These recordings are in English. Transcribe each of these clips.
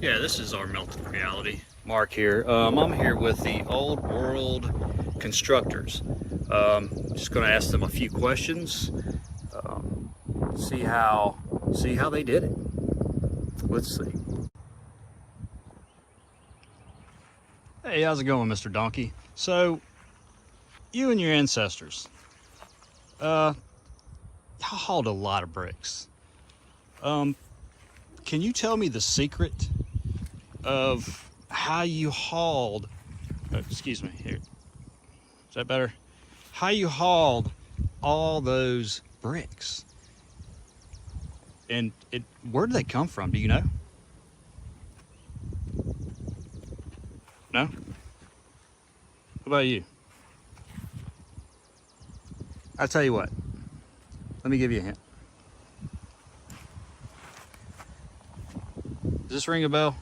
Yeah, this is our melted reality. Mark here. I'm here with the Old World constructors. Just going to ask them a few questions. See how they did it. Let's see. Hey, how's it going, Mr. Donkey? So, you and your ancestors, y'all hauled a lot of bricks. Can you tell me the secret of how you hauled, excuse me, here, is that better? How you hauled all those bricks? And where did they come from? Do you know? No? What about you? I'll tell you what. Let me give you a hint. Does this ring a bell?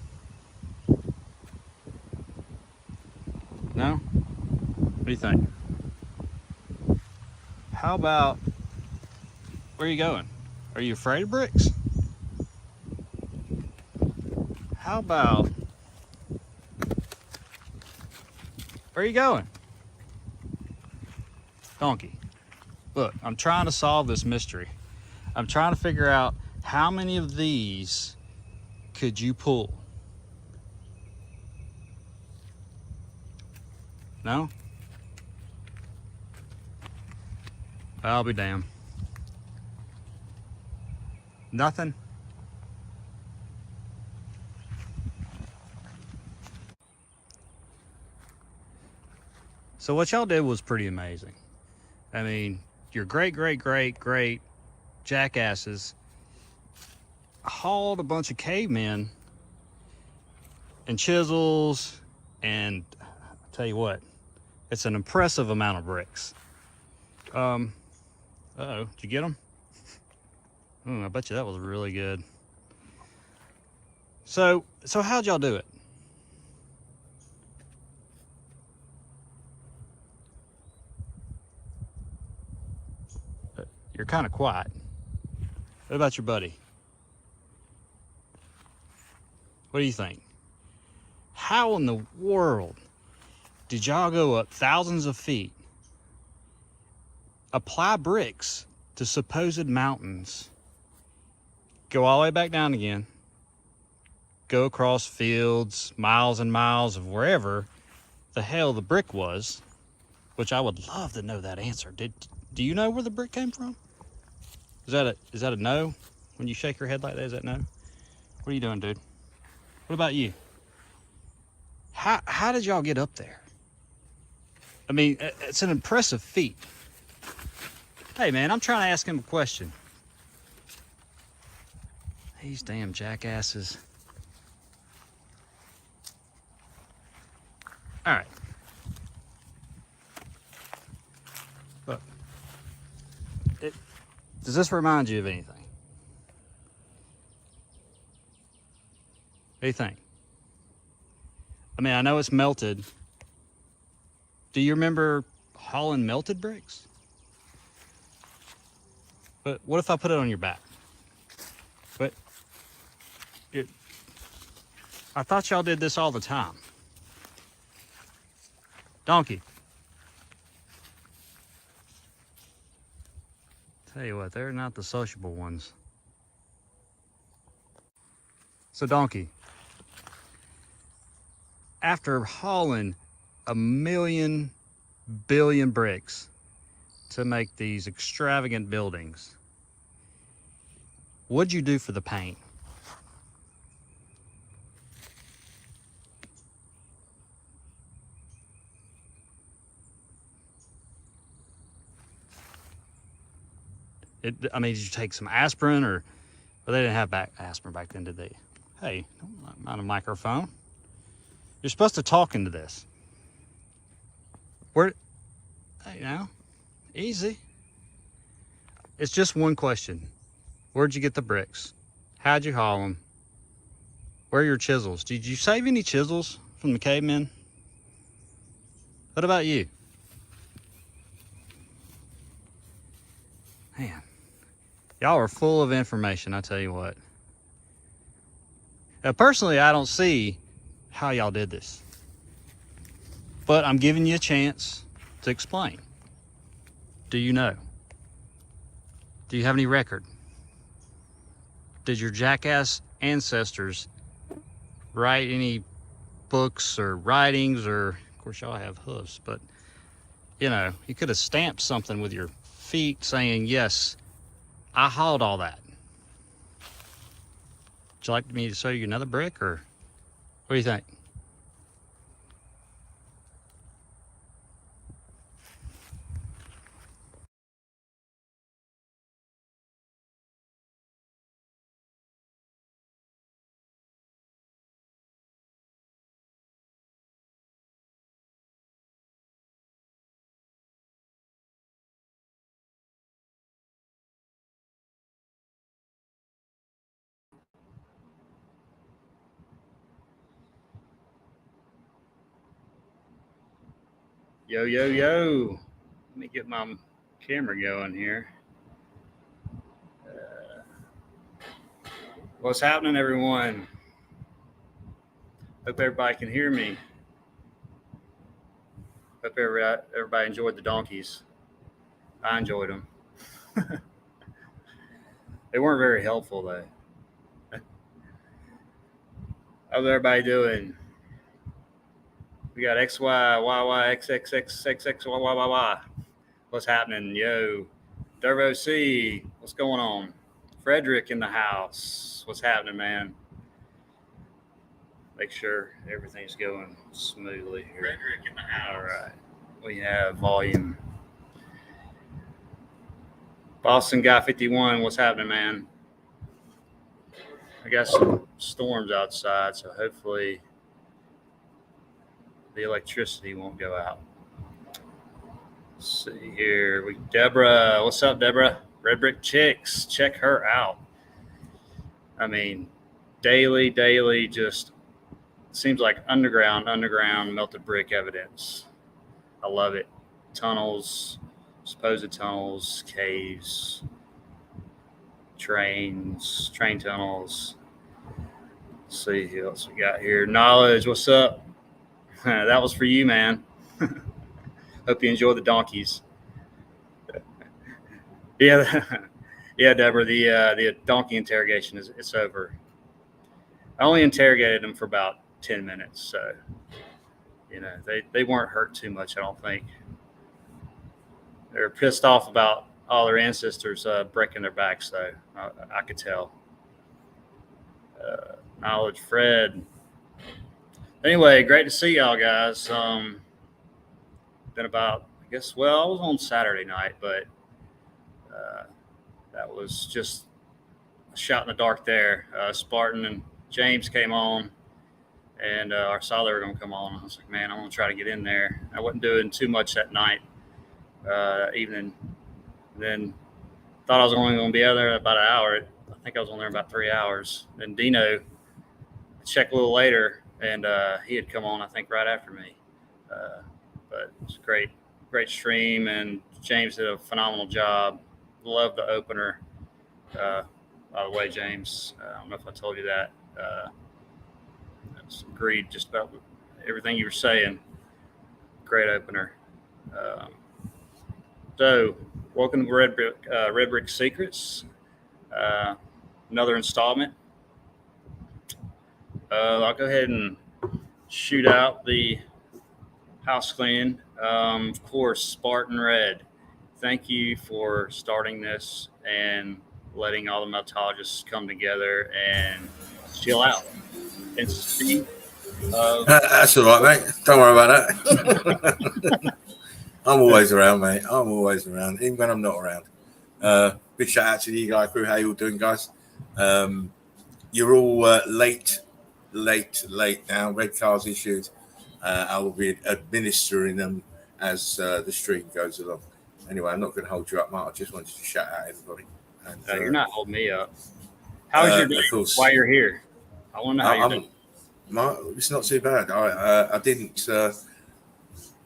No? What do you think? How about, where are you going? Are you afraid of bricks? How about, where are you going? Donkey. Look, I'm trying to solve this mystery. I'm trying to figure out how many of these could you pull? No? I'll be damned. Nothing? So what y'all did was pretty amazing. I mean, your great jackasses hauled a bunch of cavemen and chisels, and I'll tell you what, it's an impressive amount of bricks. Uh-oh, did you get them? I bet you that was really good. So how'd y'all do it? You're kind of quiet. What about your buddy? What do you think? How in the world did y'all go up thousands of feet, apply bricks to supposed mountains, go all the way back down again, go across fields, miles and miles of wherever the hell the brick was, which I would love to know that answer. Do you know where the brick came from? Is that a no? When you shake your head like that, is that no? What are you doing, dude? What about you? How did y'all get up there? I mean, it's an impressive feat. Hey man, I'm trying to ask him a question. These damn jackasses. All right. Look. Does this remind you of anything? What do you think? I mean, I know it's melted. Do you remember hauling melted bricks? But what if I put it on your back? But I thought y'all did this all the time. Donkey. Tell you what, they're not the sociable ones. So Donkey, after hauling 1,000,000,000,000 bricks to make these extravagant buildings, what'd you do for the paint? I mean, did you take some aspirin, or well, they didn't have aspirin back then, did they? Hey, don't mind a microphone. You're supposed to talk into this. Hey now, easy. It's just one question. Where'd you get the bricks? How'd you haul them? Where are your chisels? Did you save any chisels from the cavemen? What about you? Man, y'all are full of information, I tell you what. Personally, I don't see how y'all did this, but I'm giving you a chance to explain. Do you know? Do you have any record? Did your jackass ancestors write any books or writings, or of course y'all have hooves, but you know, you could have stamped something with your feet saying, yes, I hauled all that. Would you like me to show you another brick, or what do you think? Yo, yo, yo. Let me get my camera going here. What's happening, everyone? Hope everybody can hear me. Hope everybody enjoyed the donkeys. I enjoyed them. They weren't very helpful, though. How's everybody doing? We got X, Y, Y, Y, X, X, X, X, X, Y, Y, Y, Y. What's happening? Yo. Dervo C, what's going on? Frederick in the house. What's happening, man? Make sure everything's going smoothly here. Frederick in the house. All right. We have volume. Boston Guy 51, what's happening, man? I got some storms outside, so hopefully the electricity won't go out. Let's see here. Deborah, what's up, Deborah? Red Brick Chicks, check her out. I mean, daily, just seems like underground melted brick evidence. I love it. Tunnels, supposed tunnels, caves, train tunnels. Let's see what else we got here. Knowledge, what's up? That was for you, man. Hope you enjoy the donkeys. Yeah, yeah, Deborah. The donkey interrogation it's over. I only interrogated them for about 10 minutes, so you know they weren't hurt too much. I don't think they were pissed off about all their ancestors breaking their backs, though. I could tell. Knowledge, Fred. Anyway, great to see y'all guys. Been about, I guess, well, I was on Saturday night, but that was just a shot in the dark there. Spartan and James came on, and I saw they were going to come on. I was like, man, I'm going to try to get in there. I wasn't doing too much that night, evening. And then thought I was only going to be out there about an hour. I think I was on there about 3 hours. Then Dino checked a little later, and he had come on, I think, right after me. But it's great stream, and James did a phenomenal job. Love the opener. By the way, James, I don't know if I told you that. I agreed just about everything you were saying. Great opener. So, welcome to Red Brick Secrets. Another installment. I'll go ahead and shoot out the house cleaning. Of course, Spartan Red. Thank you for starting this and letting all the meltologists come together and chill out and speak. That's all right, mate. Don't worry about that. I'm always around, mate. I'm always around, even when I'm not around. Big shout out to you guys, crew. How you all doing, guys? You're all late now. Red cards issued. I will be administering them as the stream goes along. Anyway, I'm not going to hold you up, Mark. I just wanted to shout out everybody. And, you're not holding me up. How's your day while you're here? I want to know how you're doing. Mark, it's not too bad. I didn't.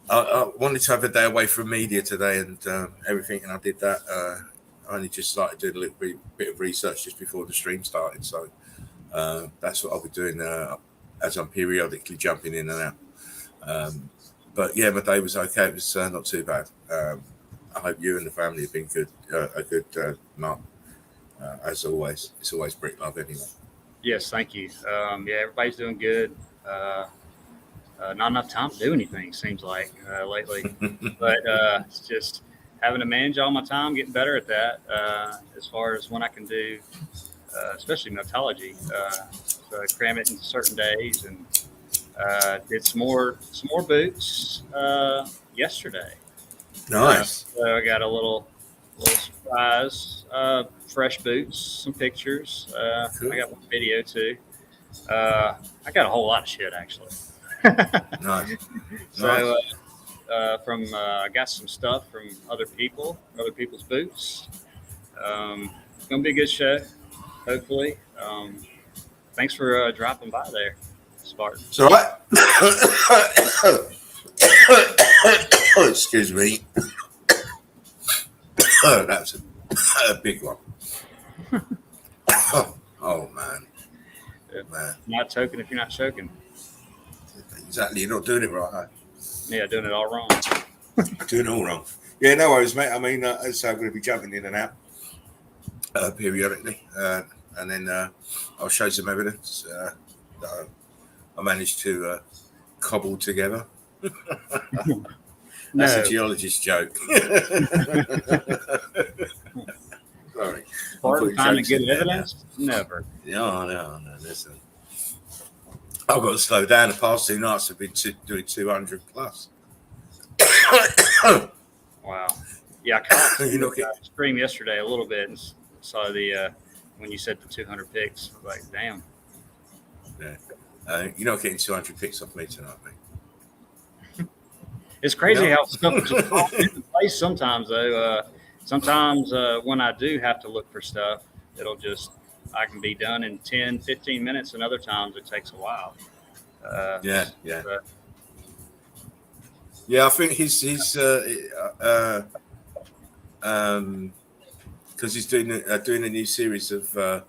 I wanted to have a day away from media today and everything, and I did that. I only just started doing a little bit of research just before the stream started, so That's what I'll be doing as I'm periodically jumping in and out. But yeah, my day was okay. It was not too bad. I hope you and the family have been good. A good Mark, as always. It's always Brick Love anyway. Yes, thank you. Yeah, everybody's doing good. Not enough time to do anything, seems like, lately. But it's just having to manage all my time, getting better at that, as far as when I can do, especially metallurgy. So I cram it into certain days, and did some more boots yesterday. Nice. So I got a little surprise. Fresh boots, some pictures. Cool. I got one video too. I got a whole lot of shit actually. Nice. So I got some stuff from other people's boots. It's gonna be a good show, hopefully. Thanks for dropping by there, Spartan. It's all right. Excuse me. That's a big one. Oh man. Man. Not token if you're not choking. Exactly. You're not doing it right, huh? Yeah, doing it all wrong. Doing it all wrong. Yeah, no worries, mate. I mean, as I say, I'm going to be jumping in and out periodically, and then I'll show some evidence that I managed to cobble together. That's a geologist joke. Sorry. Spartan time to get evidence? Never. No. Listen, I've got to slow down. The past 2 nights I've been doing 200 plus. Wow. Yeah, I caught the stream yesterday a little bit and saw the when you said the 200 picks. I was like, damn. Yeah. You're not getting 200 picks off me tonight, mate. It's crazy how stuff just falls into place sometimes, though. Sometimes when I do have to look for stuff, I can be done in 10, 15 minutes, and other times it takes a while. Yeah. Yeah, I think he's because he's doing a new series of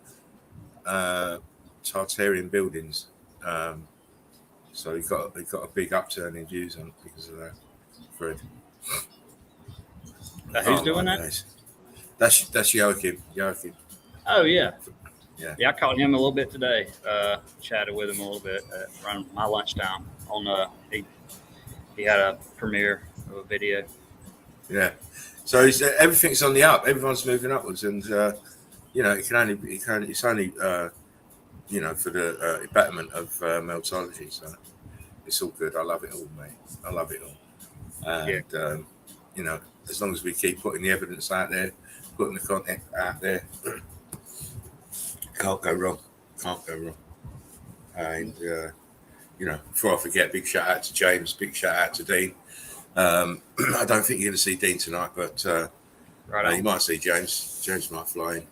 Tartarian buildings. So he got a big upturn in views on because of that. Fred. Who's doing that? Nice. That's Joachim. Oh yeah. Yeah. I caught him a little bit today. Chatted with him a little bit around my lunchtime. He had a premiere of a video. Yeah. So everything's on the up. Everyone's moving upwards, and it's only for the betterment of meltology. So it's all good. I love it all, mate. I love it all. And as long as we keep putting the evidence out there, putting the content out there, can't go wrong. And before I forget, big shout out to James, big shout out to Dean. I don't think you're going to see Dean tonight, but you might see James. James might fly in.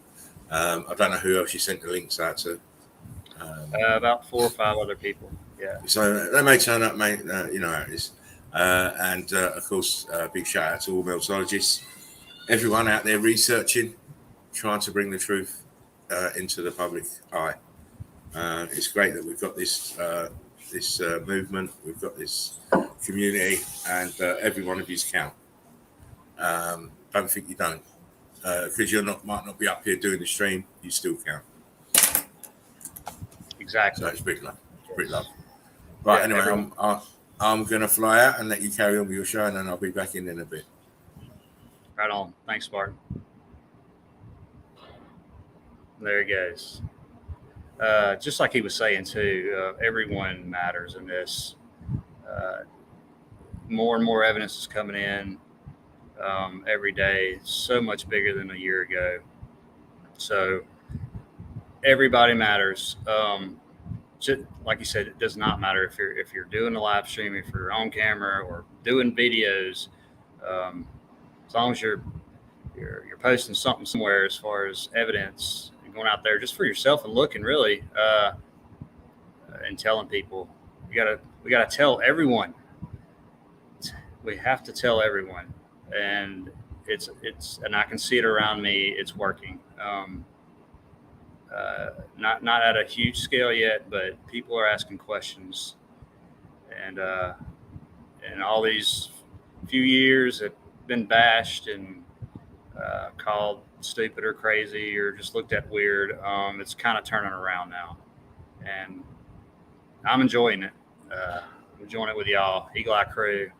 I don't know who else you sent the links out to. About 4 or 5 other people. Yeah. So they may turn up, mate. You know how it is. And of course, big shout out to all meltologists, everyone out there researching, trying to bring the truth into the public eye. It's great that we've got this movement, we've got this community, and every one of you's count. Don't think you don't, because might not be up here doing the stream, you still count. Exactly. So it's big love. Right. Yeah, anyway, I'm going to fly out and let you carry on with your show, and then I'll be back in a bit. Right on. Thanks, Spartan. There he goes. Just like he was saying, too, everyone matters in this. More and more evidence is coming in every day. It's so much bigger than a year ago. So everybody matters. Like you said, it does not matter if you're doing a live stream, if you're on camera or doing videos. As long as you're posting something somewhere as far as evidence and going out there just for yourself and looking really and telling people, we gotta tell everyone. We have to tell everyone, and it's and I can see it around me. It's working. Not at a huge scale yet, but people are asking questions, and all these few years have been bashed and called stupid or crazy or just looked at weird. It's kind of turning around now, and I'm enjoying it. I'm enjoying it with y'all, Eagle Eye Crew.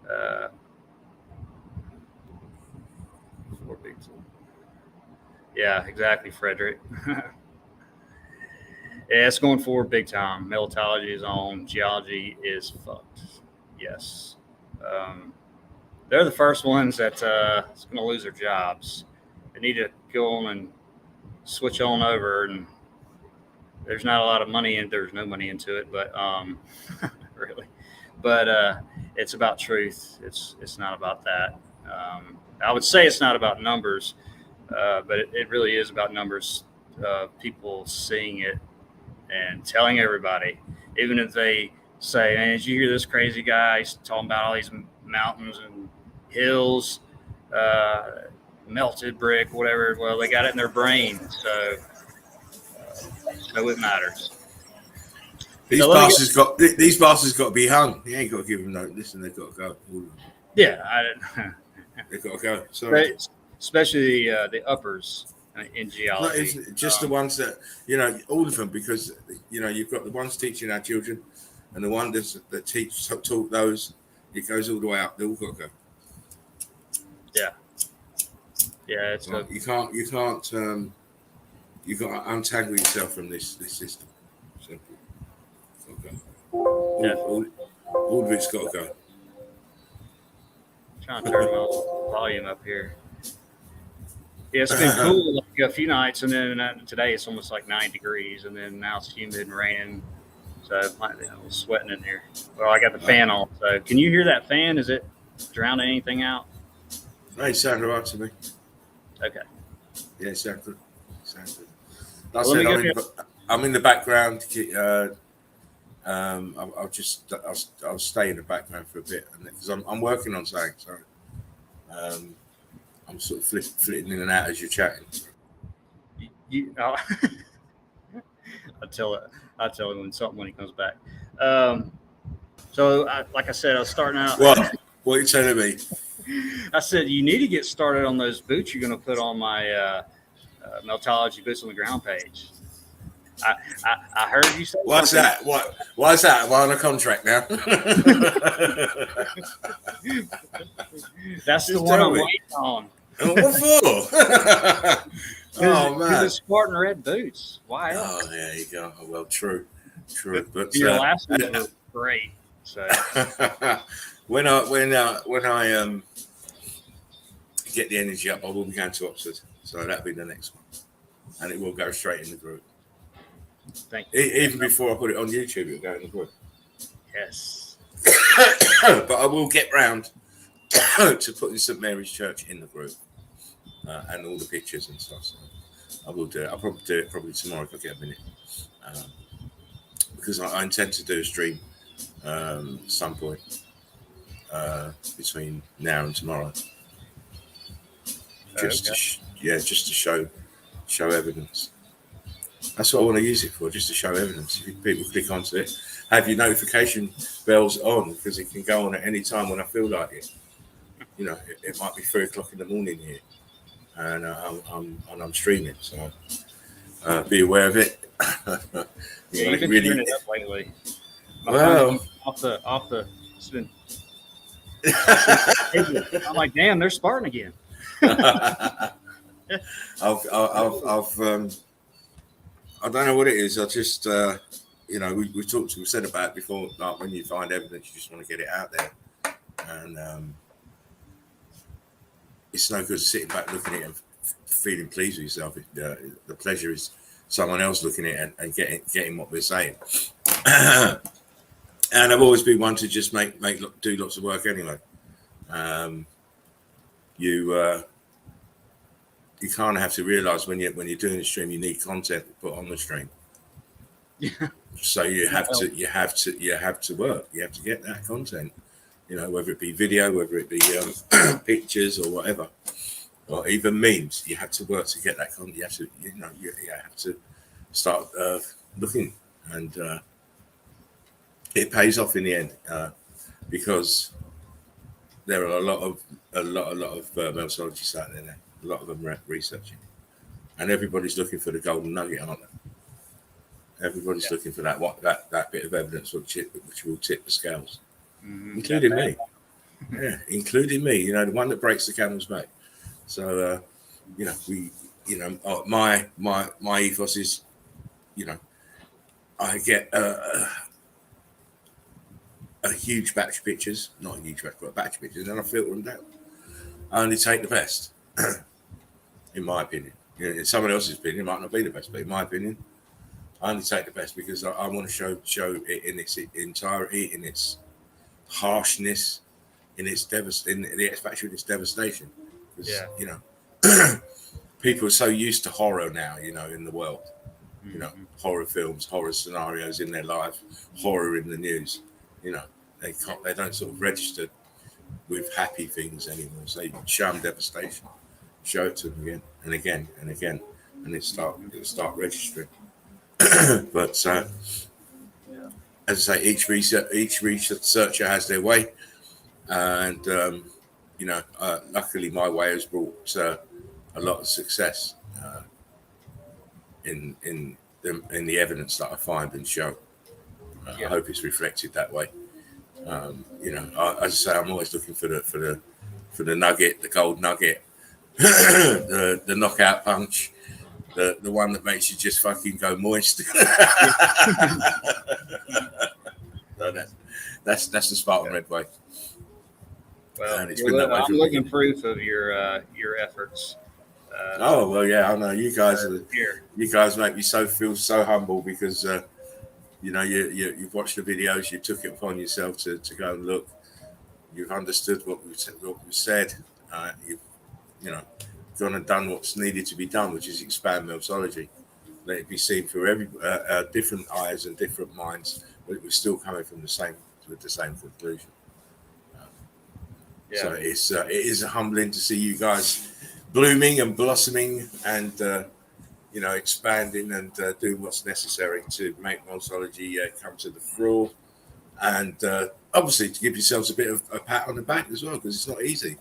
Uh, yeah, exactly, Frederick. Yeah, it's going forward big time. Meltology is on. Geology is fucked. Yes. Um, they're the first ones that is going to lose their jobs. They need to go on and switch on over. And there's not a lot of money in. There's no money into it, but really. But it's about truth. It's not about that. I would say it's not about numbers, but it really is about numbers. People seeing it and telling everybody, even if they say, "Man, did you hear this crazy guy? He's talking about all these mountains and hills, melted brick, whatever." Well, they got it in their brain, so it matters. These bastards got to be hung. You ain't got to give them no. Listen, they've got to go. Yeah, I didn't. They've got to go. Sorry. Especially the uppers in geology. No, just the ones that, all of them, because, you've got the ones teaching our children and the ones that taught those. It goes all the way up. They all got to go. Yeah. Yeah. You can't. You've got to untangle yourself from this system. Simple. Okay. All of it's got to go. I'm trying to turn my volume up here. Yeah, it's been cool like a few nights, and then today it's almost like 9 degrees, and then now it's humid and raining, so I'm sweating in here. Well, I got the fan on, so can you hear that fan? Is it drowning anything out? No, it sounded right to me. Okay. Yeah, it sounded good. I'm in the background. I'll stay in the background for a bit, because I'm working on something. So I'm sort of flitting in and out as you're chatting. I'll tell him when he comes back. So, like I said, I was starting out. What are you telling me? I said you need to get started on those boots you're going to put on my Meltology Boots on the Ground page. I heard you say. What's that? Why's that? Am I on a contract now? That's the one I'm waiting on. What for? Oh man, the Spartan red boots. Why? Oh, there you go. Well, true. But your last one was great. So when I get the energy up, I will be going to Oxford. So that'll be the next one, and it will go straight in the group. Thank you. Even before I put it on YouTube, it'll go in the group. Yes. But I will get round to putting St Mary's Church in the group and all the pictures and stuff. So I will do it. I'll probably do it tomorrow if I get a minute, because I intend to do a stream some point between now and tomorrow. Just to show evidence. That's what I want to use it for, just to show evidence. If people click onto it, have your notification bells on, because it can go on at any time when I feel like it. It might be 3 o'clock in the morning here, and I'm streaming, so be aware of it. You've been doing it up lately. Off the spin. I'm like, damn, they're Spartan again. I don't know what it is. I just, we said about it before, like when you find evidence, you just want to get it out there. And it's no good sitting back looking at it and feeling pleased with yourself. The pleasure is someone else looking at it and getting what we're saying. And I've always been one to just do lots of work anyway. You kind of have to realize when you're doing the stream, you need content to put on the stream. Yeah. So you have to work. You have to get that content, whether it be video, whether it be pictures or whatever. or even memes. You have to work to get that content. You have to, you have to start looking, and it pays off in the end because there are a lot of meltologists out there now. A lot of them are researching, and everybody's looking for the golden nugget, aren't they? Everybody's looking for that bit of evidence which will tip the scales, including me. Yeah, including me. The one that breaks the camel's back. So, my ethos is, I get a huge batch of pictures, not a huge batch, but a batch of pictures, and I filter them down. I only take the best, in my opinion. In someone else's opinion, it might not be the best, but in my opinion, I only take the best because I want to show it in its entirety, in its harshness, in its devastation. Because, people are so used to horror now, in the world. Horror films, horror scenarios in their life, horror in the news. They don't sort of register with happy things anymore. So they show them devastation, show it to them again and again and again, and it'll start registering. But as I say, each researcher has their way, and luckily my way has brought a lot of success in the evidence that I find and show. I hope it's reflected that way. As I say, I'm always looking for the nugget, the gold nugget, the knockout punch, the one that makes you just fucking go moist. So that's the Spartan Red way. Well, I'm looking proof of your efforts. Oh well, yeah, I know you guys are. You guys make me feel so humble because you've watched the videos, you took it upon yourself to go and look. You've understood what we said. You've gone and done what's needed to be done, which is expand meltology. Let it be seen through different eyes and different minds, but it was still coming from the same conclusion. So it is humbling to see you guys blooming and blossoming and expanding and doing what's necessary to make meltology come to the fore, and obviously to give yourselves a bit of a pat on the back as well, because it's not easy.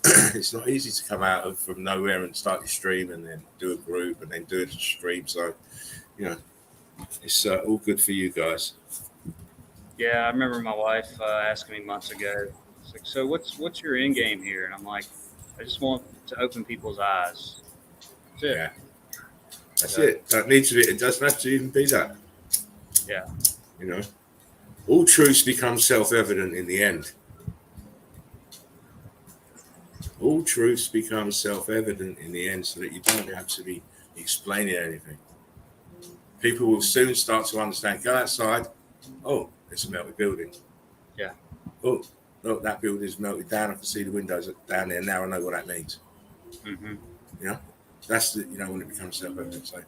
It's not easy to come out from nowhere and start your stream and then do a group and then do a stream. So it's all good for you guys. Yeah, I remember my wife asking me months ago, it's like, so what's your end game here? And I'm like, I just want to open people's eyes. That's it. Yeah. That's it. That needs to be. It doesn't have to even be that. Yeah. All truths become self-evident in the end. All truths become self-evident in the end, so that you don't have to be explaining anything. People will soon start to understand. Go outside. Oh, it's a melted building. Yeah. Oh, look, that building is melted down. I can see the windows down there. Now I know what that means. Mm-hmm. That's when it becomes self-evident. So,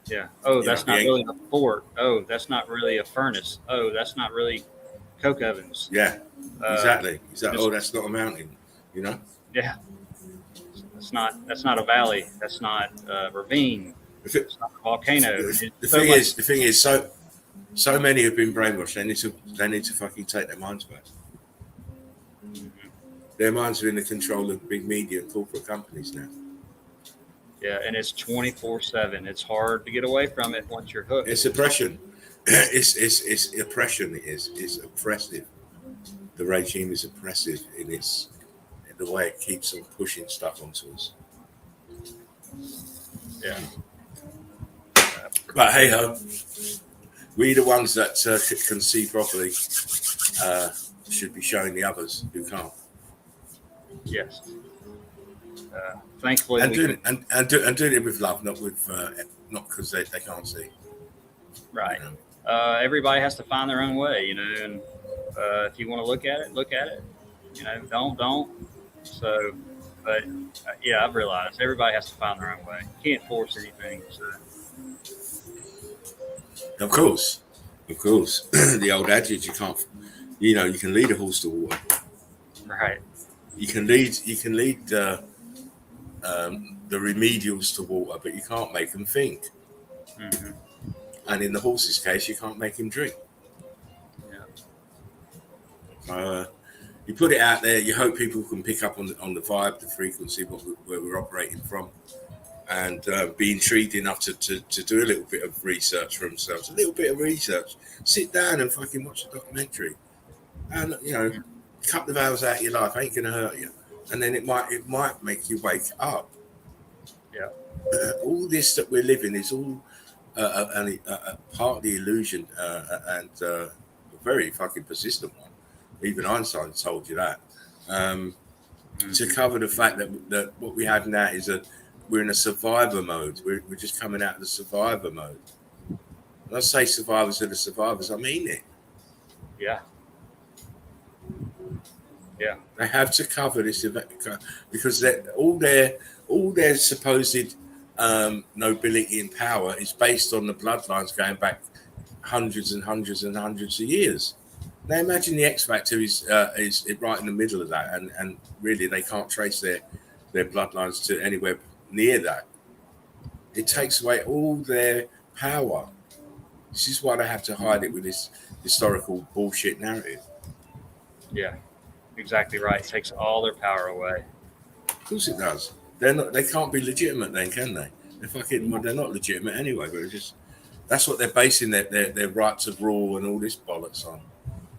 yeah. Oh, that's not really a fort. Oh, that's not really a furnace. Oh, that's not really coke ovens. Yeah, exactly. Oh, that's not a mountain. Yeah. That's not a valley. That's not a ravine. It's not a volcano. The thing is, so many have been brainwashed. They need to fucking take their minds back. Mm-hmm. Their minds are in the control of big media and corporate companies now. Yeah, and it's 24/7. It's hard to get away from it once you're hooked. It's oppression. It's oppression. It's oppressive. The regime is oppressive in the way it keeps on pushing stuff onto us. Yeah. But hey ho, we the ones that can see properly should be showing the others who can't. Yes. Thankfully, and doing it with love, not because they can't see. Right. Everybody has to find their own way, and if you want to look at it. Don't. So, but I've realized everybody has to find their own way. You can't force anything. So. Of course, the old adage: you can't, you can lead a horse to water. Right. You can lead the remedials to water, but you can't make them think. Mm-hmm. And in the horse's case, you can't make him drink. Yeah. You put it out there. You hope people can pick up on the vibe, the frequency, where we're operating from, and be intrigued enough to do a little bit of research for themselves. A little bit of research. Sit down and fucking watch a documentary, and a couple of hours out of your life ain't gonna hurt you. And then it might make you wake up. Yeah. All this that we're living is all a part of the illusion, and a very fucking persistent one. Even Einstein told you that. To cover the fact that what we have now is we're in a survivor mode. We're just coming out of the survivor mode. When I say survivors are the survivors, I mean it. Yeah. Yeah. They have to cover this event because all their supposed nobility and power is based on the bloodlines going back hundreds and hundreds and hundreds of years. Now imagine the X Factor is right in the middle of that, and really they can't trace their bloodlines to anywhere near that. It takes away all their power. This is why they have to hide it with this historical bullshit narrative. Yeah, exactly right. It takes all their power away. Of course it does. They can't be legitimate then, can they? They're not legitimate anyway. But that's what they're basing their right to rule and all this bollocks on.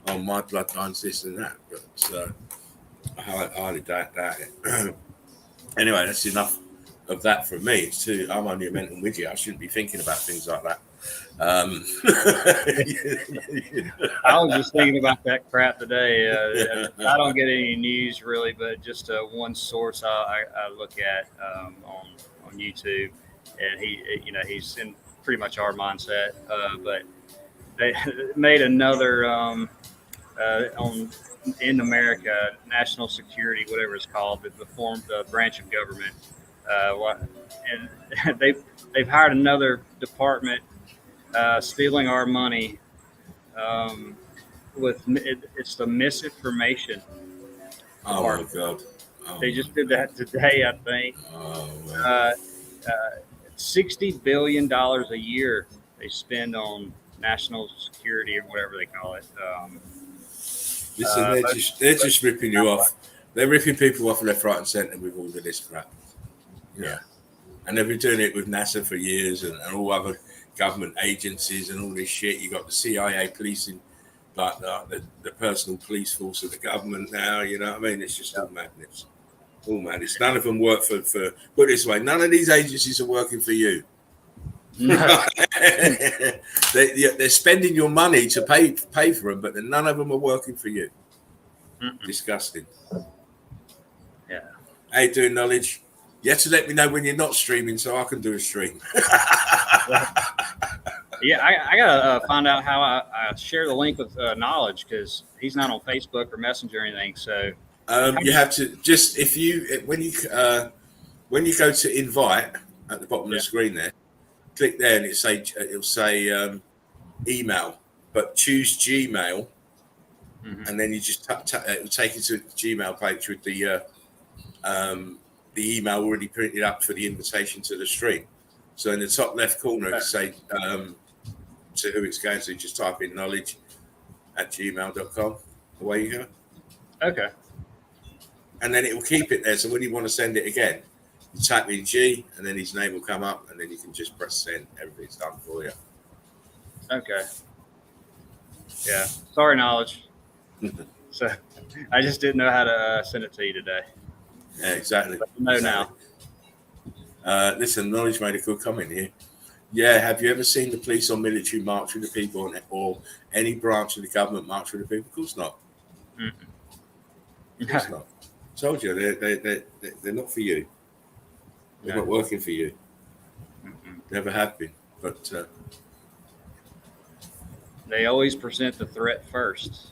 Oh, my bloodline's this and that. But I highly doubt it. Anyway, that's enough of that from me. I'm only a mental midget. I shouldn't be thinking about things like that. I was just thinking about that crap today. I don't get any news really, but just one source I look at on YouTube, and he's in pretty much our mindset. But they made another in America, national security, whatever it's called, the branch of government, and they've hired another department stealing our money. It's the misinformation. Oh my God! They just did that today, I think. Oh, $60 billion a year they spend on national security or whatever they call it. Listen, they're just ripping you off. They're ripping people off left, right, and centre with all of this crap. Yeah, and they've been doing it with NASA for years, and all other government agencies and all this shit. You got the CIA policing, like the personal police force of the government now. You know what I mean? It's just all madness. All madness. None of them work for. Put it this way, none of these agencies are working for you. No. They're spending your money to pay for them, but none of them are working for you. Disgusting. Yeah. Hey, doing knowledge. You have to let me know when you're not streaming so I can do a stream. Yeah, I gotta find out how I share the link with Knowledge, because he's not on Facebook or Messenger or anything. So you have to just when you go to invite at the bottom of the screen there, click there and it'll say email, but choose Gmail, and then you just it'll take you to the Gmail page with the email already printed up for the invitation to the stream. So in the top left corner, it'll say to who it's going to. Just type in knowledge@gmail.com. Away you go. Okay. And then it will keep it there. So when you want to send it again, you type in G, and then his name will come up, and then you can just press send. Everything's done for you. Okay. Yeah. Sorry, Knowledge. So I just didn't know how to send it to you today. Yeah, exactly. No, now. Listen, Knowledge made a good comment here. Yeah, have you ever seen the police or military march with the people, or any branch of the government march with the people? Of course not. Of course not. I told you, they're not for you. They're not working for you. Never have been. But they always present the threat first.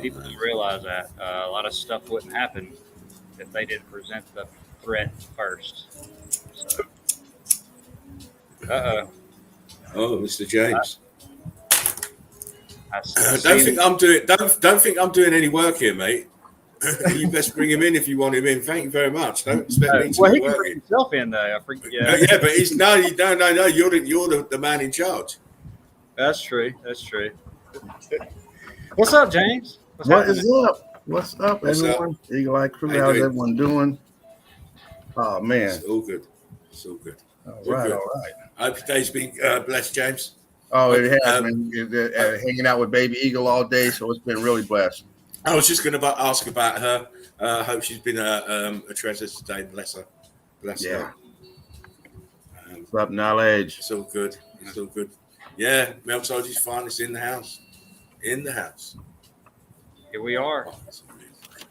People man. don't realize that. A lot of stuff wouldn't happen if they didn't present the threat first. So. Oh, Mr. James. I don't think I'm doing any work here, mate. You best bring him in if you want him in. Thank you very much. Don't expect me to Well, he can work bring it. himself in though. I forget. Yeah, Yeah, but it's no. You're the man in charge. that's true. That's true. What's up, James? What's What happening? is up? What's up, What's up? everyone? Eagle Eye Crew, How you how's doing? everyone doing? Oh man, It's all good. It's all good. all All right, good. all right. I hope your day's been blessed, James. Oh, it has, Um, man. Hanging out with Baby Eagle all day, so it's been really blessed. I was just going to ask about her. I hope she's been a treasure today. Bless her. Bless Yeah. her. What's up, knowledge? It's all good. It's all good. Yeah, Meltology's finest in the house. In the house. Here we are.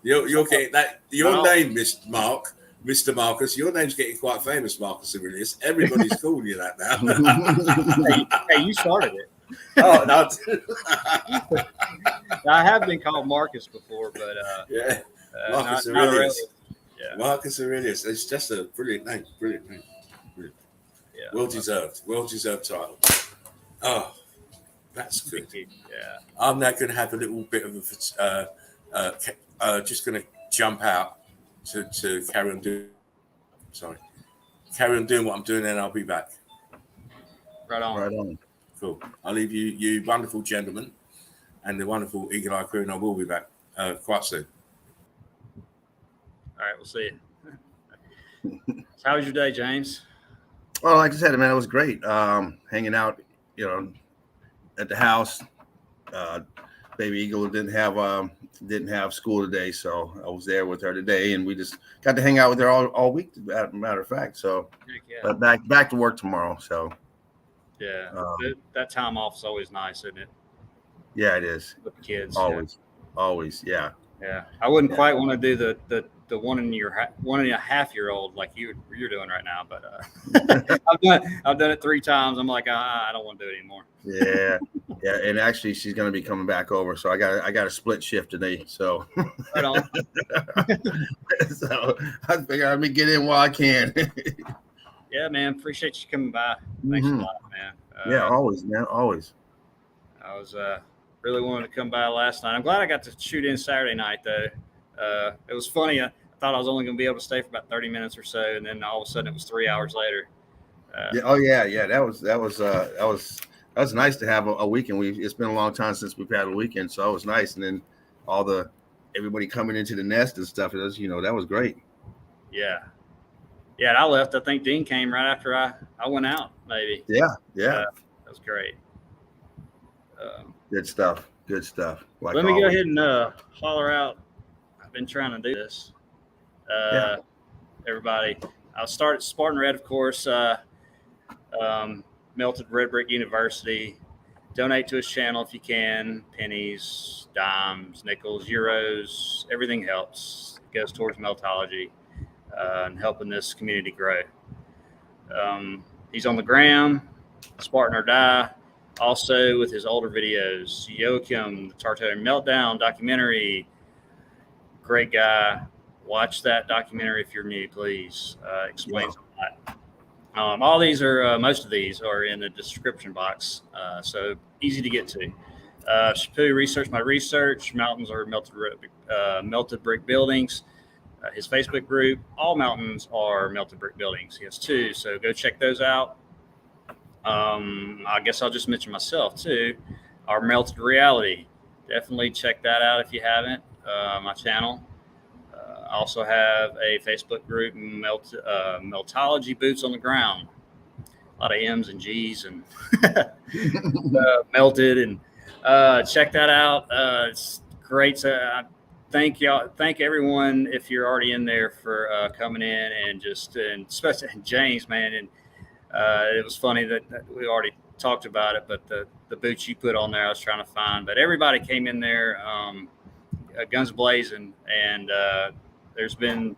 You're getting that. Your Wow. name, Mr. Marcus. Your name's getting quite famous, Marcus Aurelius. Everybody's calling you that now. Hey, you started it. Oh no. I have been called Marcus before, but Yeah, Marcus not Aurelius. Yeah. Marcus Aurelius. It's just a brilliant name. Brilliant name. Brilliant. Yeah. Well deserved. Well deserved title. Oh, that's good. Yeah. I'm now going to have a little bit of just going to jump out to carry on doing. Sorry, carry on doing what I'm doing, and I'll be back. Right on. Right on. Cool. I'll leave you wonderful gentlemen, and the wonderful Eagle Eye Crew, and I will be back quite soon. All right, we'll see you. So how was your day, James? Well, like I said, man, it was great. Hanging out, at the house. Baby Eagle didn't have school today, so I was there with her today, and we just got to hang out with her all week. As a matter of fact, so Yeah. but back to work tomorrow. So Yeah. That time off is always nice, isn't it? yeah, it is With the kids. always, yeah. Yeah. I wouldn't quite want to do the 1.5-year-old like you're doing right now, but I've done it 3 times. I'm like, I don't want to do it anymore. Yeah, and actually, she's going to be coming back over, so I got a split shift today. So, Right on. so I figure let me get in while I can. Yeah, man. Appreciate you coming by. Thanks a lot, man. Yeah, always, man, always. I was really wanting to come by last night. I'm glad I got to shoot in Saturday night though. It was funny. I thought I was only going to be able to stay for about 30 minutes or so, and then all of a sudden it was 3 hours later. Yeah. That was nice to have a weekend. It's been a long time since we've had a weekend, so it was nice. And then everybody coming into the nest and stuff. It was, that was great. Yeah. Yeah, and I left. I think Dean came right after I went out, maybe. Yeah. That was great. Good stuff. Like let me always. go ahead and holler out. I've been trying to do this. Everybody, I'll start at Spartan Red, of course. Melted Red Brick University. Donate to his channel if you can. Pennies, dimes, nickels, euros, everything helps. It goes towards Meltology and helping this community grow. He's on the gram, Spartan or Die. Also with his older videos, Joachim, the Tartarian Meltdown documentary. Great guy. Watch that documentary if you're new, please. Explains a lot. All these are, most of these are in the description box, so easy to get to. Shapu, Research My Research. Mountains are melted brick buildings. His Facebook group, all mountains are melted brick buildings. He has 2, so go check those out. I guess I'll just mention myself too. Our Melted Reality. Definitely check that out if you haven't. My channel. I also have a Facebook group, Meltology Boots on the Ground. A lot of M's and G's and melted. And check that out. It's great. Thank everyone if you're already in there for coming in and especially James, man. And it was funny that we already talked about it, but the boots you put on there, I was trying to find. But everybody came in there, guns blazing, and there's been,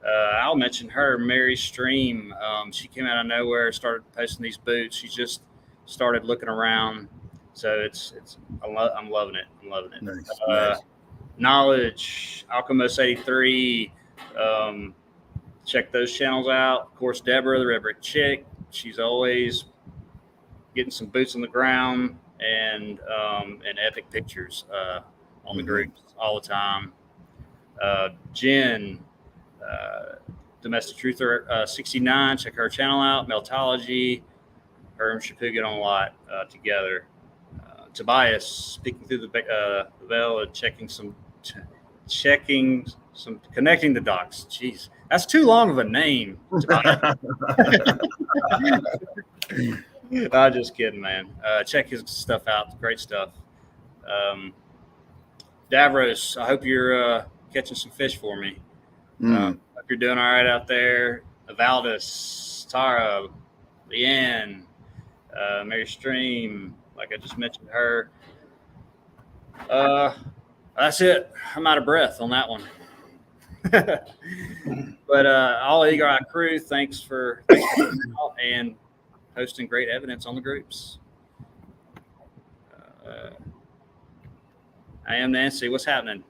I'll mention her, Mary Stream. She came out of nowhere, started posting these boots. She just started looking around. So I'm loving it. I'm loving it. Nice. Knowledge, Alchemist 83. Check those channels out. Of course, Deborah, the Red Brick Chick. She's always getting some boots on the ground and epic pictures on the groups all the time. Jen, Domestic Truther 69. Check her channel out. Meltology. Her and Shapu get on a lot together. Tobias speaking through the veil and connecting the dots. Jeez, that's too long of a name. I'm just kidding, man. Check his stuff out. Great stuff. Davros, I hope you're catching some fish for me. Hope you're doing all right out there. Valdis, Tara, Leanne, Mary Stream, like I just mentioned her. That's it. I'm out of breath on that one. But all Eagle Eye crew, thanks for and posting great evidence on the groups. I am Nancy. What's happening?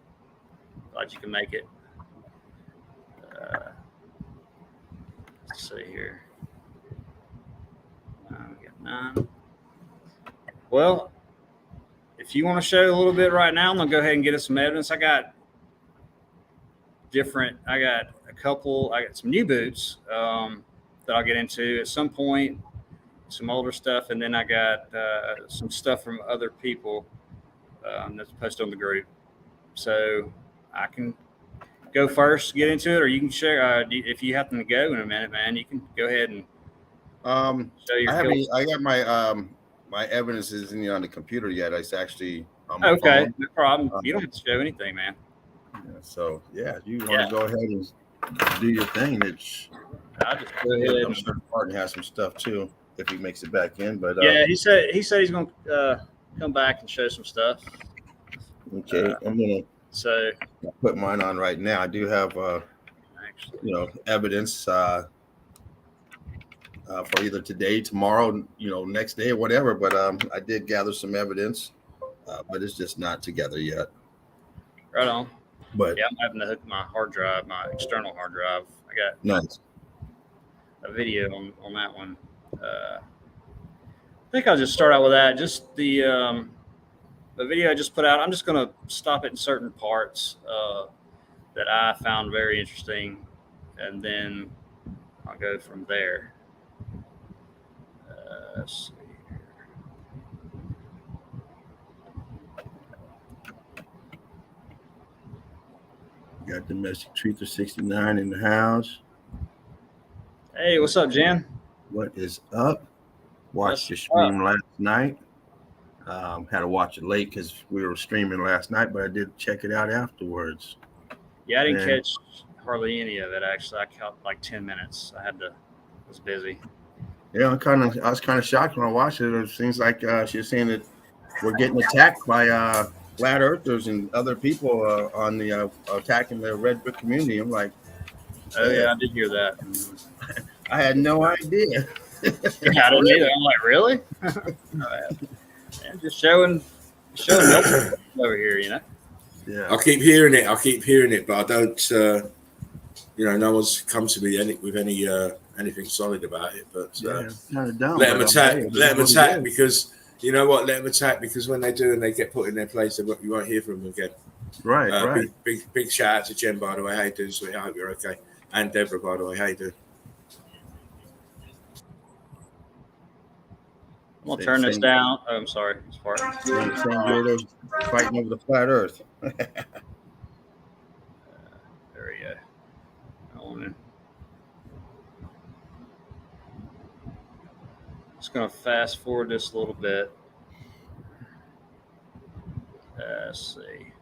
Glad you can make it. Let's see here. We got 9. Well, if you want to show a little bit right now, I'm gonna go ahead and get us some evidence. I got some new boots that I'll get into at some point, some older stuff, and then I got some stuff from other people that's posted on the group. So I can go first, get into it, or you can share. If you happen to go in a minute, man, you can go ahead and show your I got my evidence isn't on the computer yet. It's actually on my okay, phone. No problem. You don't have to show anything, man. So you want to go ahead and do your thing. I'll just go ahead. I'm sure Martin has some stuff too if he makes it back in. But yeah, he said he's going to come back and show some stuff. Okay, I'm gonna put mine on right now. I do have evidence for either today, tomorrow, next day or whatever. But I did gather some evidence, but it's just not together yet. Right on. But yeah, I'm having to hook my hard drive, my external hard drive. I got nice a video on that one. I think I'll just start out with that. Just the video I just put out. I'm just going to stop it in certain parts that I found very interesting, and then I'll go from there. Let's see. Got Domestic Truther 69 in the house. Hey, what's up, Jen? What is up? Watched your stream last night. Had to watch it late because we were streaming last night, but I did check it out afterwards. Yeah, I didn't catch hardly any of it, actually. I caught like 10 minutes. I was busy. Yeah, I was kind of shocked when I watched it. It seems like she was saying that we're getting attacked by flat earthers and other people on the attacking the Red Book community. I'm like, oh yeah, I did hear that. I had no idea. Yeah, I didn't either. I'm like, really? Just showing over here, Yeah. I keep hearing it, but I don't. No one's come to me with anything solid about it. But let them attack because. You know what? Let them attack because when they do and they get put in their place, you won't hear from them again. Right, right. Big shout out to Jen, by the way. How you doing, sweetie? I hope you're okay. And Deborah, by the way. How you doing? I'm going to turn this down. Oh, I'm sorry. It's fighting over the flat earth. There we go. Just going to fast forward this a little bit. Let's see.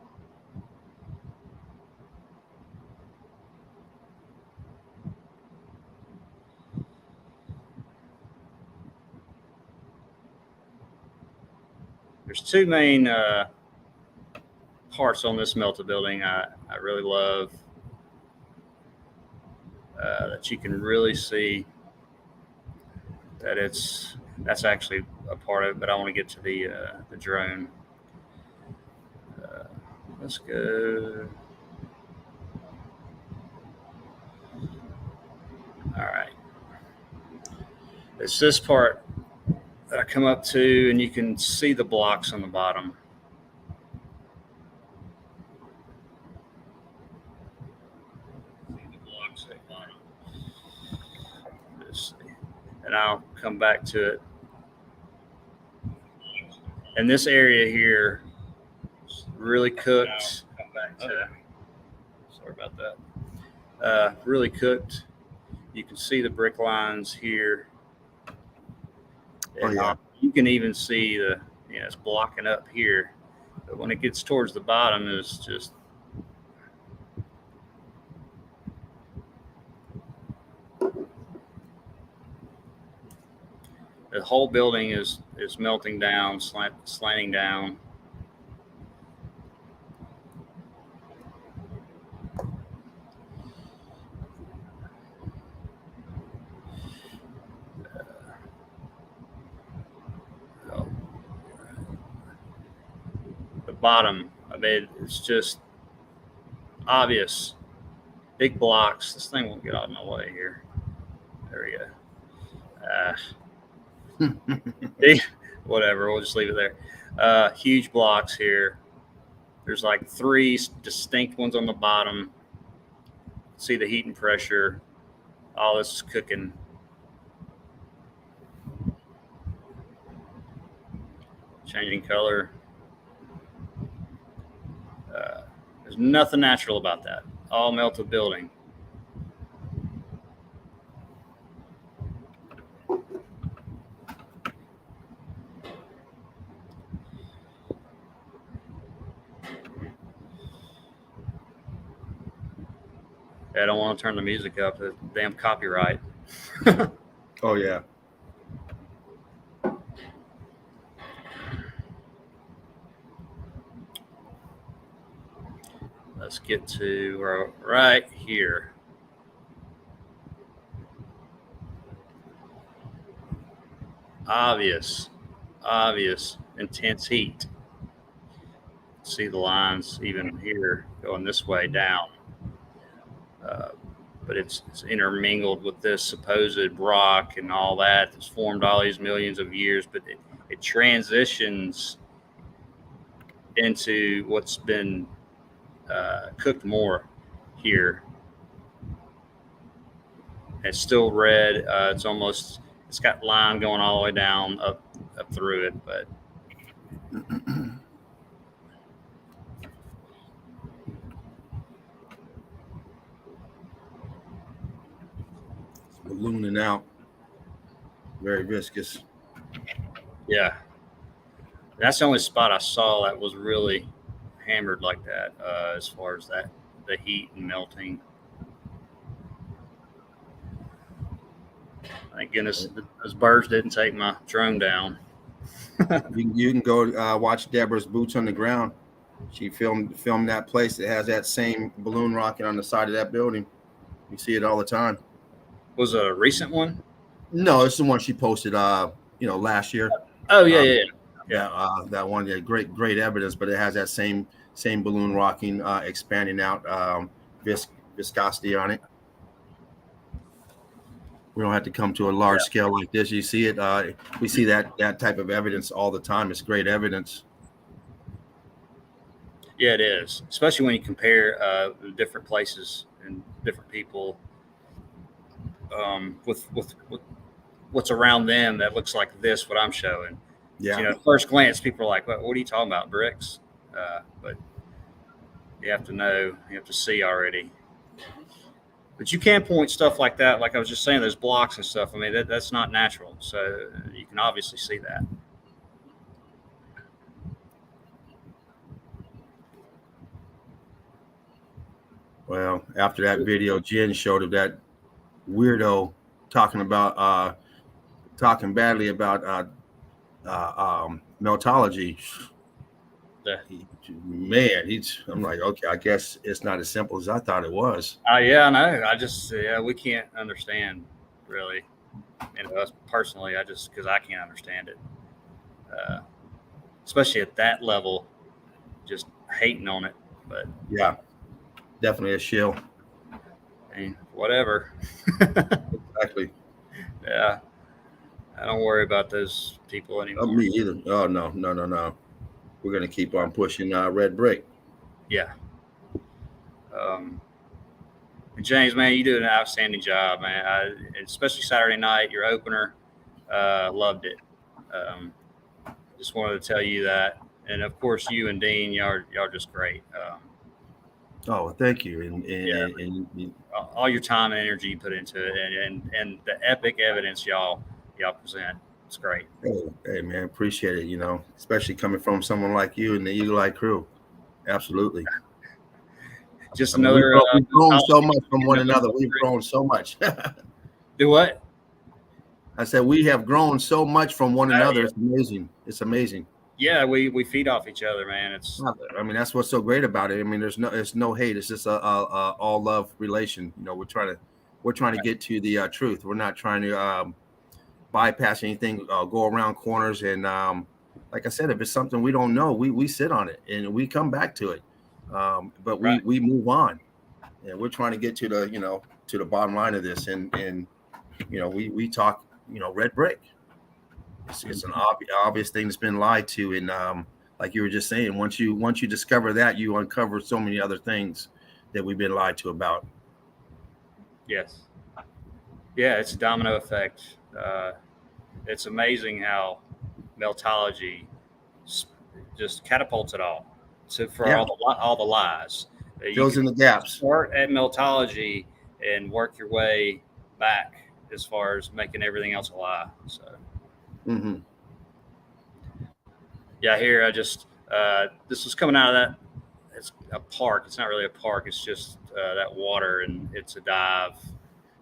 There's two main parts on this melted building I really love that you can really see that that's actually a part of it, but I want to get to the drone. Let's go. All right. It's this part that I come up to, and you can see the blocks on the bottom. and I'll come back to it. And this area here really cooked. Sorry about that. Really cooked. You can see the brick lines here. Oh, yeah. You can even see it's blocking up here. But when it gets towards the bottom, it's just the whole building is melting down, slanting down. The bottom of it, it's just obvious. Big blocks. This thing won't get out of my way here. There we go. Whatever, we'll just leave it there. Huge blocks here. There's like 3 distinct ones on the bottom. See the heat and pressure. All this is cooking. Changing color. There's nothing natural about that. All melted building. I don't want to turn the music up. The damn copyright. Oh, yeah. Let's get to right here. Obvious, intense heat. See the lines even here going this way down. But it's intermingled with this supposed rock and all that that's formed all these millions of years, but it transitions into what's been cooked more here. It's still red. It's got line going all the way down up through it, but Ballooning out. Very viscous. yeah, that's the only spot I saw that was really hammered like that, as far as the heat and melting. Thank goodness those birds didn't take my drone down. You can go watch Deborah's Boots on the Ground. She filmed that place that has that same balloon rocket on the side of that building. You see it all the time. Was it a recent one? No, it's the one she posted last year. Oh yeah. That one, yeah, great evidence, but it has that same balloon rocking, expanding out, viscosity on it. We don't have to come to a large scale like this. You see it. We see that type of evidence all the time. It's great evidence. Yeah, it is, especially when you compare different places and different people with what's around them that looks like this. What I'm showing. Yeah. At first glance, people are like, "What are you talking about? Bricks?" But you have to know. You have to see already. But you can point stuff like that, like I was just saying, those blocks and stuff. I mean, that's not natural. So you can obviously see that. Well, after that video Jen showed of that weirdo talking badly about meltology, I'm like, okay, I guess it's not as simple as I thought it was. Yeah, I know. I just we can't understand really. Us personally, because I can't understand it, especially at that level, just hating on it. But yeah, definitely a shill. I mean, whatever. Exactly. Yeah, I don't worry about those people anymore. Me either. Oh no. We're gonna keep on pushing red brick. Yeah. And James, man, you do an outstanding job, man. Especially Saturday night, your opener. Loved it. Just wanted to tell you that, and of course, you and Dean, y'all just great. Oh, thank you. Yeah, And all your time and energy you put into it, and the epic evidence y'all present. It's great. hey, man, appreciate it. You know, especially coming from someone like you and the Eagle Eye crew. Absolutely. Just I mean, we've another grown, we've grown so methodology, much from one another another. We've grown so much. do what? I said we have grown so much from one another. Yeah. It's amazing. It's amazing. Yeah, we feed off each other, man. It's I mean, that's what's so great about it. I mean, there's no hate. It's just a all love relation. You know, we're trying to get to the truth. We're not trying to bypass anything, go around corners. And like I said, if it's something we don't know, we sit on it and we come back to it. But we move on, and we're trying to get to the bottom line of this. And we talk, red brick. It's an obvious thing that's been lied to. And like you were just saying, once you discover that, you uncover so many other things that we've been lied to about. yes, yeah, it's a domino effect. It's amazing how meltology just catapults it all for all the lies. Fills in the gaps. Start at meltology and work your way back as far as making everything else a lie. So. Mm-hmm. Yeah, here this was coming out of that. It's a park. It's not really a park. It's just that water, and it's a dive,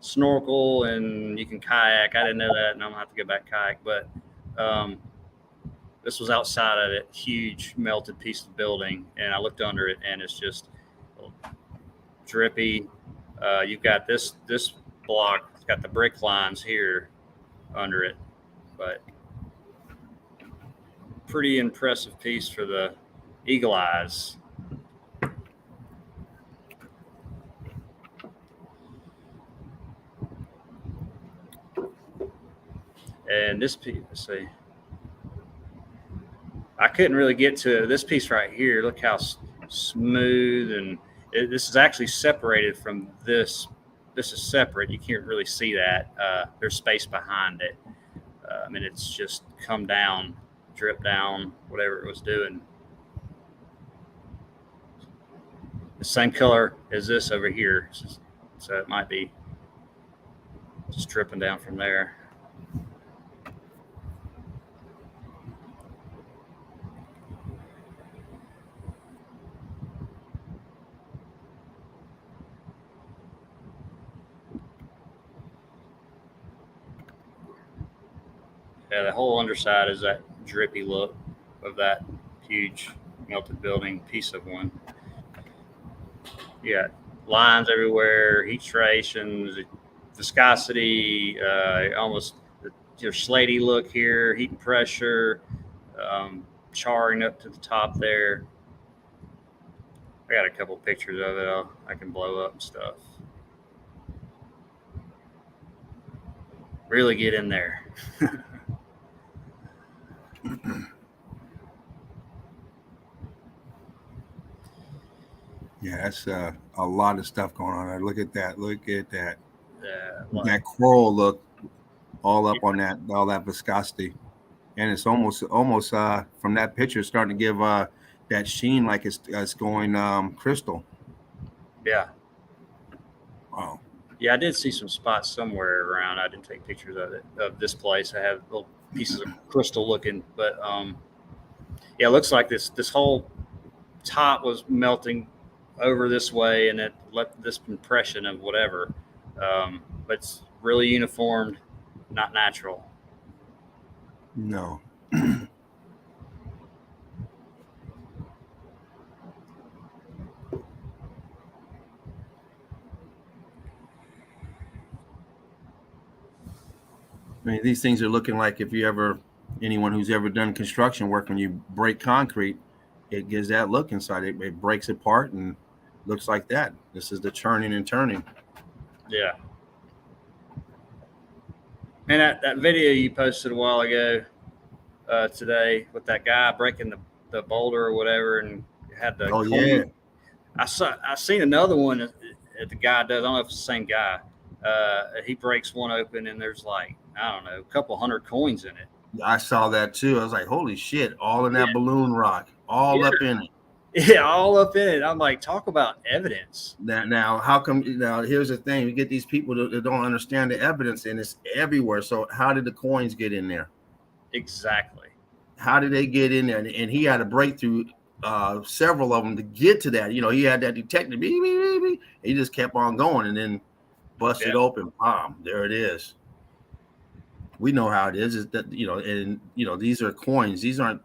snorkel, and you can kayak. I didn't know that, and I'm gonna have to go back kayak. But this was outside of a huge melted piece of building, and I looked under it, and it's just drippy. You've got this block. It's got the brick lines here under it, but pretty impressive piece for the eagle eyes. And this piece, let's see. I couldn't really get to this piece right here. Look how smooth, and this is actually separated from this. This is separate. You can't really see that. There's space behind it. I mean, it's just come down, drip down, whatever it was doing. The same color as this over here. So it might be just dripping down from there. Yeah, the whole underside is that drippy look of that huge melted building piece of one. You got lines everywhere, heat striations, viscosity, almost your slaty look here, heat and pressure, charring up to the top there. I got a couple pictures of it. I can blow up and stuff. Really get in there. Yeah, that's a lot of stuff going on there. Look at that. Look at that. Like, that coral look all up on that, all that viscosity. And it's almost from that picture starting to give that sheen like it's going crystal. Yeah. Wow. Yeah, I did see some spots somewhere around. I didn't take pictures of it, of this place. I have little pieces of crystal looking, but yeah, it looks like this whole top was melting over this way, and it left this impression of whatever. But it's really uniformed, not natural. No. I mean, these things are looking like anyone who's ever done construction work, when you break concrete, it gives that look inside. It breaks apart and looks like that. This is the churning and turning. Yeah. And that video you posted a while ago today with that guy breaking the boulder or whatever, and had the yeah. I seen another one that the guy does. I don't know if it's the same guy, He breaks one open, and there's like, I don't know, a couple hundred coins in it. I saw that too. I was like, holy shit, all in that Yeah. balloon rock, all up in it. Yeah, all up in it. I'm like, talk about evidence. Now, how come? Now, here's the thing: we get these people that don't understand the evidence, and it's everywhere. So, how did the coins get in there? Exactly. How did they get in there? And he had to break through several of them to get to that. You know, he had that detector. Beep, beep, beep, beep. He just kept on going, and then busted open. Bam! There it is. We know how it is that, and these are coins. These aren't,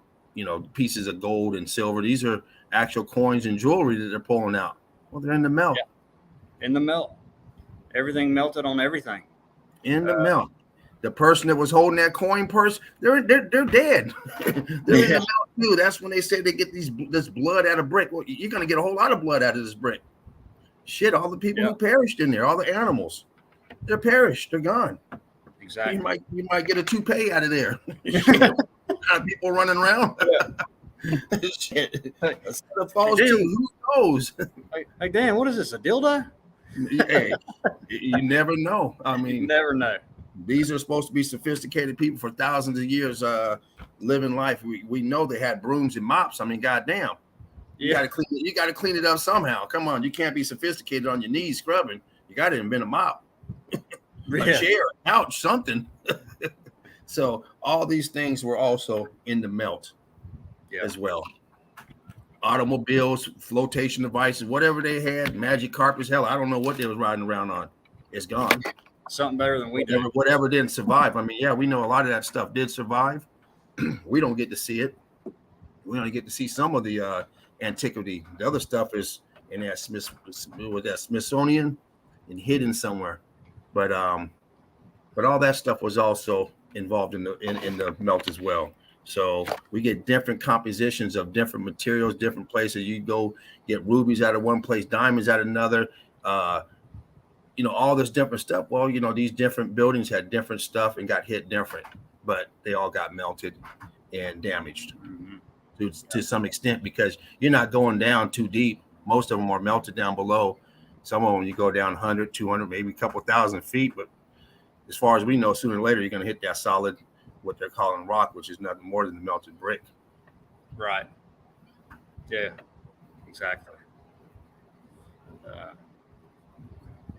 pieces of gold and silver. These are actual coins and jewelry that they're pulling out. Well, they're in the melt. In the melt. Everything melted on everything. In the melt. The person that was holding that coin purse, they're dead. They're in the melt too. That's when they say they get this blood out of brick. Well, you're gonna get a whole lot of blood out of this brick. Shit, all the people who perished in there, all the animals, they're perished. They're gone. Exactly. You might get a toupee out of there. People running around. Shit. The falls too. Who knows? Like, damn, what is this? A dildo? Hey, you never know. I mean, you never know. These are supposed to be sophisticated people for thousands of years living life. We know they had brooms and mops. I mean, goddamn. You gotta clean it up somehow. Come on, you can't be sophisticated on your knees scrubbing. You gotta invent a mop. A chair, a couch, something. So all these things were also in the melt as well. Automobiles, flotation devices, whatever they had, magic carpets, hell, I don't know what they was riding around on. It's gone. Something better than we do. Whatever didn't survive. I mean, yeah, we know a lot of that stuff did survive. We don't get to see it. We only get to see some of the antiquity. The other stuff is in that Smithsonian and hidden somewhere. But all that stuff was also involved in the melt as well. So we get different compositions of different materials, different places. You go get rubies out of one place, diamonds out of another. All this different stuff. Well, these different buildings had different stuff and got hit different, but they all got melted and damaged to some extent because you're not going down too deep. Most of them are melted down below. Some of them you go down 100, 200, maybe a couple thousand feet. But as far as we know, sooner or later, you're going to hit that solid, what they're calling rock, which is nothing more than the melted brick. Right. Yeah, exactly.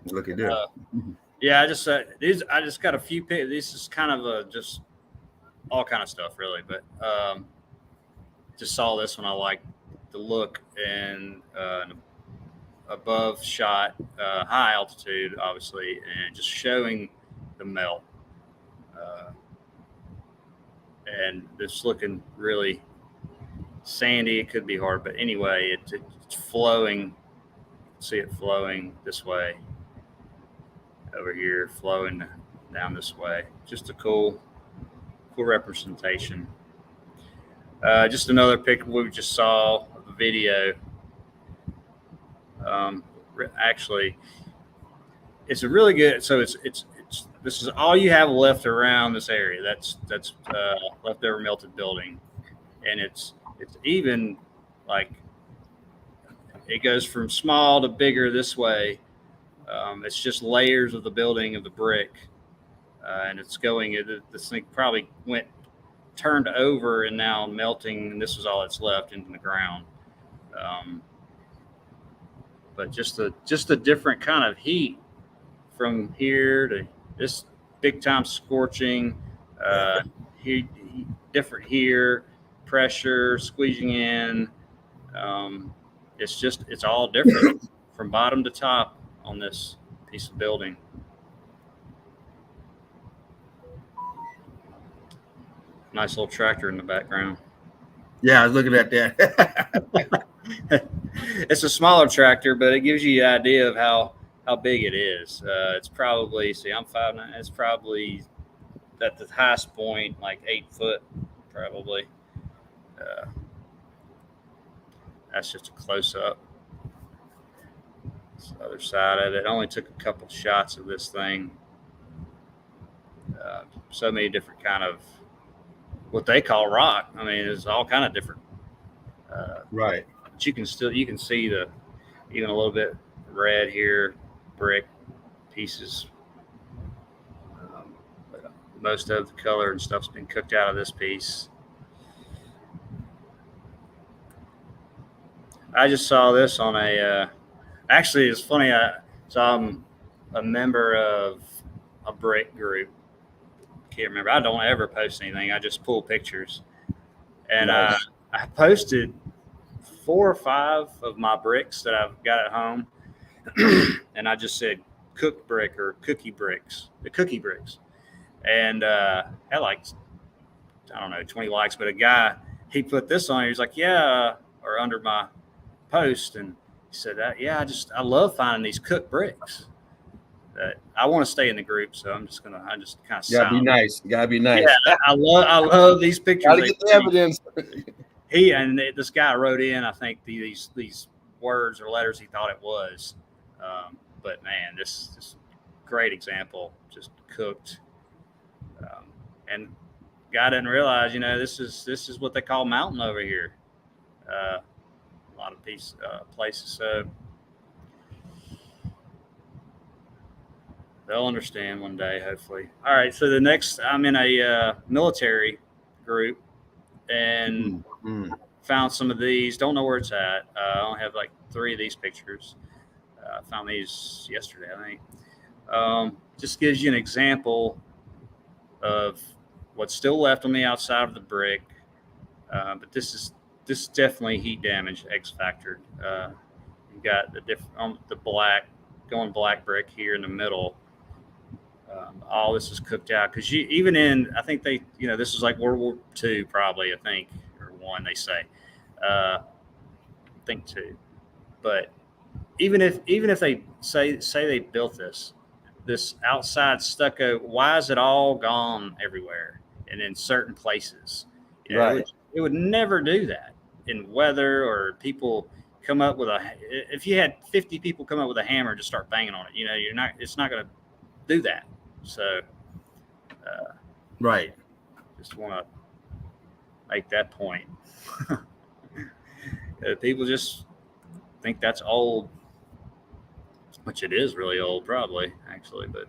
Look at that. Yeah, I just got a few. This is kind of just all kind of stuff, really. But just saw this one. I like the look and above shot, high altitude, obviously, and just showing the melt. And it's looking really sandy. It could be hard, but anyway, it's flowing. See it flowing this way. Over here, flowing down this way. Just a cool representation. Just another picture we just saw of the video. Actually, it's a really good. So it's this is all you have left around this area. That's leftover melted building, and it's even like it goes from small to bigger this way. It's just layers of the building of the brick, and it's going. This thing probably turned over and now melting, and this is all that's left into the ground. But just a different kind of heat from here to this big time scorching. Heat different here, pressure squeezing in. It's all different from bottom to top on this piece of building. Nice little tractor in the background. Yeah, I was looking at that. It's a smaller tractor, but it gives you an idea of how big it is. It's probably, I'm 5'9". It's probably at the highest point like 8 foot, probably. That's just a close up. The other side of it. Only took a couple shots of this thing. So many different kind of what they call rock. I mean, there's all kind of different. Right. But you can see even a little bit red here, brick pieces most of the color and stuff's been cooked out of this piece. I just saw this on a. Actually, it's funny. So I'm a member of a brick group. Can't remember. I don't ever post anything. I just pull pictures, and Nice. I posted 4 or 5 of my bricks that I've got at home, and I just said cooked brick or cookie bricks, the cookie bricks, and had like, I don't know, 20 likes. But a guy, he put this on. He was like, yeah, or under my post, and he said, yeah, I love finding these cooked bricks. I want to stay in the group, so I just kind of Gotta be sound. nice. Gotta be nice. Yeah, I love these pictures. Gotta get the evidence. This guy wrote in, I think these words or letters he thought it was, but man, this great example, just cooked, and guy didn't realize, this is what they call mountain over here, a lot of places. So they'll understand one day, hopefully. All right, so the next, I'm in a military group, and found some of these. Don't know where it's at. I only have like 3 of these pictures. I found these yesterday, I think. Just gives you an example of what's still left on the outside of the brick. But this is definitely heat damage, X factored. You got the black, going black brick here in the middle. All this is cooked out because I think this is like World War II probably, I think, or one, they say. I think 2. But even if they say they built this outside stucco, why is it all gone everywhere and in certain places? Right. It would never do that in weather, or people come up with if you had 50 people come up with a hammer and just start banging on it, it's not going to do that. So, right. Just want to make that point. People just think that's old, which it is really old, probably, actually. But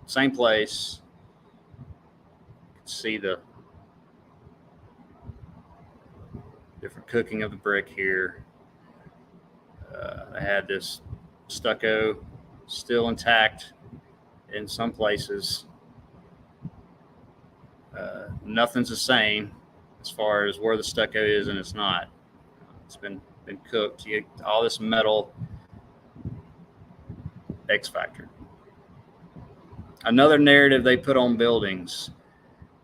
same place. You can see the different cooking of the brick here. I had this stucco still intact in some places. Nothing's the same as far as where the stucco is and it's not. It's been cooked. You get all this metal, X factor. Another narrative they put on buildings.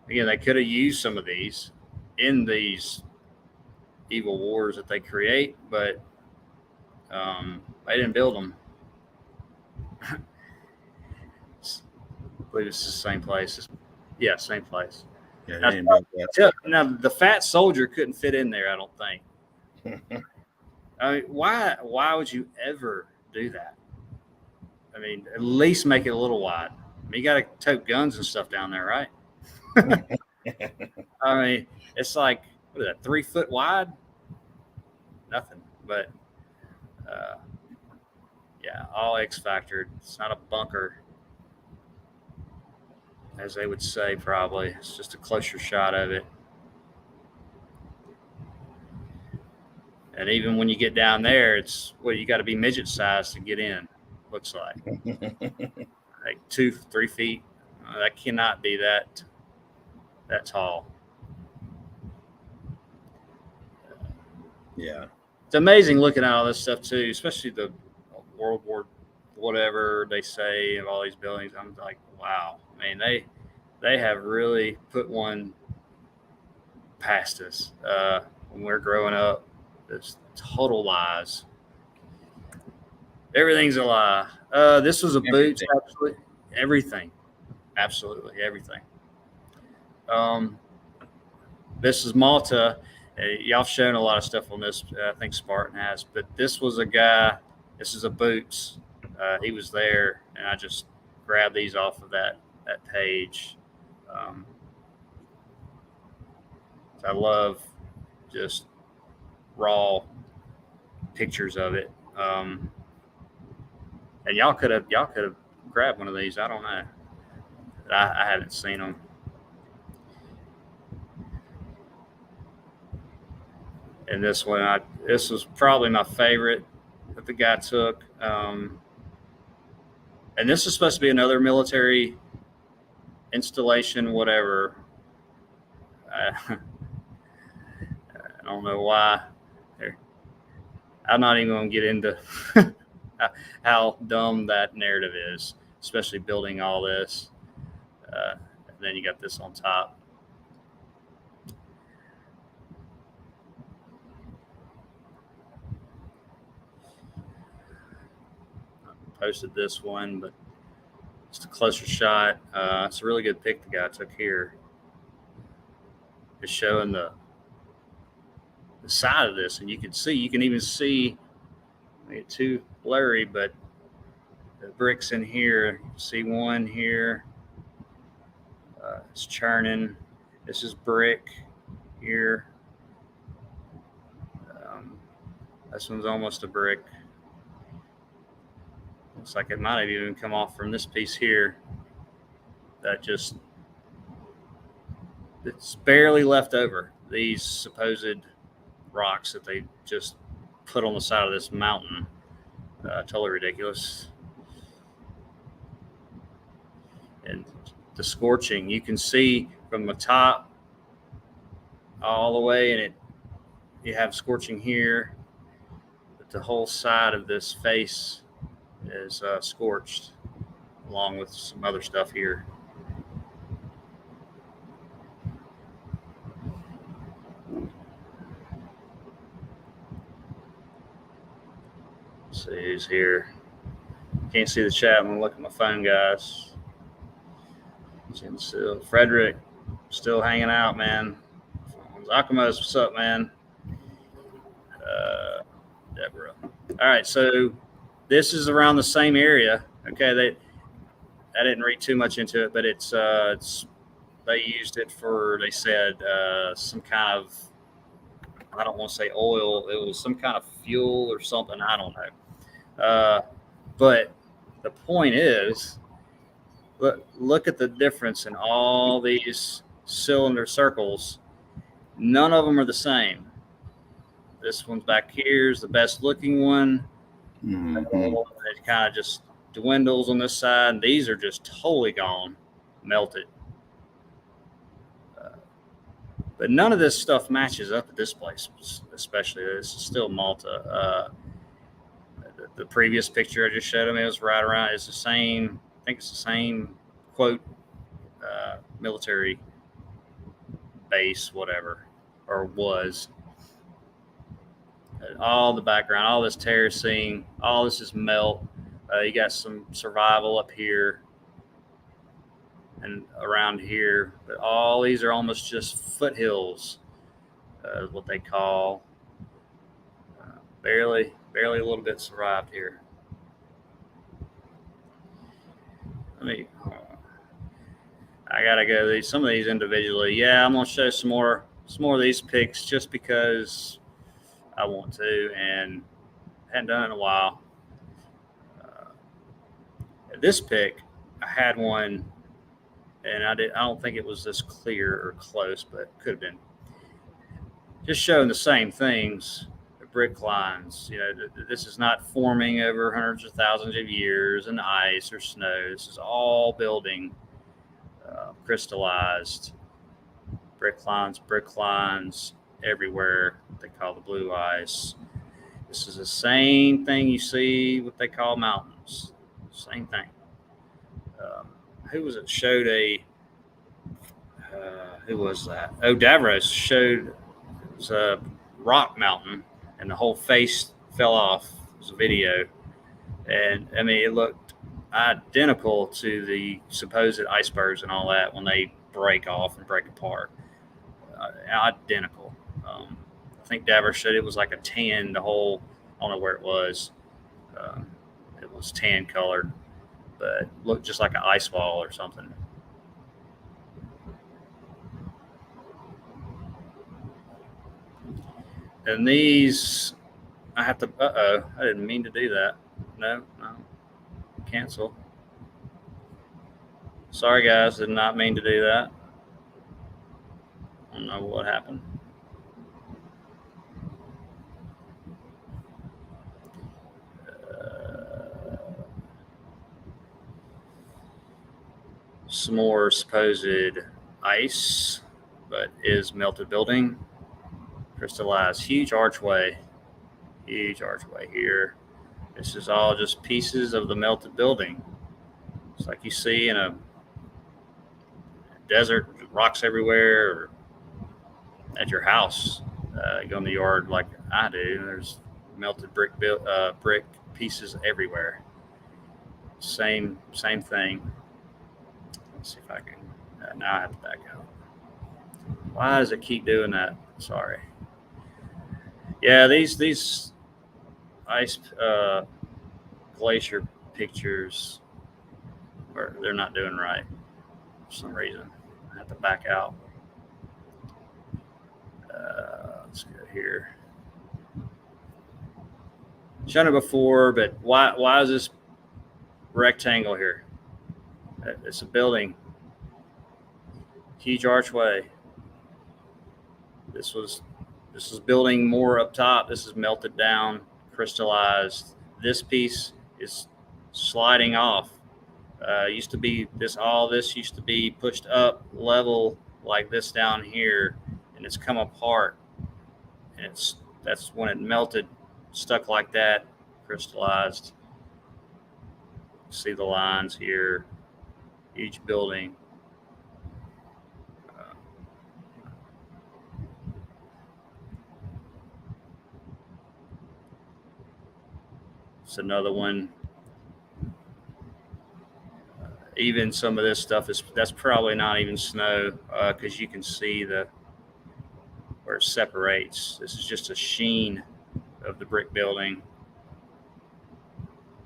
Again, they could have used some of these in these evil wars that they create, but they didn't build them. I believe it's the same place. Yeah, same place. Yeah, now the fat soldier couldn't fit in there, I don't think. I mean, why would you ever do that? I mean, at least make it a little wide. I mean, you got to tote guns and stuff down there, right? I mean, it's like, what is that, 3 foot wide? Nothing. But yeah, all X factored. It's not a bunker, as they would say, probably. It's just a closer shot of it. And even when you get down there, it's you got to be midget sized to get in. Looks like like 2-3 feet. That cannot be that tall. Yeah, it's amazing looking at all this stuff too, especially the World War whatever they say of all these buildings. I'm like, wow, man, they have really put one past us when we're growing up. It's total lies. Everything's a lie. This was a boot, actually. Everything. Absolutely everything. This is Malta. Y'all shown a lot of stuff on this. I think Spartan has, but this was a guy. This is a boots. He was there, and I just grabbed these off of that page. I love just raw pictures of it. And y'all could have grabbed one of these. I don't know. I haven't seen them. And this one, this was probably my favorite that the guy took. And this is supposed to be another military installation, whatever. I don't know why. I'm not even going to get into how dumb that narrative is, especially building all this. And then you got this on top. Posted this one, but just a closer shot. It's a really good pic the guy took here. It's showing the side of this, and you can even see, it's too blurry, but the bricks in here. You can see one here. It's churning. This is brick here. This one's almost a brick. Looks like it might have even come off from this piece here. It's barely left over. These supposed rocks that they just put on the side of this mountain. Totally ridiculous. And the scorching, you can see from the top all the way, and you have scorching here, but the whole side of this face is scorched, along with some other stuff here. Let's see who's here. Can't see the chat. I'm gonna look at my phone, guys. Still, Frederick, still hanging out, man. Zakamos, what's up, man? Deborah. All right, so this is around the same area. Okay, I didn't read too much into it, but it's they used it for, they said, some kind of, I don't want to say oil. It was some kind of fuel or something. I don't know. But the point is, look at the difference in all these cylinder circles. None of them are the same. This one's back here is the best looking one. Mm-hmm. It kind of just dwindles on this side. And these are just totally gone, melted. But none of this stuff matches up at this place, especially. This is still Malta. The previous picture I just showed him, it was right around. It's the same. I think it's the same quote military base, whatever, or was. All the background, all this terracing, all this is melt. You got some survival up here and around here, but all these are almost just foothills, what they call. Barely a little bit survived here. I gotta go some of these individually. Yeah, I'm gonna show some more of these pics just because I want to, and hadn't done it in a while. This pic, I had one, and I don't think it was this clear or close, but could have been. Just showing the same things, the brick lines. You know, this is not forming over hundreds of thousands of years in ice or snow. This is all building, crystallized brick lines everywhere. They call the blue ice. This is the same thing you see what they call mountains. Same thing. Who was it? Showed who was that? Oh, Davros showed it was a rock mountain, and the whole face fell off. It was a video, and I mean it looked identical to the supposed icebergs and all that when they break off and break apart. Identical. I think Davros showed it was like a tan. The whole, I don't know where it was. It was tan colored, but looked just like an ice wall or something. And these, I have to, I didn't mean to do that. No, cancel. Sorry, guys, did not mean to do that. I don't know what happened. Some more supposed ice, but is melted building. Crystallized, huge archway here. This is all just pieces of the melted building. It's like you see in a desert, rocks everywhere, or at your house. You go in the yard like I do, there's melted brick pieces everywhere. Same thing. Let's see if I can. Now I have to back out. Why does it keep doing that? Sorry. Yeah, these ice glacier pictures, they're not doing right for some reason. I have to back out. Let's go here. Shown it before, but why is this rectangle here? It's a building. Huge archway. This is building more up top. This is melted down, crystallized. This piece is sliding off. Used to be all this used to be pushed up level like this down here, and it's come apart. And that's when it melted, stuck like that, crystallized. See the lines here. Each building. It's another one. Even some of this stuff that's probably not even snow, because you can see where it separates. This is just a sheen of the brick building.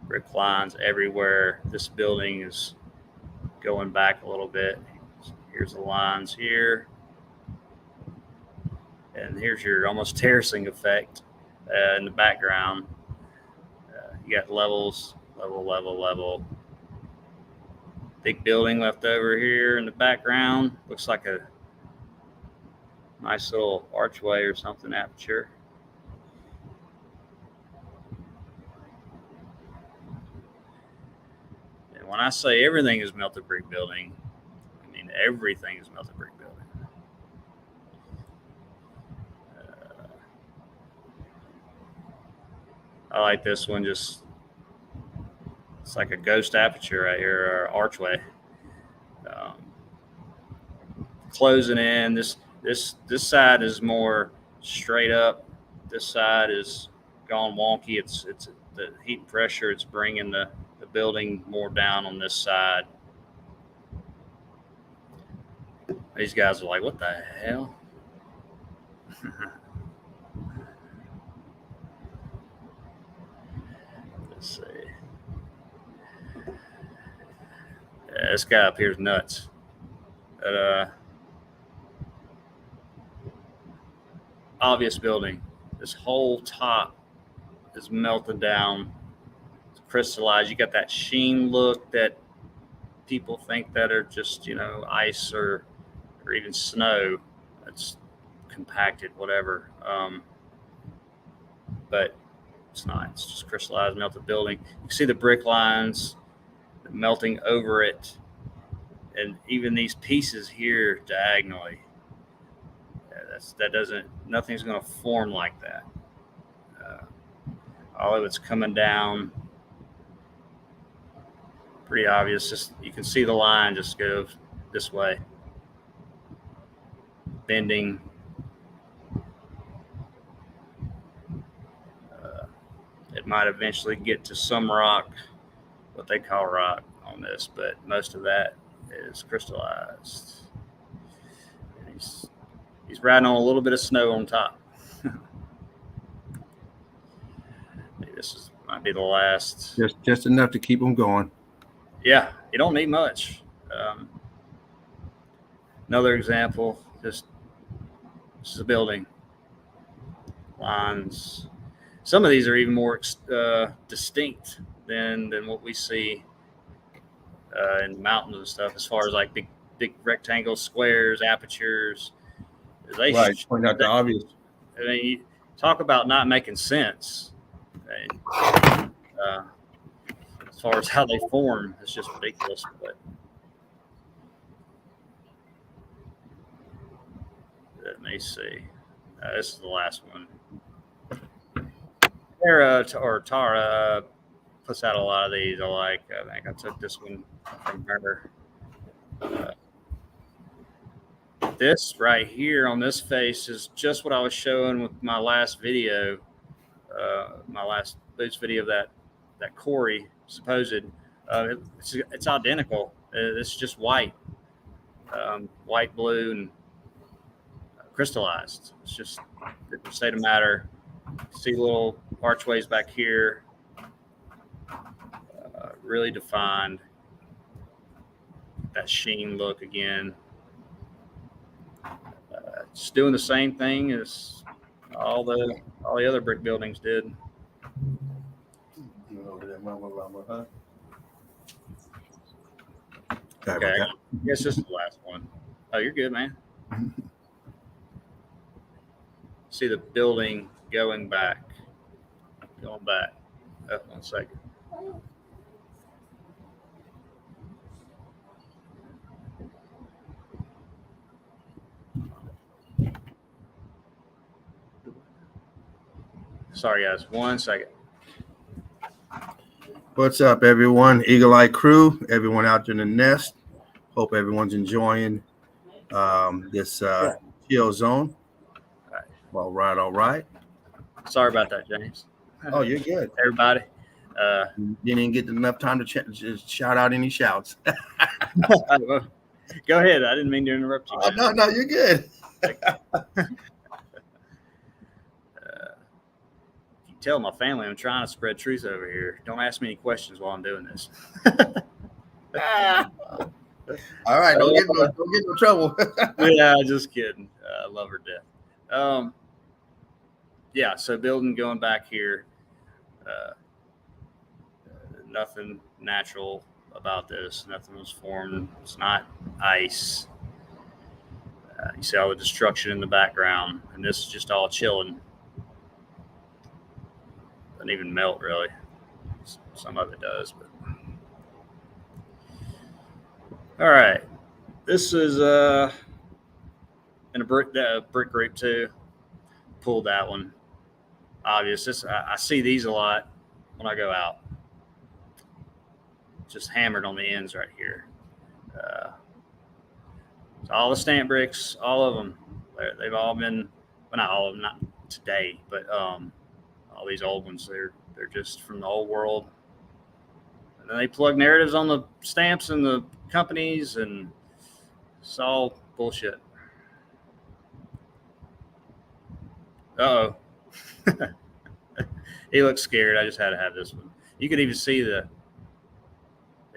Brick lines everywhere. This building is going back a little bit. Here's the lines here. And here's your almost terracing effect in the background. You got levels, level. Big building left over here in the background. Looks like a nice little archway or something, aperture. And when I say everything is melted brick building, I mean everything is melted brick building. I like this one. Just it's like a ghost aperture right here, or archway. Closing in. This side is more straight up. This side is gone wonky. It's the heat and pressure. It's bringing the building more down on this side. These guys are like, what the hell? Let's see. Yeah, this guy up here is nuts. But, obvious building. This whole top is melted down. It's crystallized. You got that sheen look that people think that are just, ice or even snow. It's compacted, whatever. But it's not. It's just crystallized, melted building. You can see the brick lines melting over it, and even these pieces here diagonally. Nothing's going to form like that. All of it's coming down. Pretty obvious. Just you can see the line just goes this way, bending. It might eventually get to some rock, what they call rock on this, but most of that is crystallized. And he's riding on a little bit of snow on top. This might be the last. Just enough to keep them going. Yeah, you don't need much. Another example, this is a building. Lines. Some of these are even more distinct than what we see in the mountains and stuff, as far as like big rectangles, squares, apertures. They Right. Point out the obvious. I mean, you talk about not making sense. And, as far as how they form, it's just ridiculous. But let me see. This is the last one. Tara puts out a lot of these. I think I took this one from her. This right here on this face is just what I was showing with my last video, my last boots video of that Corey supposed. It's identical. It's just white, white, blue, and crystallized. It's just the state of matter. See little archways back here, really defined. That sheen look again. It's doing the same thing as all the other brick buildings did. Okay, I guess this is the last one. Oh, you're good, man. See the building going back. Oh, 1 second. Sorry, guys. 1 second. What's up, everyone? Eagle Eye Crew, everyone out there in the nest. Hope everyone's enjoying this chill zone. All right. Sorry about that, James. Oh, you're good. Everybody. You didn't get enough time to just shout out any shouts. Go ahead. I didn't mean to interrupt you. No, you're good. Tell my family I'm trying to spread truth over here. Don't ask me any questions while I'm doing this. All right, don't get no trouble. Yeah, just kidding. I love her to death. Yeah, so building going back here. Nothing natural about this. Nothing was formed. It's not ice. You see all the destruction in the background, and this is just all chilling. Doesn't even melt really. Some of it does, but all right. This is in a brick group too. Pulled that one. Obvious. I see these a lot when I go out. Just hammered on the ends right here. So all the stamp bricks, all of them, they've all been, well, not all of them, not today, but all these old ones, they're just from the old world. And then they plug narratives on the stamps and the companies, and it's all bullshit. Uh-oh. He looks scared. I just had to have this one. You could even see the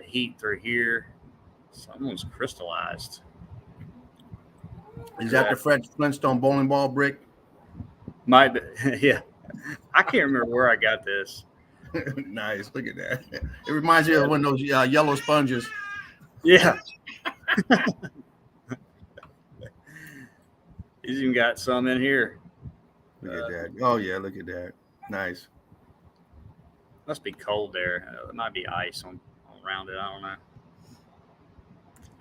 heat through here. Someone's crystallized. Is that the French Flintstone bowling ball brick? Might be. Yeah. I can't remember where I got this. Nice. Look at that. It reminds me of one of those yellow sponges. Yeah. He's even got some in here. Look at that. Oh, yeah. Look at that. Nice. Must be cold there. There might be ice on around it. I don't know.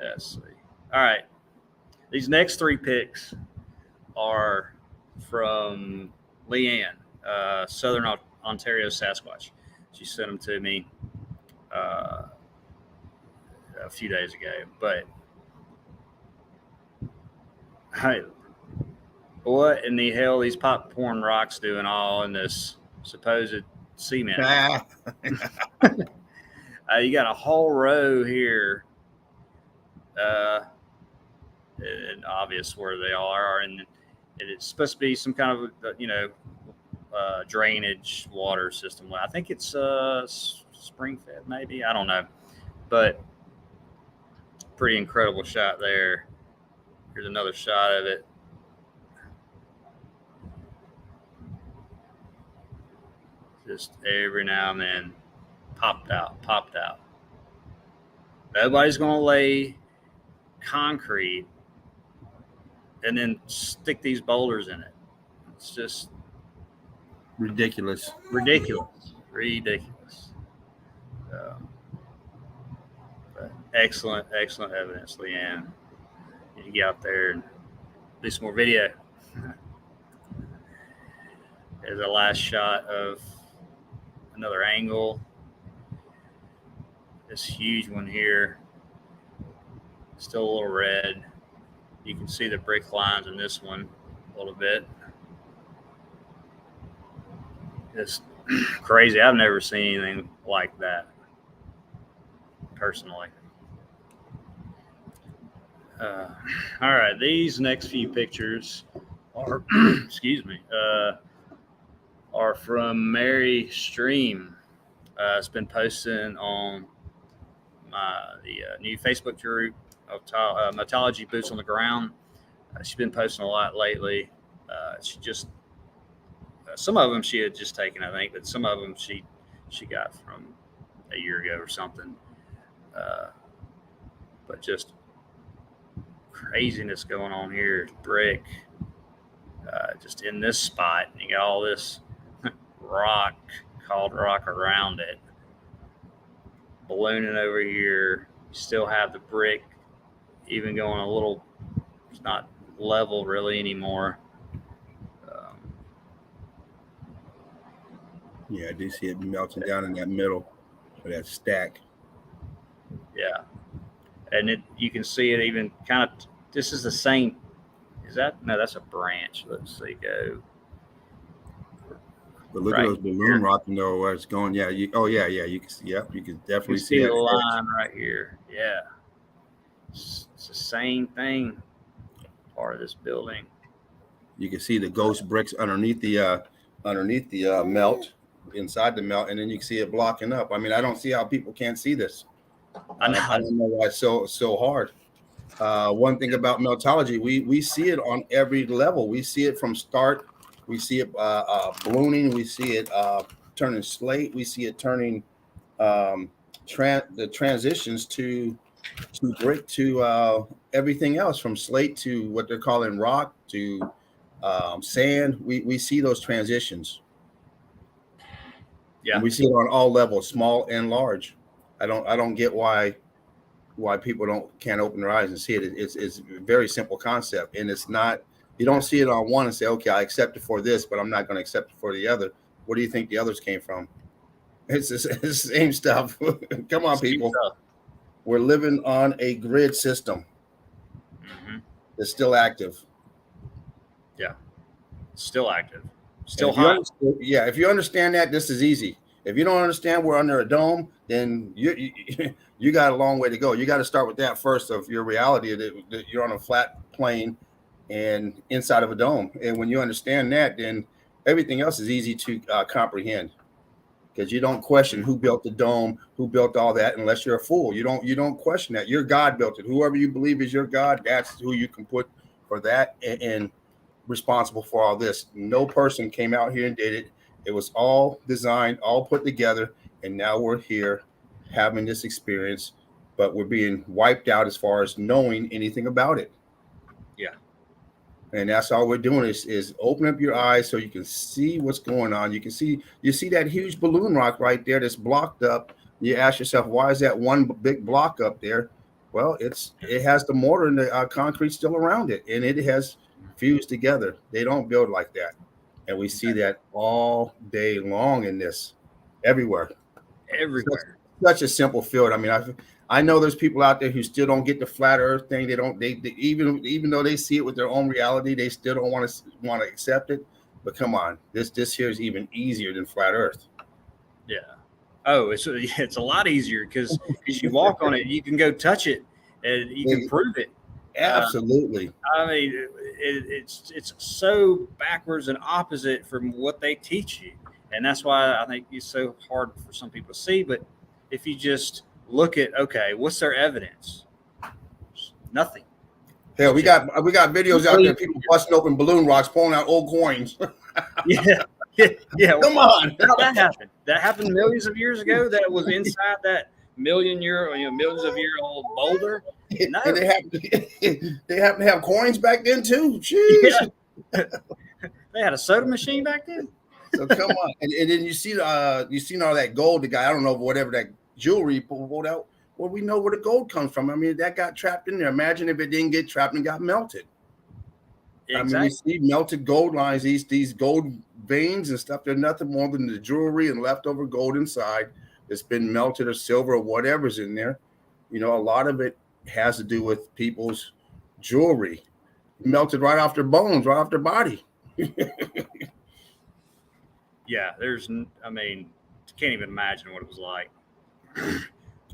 Let's see. All right. These next 3 picks are from Leanne, Southern Ontario Sasquatch. She sent them to me a few days ago. But what in the hell these popcorn rocks doing all in this supposed cement? You got a whole row here. And obvious where they all are, and it's supposed to be some kind of drainage water system. I think it's spring fed, maybe, I don't know, but pretty incredible shot there. Here's another shot of it. Just every now and then popped out. Nobody's going to lay concrete and then stick these boulders in it. It's just Ridiculous. ridiculous. But excellent evidence, Leanne. You get out there and do some more video. There's a last shot of another angle. This huge one here, still a little red. You can see the brick lines in this one a little bit. It's crazy. I've never seen anything like that personally. All right, these next few pictures are, excuse me, are from Mary Stream. It's been posting on the new Facebook group of MELTOLOGY Boots on the Ground. She's been posting a lot lately. She just some of them she had just taken, I think, but some of them she got from a year ago or something. But just craziness going on here. Brick, just in this spot, and you got all this rock, called rock around it, ballooning over here. You still have the brick even going a little, it's not level really anymore. Yeah, I do see it melting down in that middle of that stack. Yeah, and you can see it even kind of, this is the same, is that, no, that's a branch. Let's see, go. But look at those balloon rocking though, where it's going. Yeah, you can see, you can definitely see that the line right here. Yeah, it's the same thing, part of this building. You can see the ghost bricks underneath the melt, inside the melt, and then you can see it blocking up. I mean, I don't see how people can't see this. I don't know why it's so hard. One thing about meltology, we see it on every level. We see it from start. We see it ballooning. We see it turning slate. We see it turning the transitions to brick to everything else, from slate to what they're calling rock to sand. We see those transitions. Yeah, and we see it on all levels, small and large. I don't get why people can't open their eyes and see it. It's a very simple concept, and it's not. You don't see it on one and say, okay, I accept it for this, but I'm not going to accept it for the other. Where do you think the others came from? It's the same stuff. Come on, people. We're living on a grid system. Mm-hmm. It's still active. Yeah, still active. Still hot. If you understand that, this is easy. If you don't understand we're under a dome, then you got a long way to go. You got to start with that first, of your reality that you're on a flat plane and inside of a dome. And when you understand that, then everything else is easy to comprehend, because you don't question who built the dome, who built all that, unless you're a fool. You don't question that. Your God built it. Whoever you believe is your God, that's who you can put for that and responsible for all this. No person came out here and did it. It was all designed, all put together, and now we're here having this experience, but we're being wiped out as far as knowing anything about it. Yeah. And that's all we're doing is open up your eyes so you can see what's going on. You see that huge balloon rock right there that's blocked up. You ask yourself, why is that one big block up there? Well, it has the mortar and the concrete still around it, and it has fused together. They don't build like that. And we see that all day long in this, everywhere. Such a simple field. I mean, I know there's people out there who still don't get the flat earth thing. They even though they see it with their own reality, they still don't want to accept it. But come on, this here is even easier than flat earth. Yeah. Oh, it's a lot easier because you walk on it, you can go touch it, and you can prove it. Absolutely. I mean, it's so backwards and opposite from what they teach you, and that's why I think it's so hard for some people to see. But if you just look at, okay, what's their evidence? Nothing. Hell, we got videos out there, people busting open balloon rocks, pulling out old coins. Yeah. Come on. How that happened? That happened millions of years ago. That was inside millions of year old boulder. No. And they happen to have coins back then too. Jeez. Yeah. They had a soda machine back then. So come on, and then you seen all that gold. The guy, I don't know, whatever that jewelry pulled out. Well, we know where the gold comes from. I mean, that got trapped in there. Imagine if it didn't get trapped and got melted. Exactly. I mean, we see melted gold lines, these gold veins and stuff. They're nothing more than the jewelry and leftover gold inside that's been melted, or silver, or whatever's in there. You know, a lot of it has to do with people's jewelry melted right off their bones, right off their body. Yeah, I mean, can't even imagine what it was like.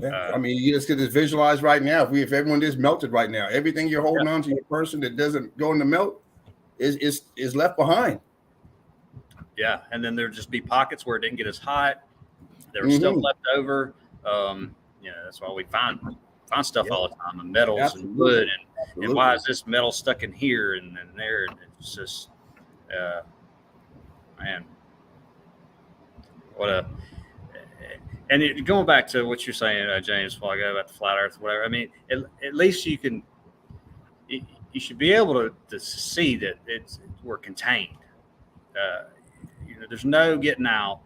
Yeah. I mean, you just get this visualized right now. If everyone is melted right now, everything you're holding on to, your person that doesn't go in the melt is left behind. Yeah, and then there'd just be pockets where it didn't get as hot. There was stuff left over. That's why we find stuff all the time, and metals and wood, and why is this metal stuck in here and there? And it's just, man, what a. And going back to what you're saying, James, while ago about the flat Earth, whatever. I mean, at least you should be able to see that we're contained. There's no getting out,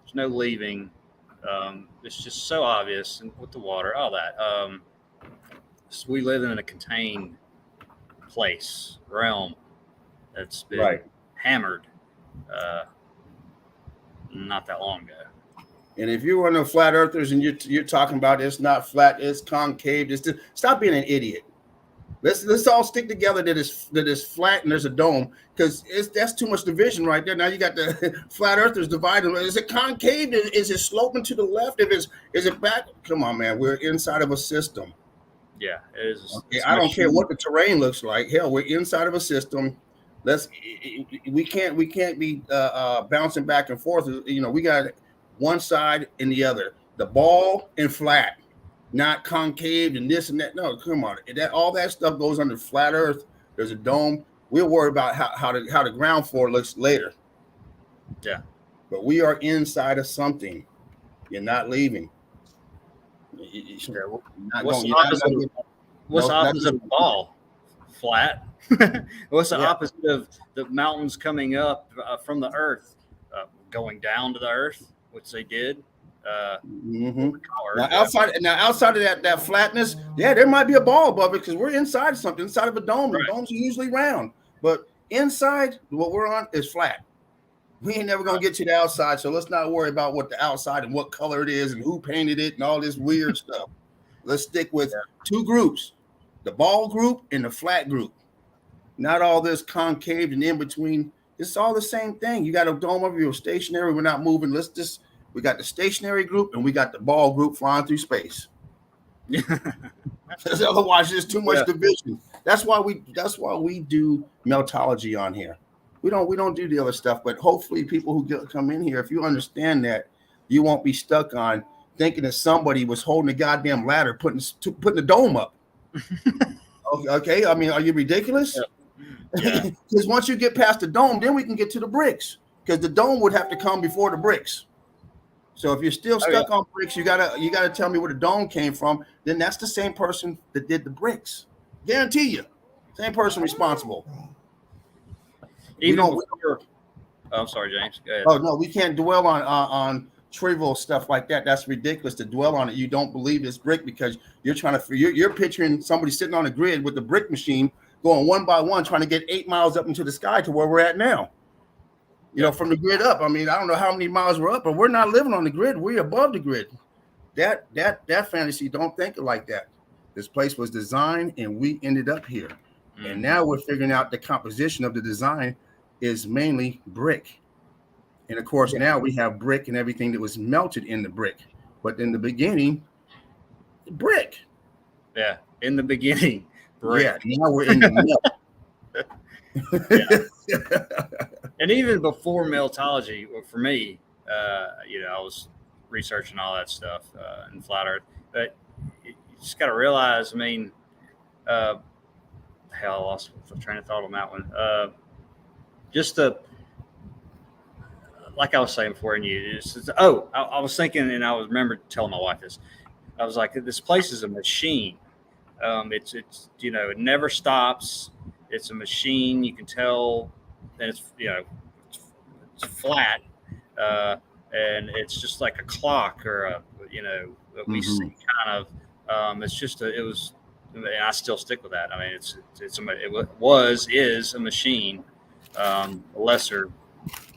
there's no leaving. It's just so obvious, and with the water, all that. So we live in a contained realm that's been hammered not that long ago. And if you're one of the flat earthers and you're talking about it's not flat, it's concave, stop being an idiot. Let's all stick together that is flat and there's a dome, because that's too much division right there. Now you got the flat earthers divided. Is it concave? Is it sloping to the left? Is it back? Come on, man. We're inside of a system. Yeah, it is. Okay, I don't care what the terrain looks like. Hell, we're inside of a system. We can't be bouncing back and forth. We got one side and the other, the ball and flat, not concave and this and that. No, come on. All that stuff goes under flat earth. There's a dome. We'll worry about how the ground floor looks later. Yeah. But we are inside of something. You're not leaving. What's the opposite of the ball? Flat. What's the opposite of the mountains coming up from the earth, going down to the earth, which they did? Now outside of that flatness, there might be a ball above it, because we're inside something, inside of a dome. Right. And domes are usually round, but inside what we're on is flat. We ain't never gonna get to the outside, so let's not worry about what the outside and what color it is and who painted it and all this weird stuff. Let's stick with two groups: the ball group and the flat group. Not all this concave and in between. It's all the same thing. You got a dome over your stationary. We're not moving. We got the stationary group and we got the ball group flying through space. Otherwise, there's too much division. That's why we do meltology on here. We don't do the other stuff, but hopefully people who come in here, if you understand that, you won't be stuck on thinking that somebody was holding a goddamn ladder putting the dome up. Okay, I mean, are you ridiculous? Because once you get past the dome, then we can get to the bricks, because the dome would have to come before the bricks. So if you're still stuck on bricks, you gotta tell me where the dome came from. Then that's the same person that did the bricks. Guarantee you, same person responsible. I'm sorry, James. Go ahead. Oh no, we can't dwell on trivial stuff like that. That's ridiculous to dwell on it. You don't believe it's brick because you're picturing somebody sitting on a grid with the brick machine going one by one, trying to get 8 miles up into the sky to where we're at now. From the grid up. I mean, I don't know how many miles we're up, but we're not living on the grid. We're above the grid. That fantasy, don't think it like that. This place was designed and we ended up here. Mm-hmm. And now we're figuring out the composition of the design is mainly brick. And of course, now we have brick and everything that was melted in the brick. But in the beginning, brick. Yeah, in the beginning, brick. Yeah, now we're in the melt. And even before meltology, for me, I was researching all that stuff in flat Earth. But you just got to realize, I mean, I lost the train of thought on that one. Like I was saying before, and I was thinking, and I remember telling my wife this. I was like, this place is a machine. It's it never stops. It's a machine. You can tell that it's flat, and it's just like a clock or that we see kind of. It's just it was, and I still stick with that. I mean, is a machine, a lesser,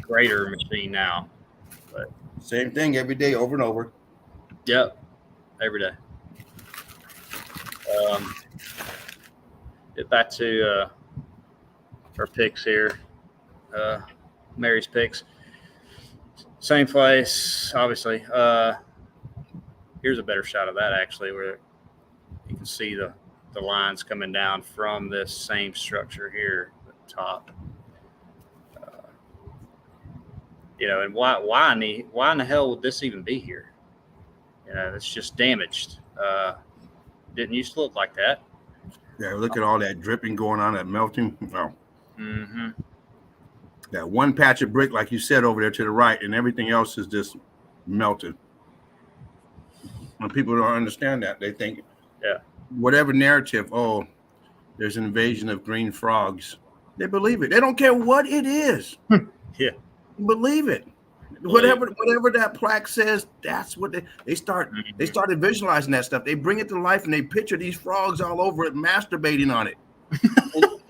greater machine now. But Same thing every day, over and over. yep, every day. Get back to our picks here. Mary's picks. Same place, obviously. Here's a better shot of that, actually, where you can see the lines coming down from this same structure here at the top. And why in the hell would this even be here? It's just damaged. Didn't used to look like that. Yeah, look at all that dripping going on, that melting. Oh. Mm-hmm. That one patch of brick, like you said, over there to the right, and everything else is just melted. When people don't understand that, they think, whatever narrative, oh, there's an invasion of green frogs. They believe it. They don't care what it is. Yeah. Believe it. Whatever that plaque says, that's what they started visualizing that stuff. They bring it to life and they picture these frogs all over it, masturbating on it.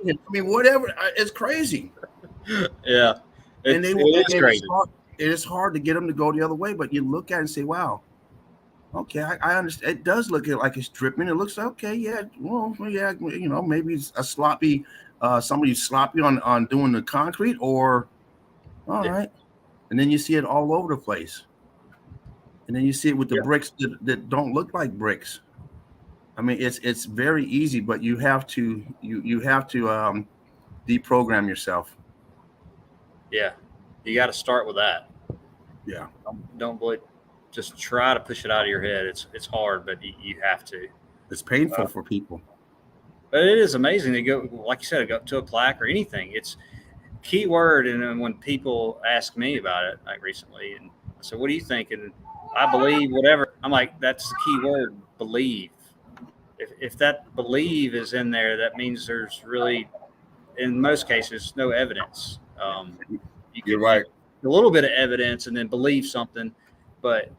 I mean, whatever. It's crazy. Yeah. It is crazy. It is hard to get them to go the other way, but you look at it and say, wow, okay, I understand. It does look like it's dripping. It looks okay. Yeah. Well, yeah, maybe it's a sloppy, somebody's sloppy on doing the concrete, or all right. And then you see it all over the place. And then you see it with the bricks that don't look like bricks. I mean, it's very easy, but you have to deprogram yourself. Yeah, you got to start with that. Yeah. Don't believe. Just try to push it out of your head. It's hard, but you have to. It's painful for people. But it is amazing to go, like you said, go up to a plaque or anything. It's key word. And then when people ask me about it, like recently, and I said, "What do you think?" And I believe whatever. I'm like, that's the key word, believe. If that believe is in there, that means there's really, in most cases, no evidence. You're right. A little bit of evidence and then believe something, but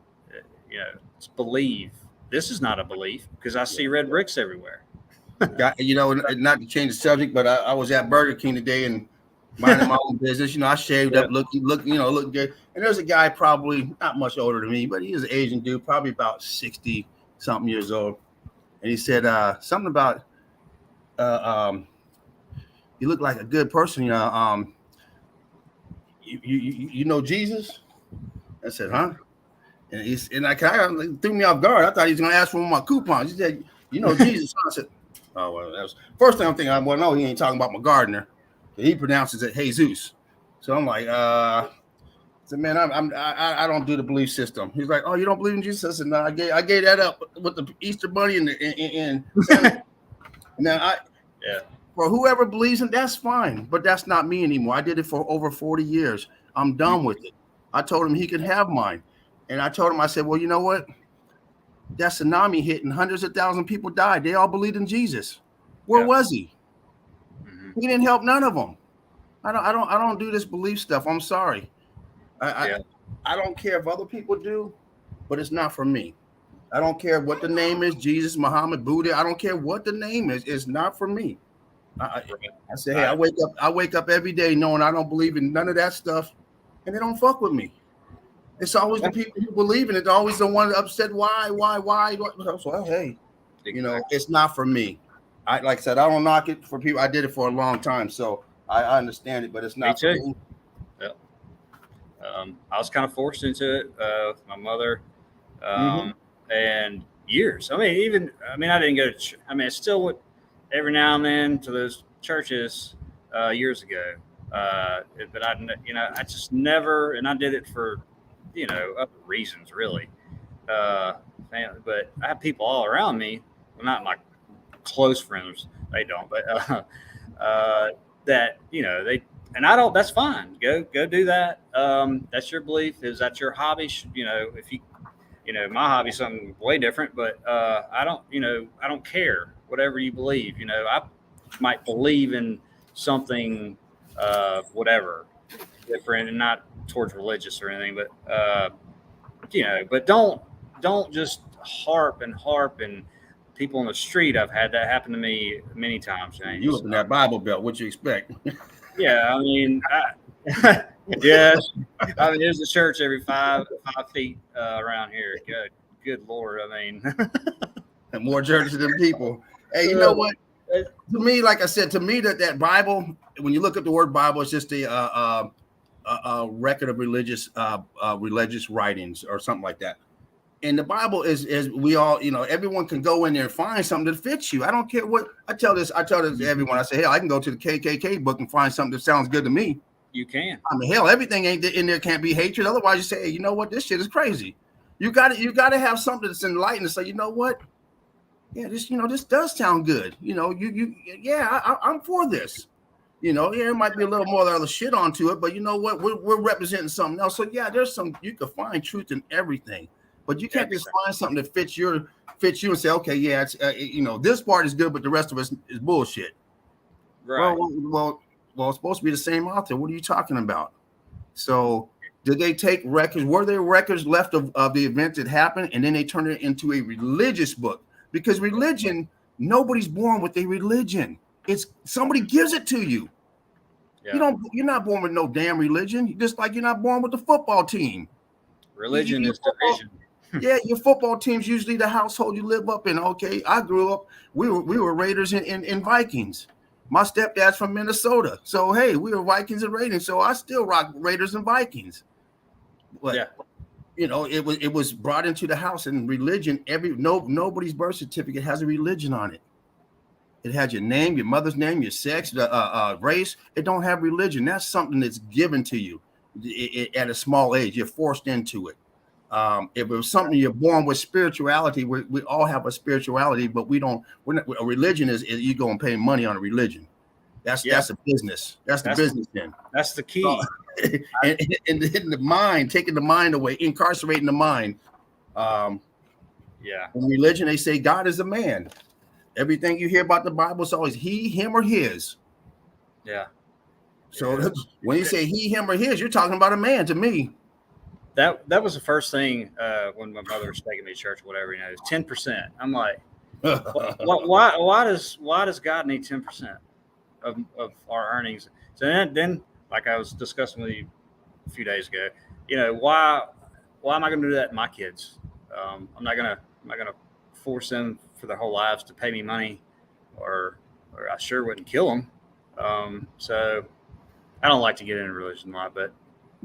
it's believe. This is not a belief because I see red bricks everywhere. Not to change the subject, but I was at Burger King today and minding my own business. I shaved up, look good. And there's a guy probably not much older than me, but he's an Asian dude, probably about 60 something years old. And he said something about you look like a good person. You know Jesus? I said, huh? And I kind of threw me off guard. I thought he was going to ask for one of my coupons. He said, you know Jesus? I said, oh, well, that was first thing I'm thinking. Well, no, he ain't talking about my gardener. He pronounces it Jesus. So I'm like, I said, man, I don't do the belief system. He's like, oh, you don't believe in Jesus? I said, no, I gave that up with the Easter Bunny and now for whoever believes in, that's fine, but that's not me anymore. I did it for over 40 years. I'm done with it. I told him he could have mine. And I told him, I said, well, you know what? That tsunami hit and hundreds of thousands of people died. They all believed in Jesus. Where was he? Mm-hmm. He didn't help none of them. I don't do this belief stuff. I'm sorry. I don't care if other people do, but it's not for me. I don't care what the name is, Jesus, Muhammad, Buddha. I don't care what the name is. It's not for me. I say, hey, I wake up every day knowing I don't believe in none of that stuff, and they don't fuck with me. It's always the people who believe in it. It's always the one upset. Why? So, hey, it's not for me. Like I said, I don't knock it for people. I did it for a long time, so I understand it, but it's not for me. Yeah. I was kind of forced into it with my mother, and years. I didn't go to. I still would every now and then to those churches years ago, but I just never, and I did it for other reasons really. But I have people all around me, well, not my close friends, they don't, but that they, and I don't. That's fine. Go do that. That's your belief. Is that your hobby? If you, my hobby is something way different, but I don't care whatever you believe. I might believe in something, whatever, different, and not towards religious or anything, but don't just harp and people on the street. I've had that happen to me many times, You James. up in that Bible Belt? What you expect? Yeah, I mean, yes, I mean, there's a church every 5 feet around here. Good Lord, I mean, And more churches than people. Hey, you know what? uh, To me, like I said, to me that Bible, when you look at the word Bible, it's just a record of religious writings or something like that. And the Bible is we all, everyone can go in there and find something that fits you. I don't care what I tell this to everyone. I say, hell, I can go to the KKK book and find something that sounds good to me. you can. I mean, hell, everything ain't in there can't be hatred. Otherwise, you say, hey, you know what, this shit is crazy. You got to have something that's enlightened to say, you know what, yeah, this does sound good. I'm for this. Yeah, it might be a little more other shit onto it, but you know what, we're representing something else. So yeah, there's some, you can find truth in everything. But you can't just find something that fits you and say, okay, yeah, it's this part is good, but the rest of it is bullshit. Right. Well, it's supposed to be the same author. What are you talking about? So did they take records? Were there records left of the events that happened, and then they turned it into a religious book? Because religion, nobody's born with a religion. It's somebody gives it to you. Yeah. You're not born with no damn religion. Just like you're not born with the football team. Religion is division. Yeah, your football team's usually the household you live up in. Okay, I grew up. We were Raiders and Vikings. My stepdad's from Minnesota, so hey, we were Vikings and Raiders. So I still rock Raiders and Vikings. But Yeah. it was brought into the house, and religion. Nobody's birth certificate has a religion on it. It has your name, your mother's name, your sex, race. It don't have religion. That's something that's given to you at a small age. You're forced into it. If it was something you're born with, spirituality, we all have a spirituality, but a religion is you go and pay money on a religion. That's a business. That's the business then. That's the key. And the mind, taking the mind away, incarcerating the mind. Yeah. In religion, they say God is a man. Everything you hear about the Bible is always he, him, or his. Yeah. So when you say he, him, or his, you're talking about a man to me. That was the first thing when my mother was taking me to church or whatever, it's 10%. I'm like, why does God need 10% of our earnings? So then like I was discussing with you a few days ago, why am I going to do that to my kids? I'm not gonna force them for their whole lives to pay me money, or I sure wouldn't kill them. So I don't like to get into religion a lot, but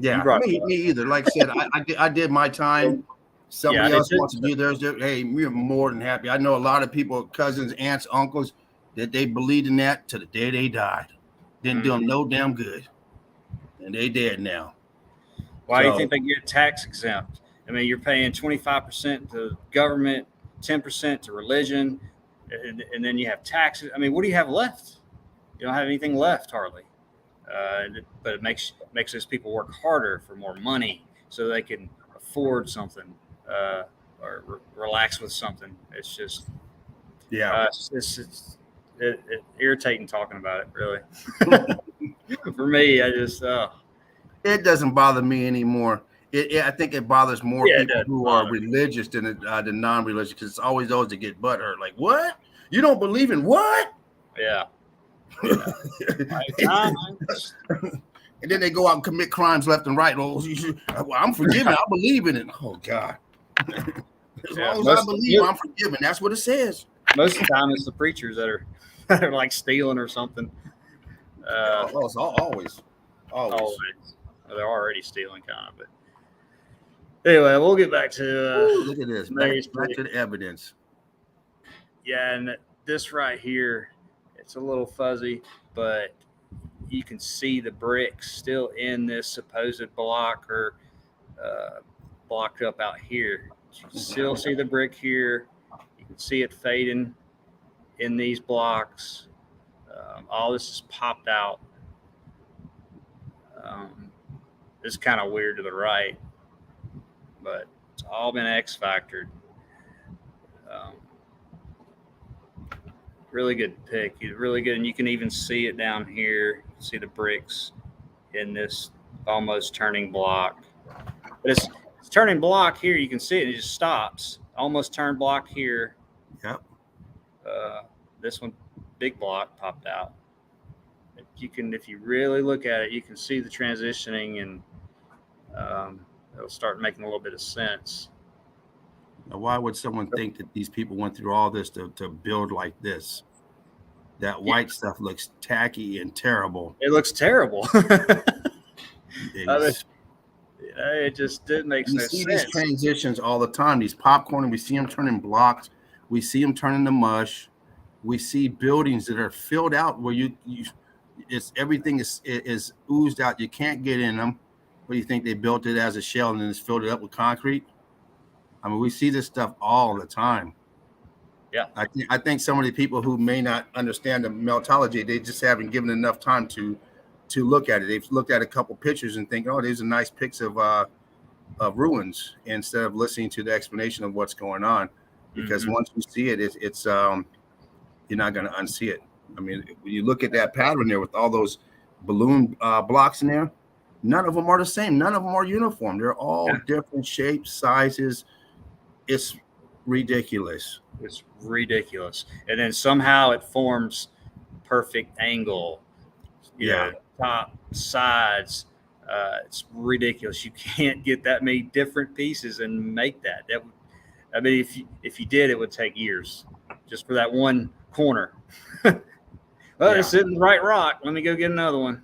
yeah, me either. Like I said, I did my time. Somebody else wants to do theirs. Hey, we're more than happy. I know a lot of people, cousins, aunts, uncles, that they believed in that to the day they died. Didn't do them no damn good, and they dead now. Why do you think they get tax exempt? I mean, you're paying 25% to government, 10% to religion, and then you have taxes. I mean, what do you have left? You don't have anything left hardly. But it makes those people work harder for more money so they can afford something or relax with something. It's just it's irritating talking about it, really. For me, it doesn't bother me anymore. I think it bothers more people who are religious than the non-religious, because it's always those that get butthurt. Like, what? You don't believe in what? Yeah. And then they go out and commit crimes left and right. Oh, I'm forgiven. I believe in it. Oh God. As long as I believe, I'm forgiven. That's what it says. Most of the time, it's the preachers that are like stealing or something. It's always. They're already stealing, kind of. But anyway, we'll get back to. Look at this. Back to the evidence. Yeah, and this right here, it's a little fuzzy, but you can see the bricks still in this supposed block or blocked up out here. You can still see the brick here. You can see it fading in these blocks. All this is popped out. It's kind of weird to the right, but all been X factored. Really good pick. Really good, and you can even see it down here. You can see the bricks in this almost turning block, but it's turning block here. You can see it. It just stops. Almost turn block here. Yep. This one, big block popped out. You can, if you really look at it, you can see the transitioning, and it'll start making a little bit of sense. Now, why would someone think that these people went through all this to build like this? That white stuff looks tacky and terrible. It looks terrible. It just didn't make you sense. see these transitions all the time. These popcorn, we see them turning blocks. We see them turning to mush. We see buildings that are filled out where it's everything is oozed out. You can't get in them. What do you think? They built it as a shell and then it's filled it up with concrete? I mean, we see this stuff all the time. Yeah. I think some of the people who may not understand the meltology, they just haven't given enough time to look at it. They've looked at a couple pictures and think, oh, there's a nice pics of ruins, instead of listening to the explanation of what's going on. Because once you see it, it's you're not going to unsee it. I mean, when you look at that pattern there with all those balloon blocks in there, none of them are the same. None of them are uniform. They're all different shapes, sizes. It's ridiculous. It's ridiculous. And then somehow it forms perfect angle. You know, top, sides. It's ridiculous. You can't get that many different pieces and make that. I mean, if you did, it would take years just for that one corner. Well, it's in the right rock. Let me go get another one.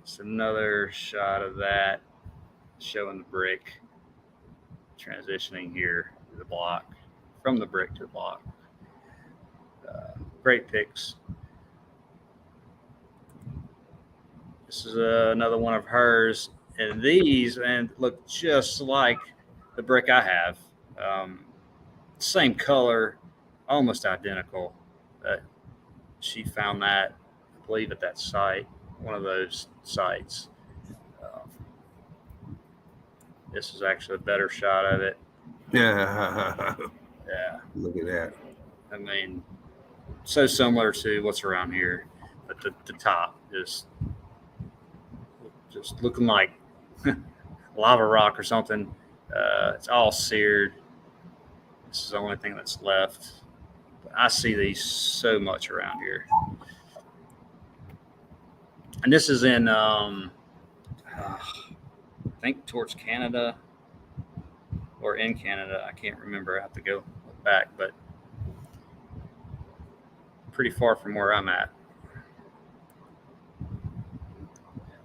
It's another shot of that, showing the brick transitioning here to the block, from the brick to the block. Great pics. This is another one of hers, and these look just like the brick I have. Same color, almost identical. She found that, I believe, at that site, one of those sites. This is actually a better shot of it. Yeah. Yeah. Look at that. I mean, so similar to what's around here, but the top is just looking like lava rock or something. It's all seared. This is the only thing that's left. But I see these so much around here. And this is in, I think, towards Canada or in Canada. I can't remember. I have to go look back, but pretty far from where I'm at.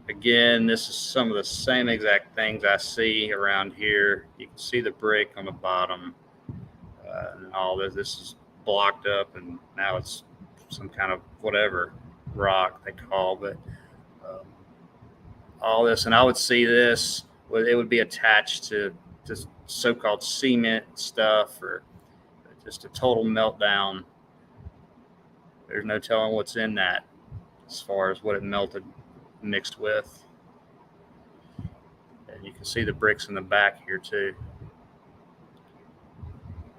Again, this is some of the same exact things I see around here. You can see the brick on the bottom, and all this. This is blocked up, and now it's some kind of whatever rock they call, but all this. And I would see this, it would be attached to just so-called cement stuff, or just a total meltdown. There's no telling what's in that as far as what it melted mixed with. And you can see the bricks in the back here too,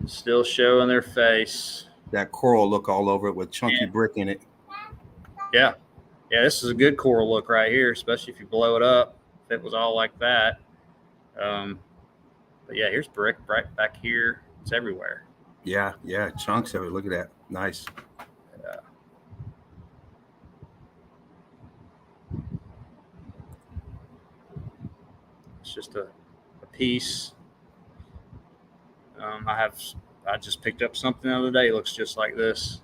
still showing their face. That coral look all over it with chunky brick in it. Yeah, this is a good coral look right here, especially if you blow it up. If it was all like that. But yeah, here's brick right back here. It's everywhere. Yeah, chunks of it. Look at that. Nice. It's just a piece. I just picked up something the other day. It looks just like this.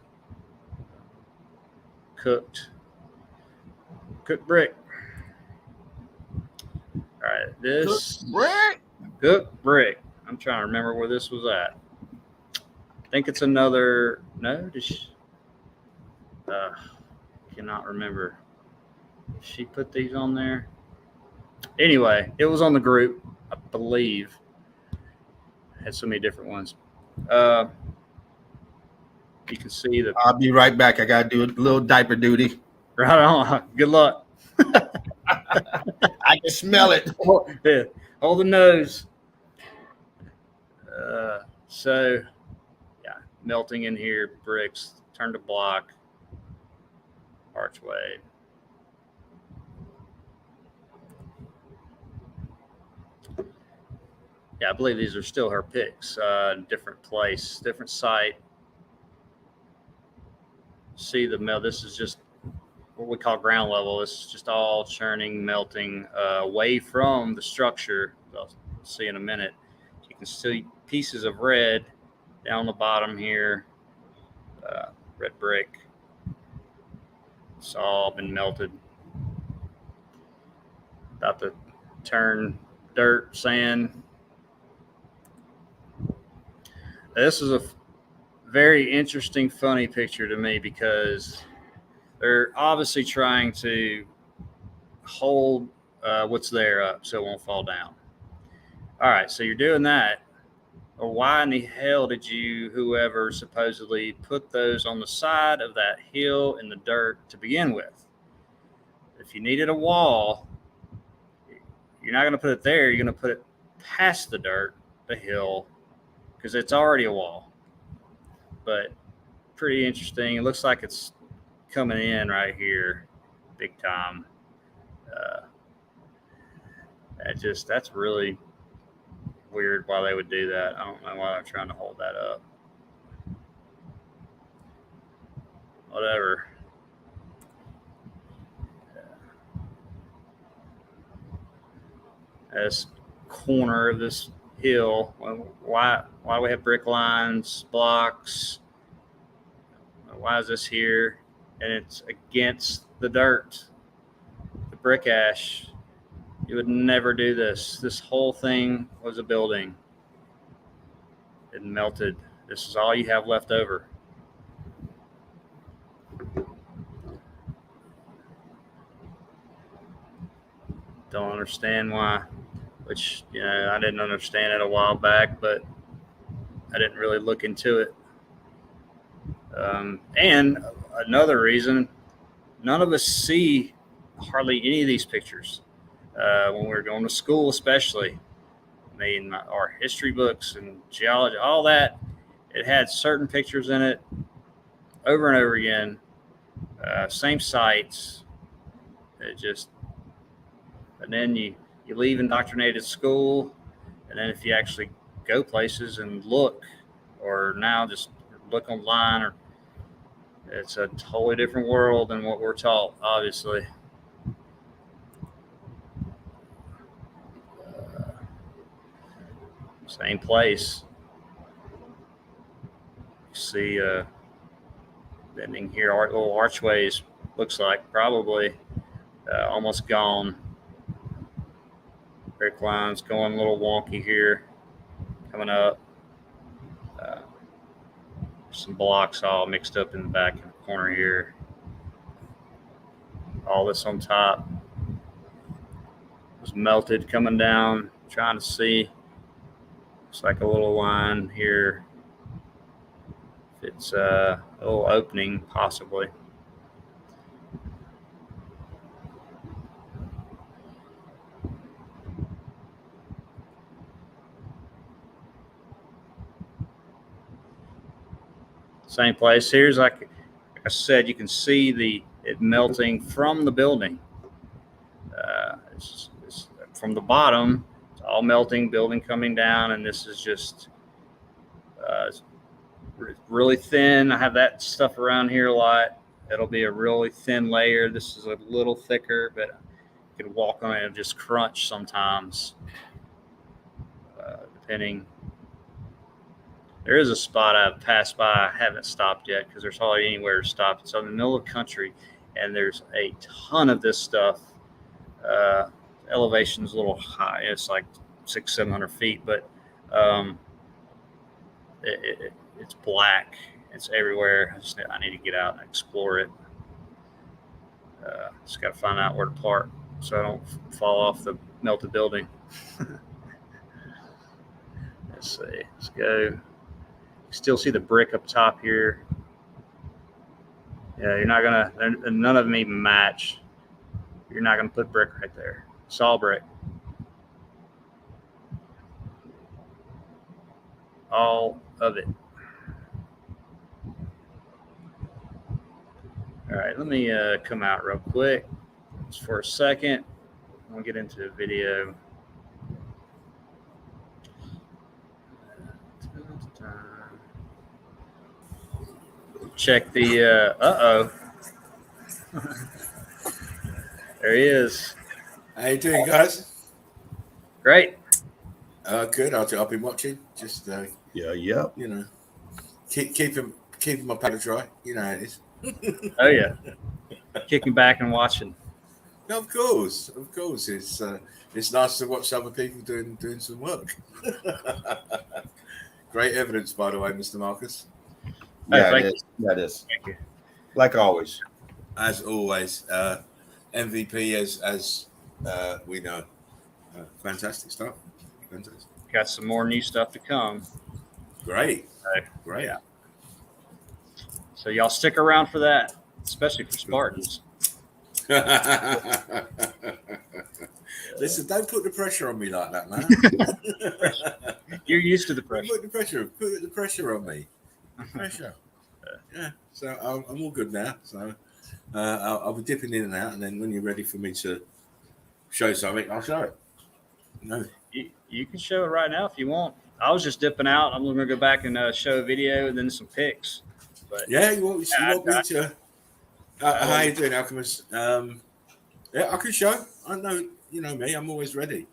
Cooked brick. All right, this cooked brick. I'm trying to remember where this was at. I think it's another. No, cannot remember. She put these on there. Anyway, it was on the group, I believe. Had so many different ones. You can see the. I'll be right back. I gotta do a little diaper duty. Right on. Good luck. I can smell it. Yeah, hold the nose. So, yeah, melting in here, bricks, turn to block, archway. Yeah, I believe these are still her picks. Different place, different site. See the melt. This is just what we call ground level. This is just all churning, melting away from the structure. I'll see in a minute. You can see pieces of red down the bottom here. Red brick. It's all been melted. About to turn dirt, sand. This is a very interesting, funny picture to me because they're obviously trying to hold what's there up so it won't fall down. All right, so you're doing that. Or why in the hell did you, whoever supposedly put those on the side of that hill in the dirt to begin with? If you needed a wall, you're not going to put it there. You're going to put it past the dirt, the hill, because it's already a wall. But pretty interesting. It looks like it's coming in right here, big time. That's really weird why they would do that. I don't know why they're trying to hold that up. Whatever. This corner of this hill. Why do we have brick lines, blocks? Why is this here? And it's against the dirt, the brick ash. You would never do this. This whole thing was a building. It melted. This is all you have left over. Don't understand why, which, I didn't understand it a while back, but I didn't really look into it. And another reason, none of us see hardly any of these pictures when we're going to school, especially. I mean, our history books and geology, all that, it had certain pictures in it over and over again, same sites. And then you leave indoctrinated school, and then if you actually go places and look, or now just look online, or it's a totally different world than what we're taught, obviously. Same place. You see bending here, little archways, looks like probably almost gone. Brick lines going a little wonky here, coming up. Some blocks all mixed up in the back in the corner here. All this on top was melted coming down. Trying to see. Looks like a little line here. If it's a little opening, possibly. Same place. Here's, like I said, you can see it melting from the building. It's from the bottom. It's all melting, building coming down, and this is just really thin. I have that stuff around here a lot. It'll be a really thin layer. This is a little thicker, but you can walk on it and just crunch sometimes, depending. There is a spot I've passed by. I haven't stopped yet because there's hardly anywhere to stop. It's in the middle of the country, and there's a ton of this stuff. Elevation's a little high. It's like 600-700 feet, but it's black. It's everywhere. I need to get out and explore it. Just got to find out where to park so I don't fall off the melted building. Let's see. Let's go. Still see the brick up top here. Yeah, you're not gonna. None of them even match. You're not gonna put brick right there. Saw brick. All of it. All right, let me come out real quick just for a second. I'm gonna get into the video. Check the. Oh. There he is. How you doing, guys? Great. Good. I've been watching. Just Yeah. you know, keeping my powder dry. You know how it is. Oh yeah. Kicking back and watching. No, of course. It's nice to watch other people doing some work. Great evidence, by the way, Mr. Marcus. Yeah, thank it is. Yeah, it is. Thank you. Like always. As always, MVP as we know. Fantastic stuff. Fantastic. Got some more new stuff to come. Great. Okay. Great. Yeah. So y'all stick around for that, especially for Spartans. Listen, don't put the pressure on me like that, man. You're used to the pressure. Put the pressure on me. Pressure. Yeah. So I'm all good now. So I'll be dipping in and out, and then when you're ready for me to show something, I'll show it. No. You can show it right now if you want. I was just dipping out. I'm going to go back and show a video and then some pics. But Yeah, you want me to? How you doing, Alchemist? Yeah, I can show. I know, you know me. I'm always ready.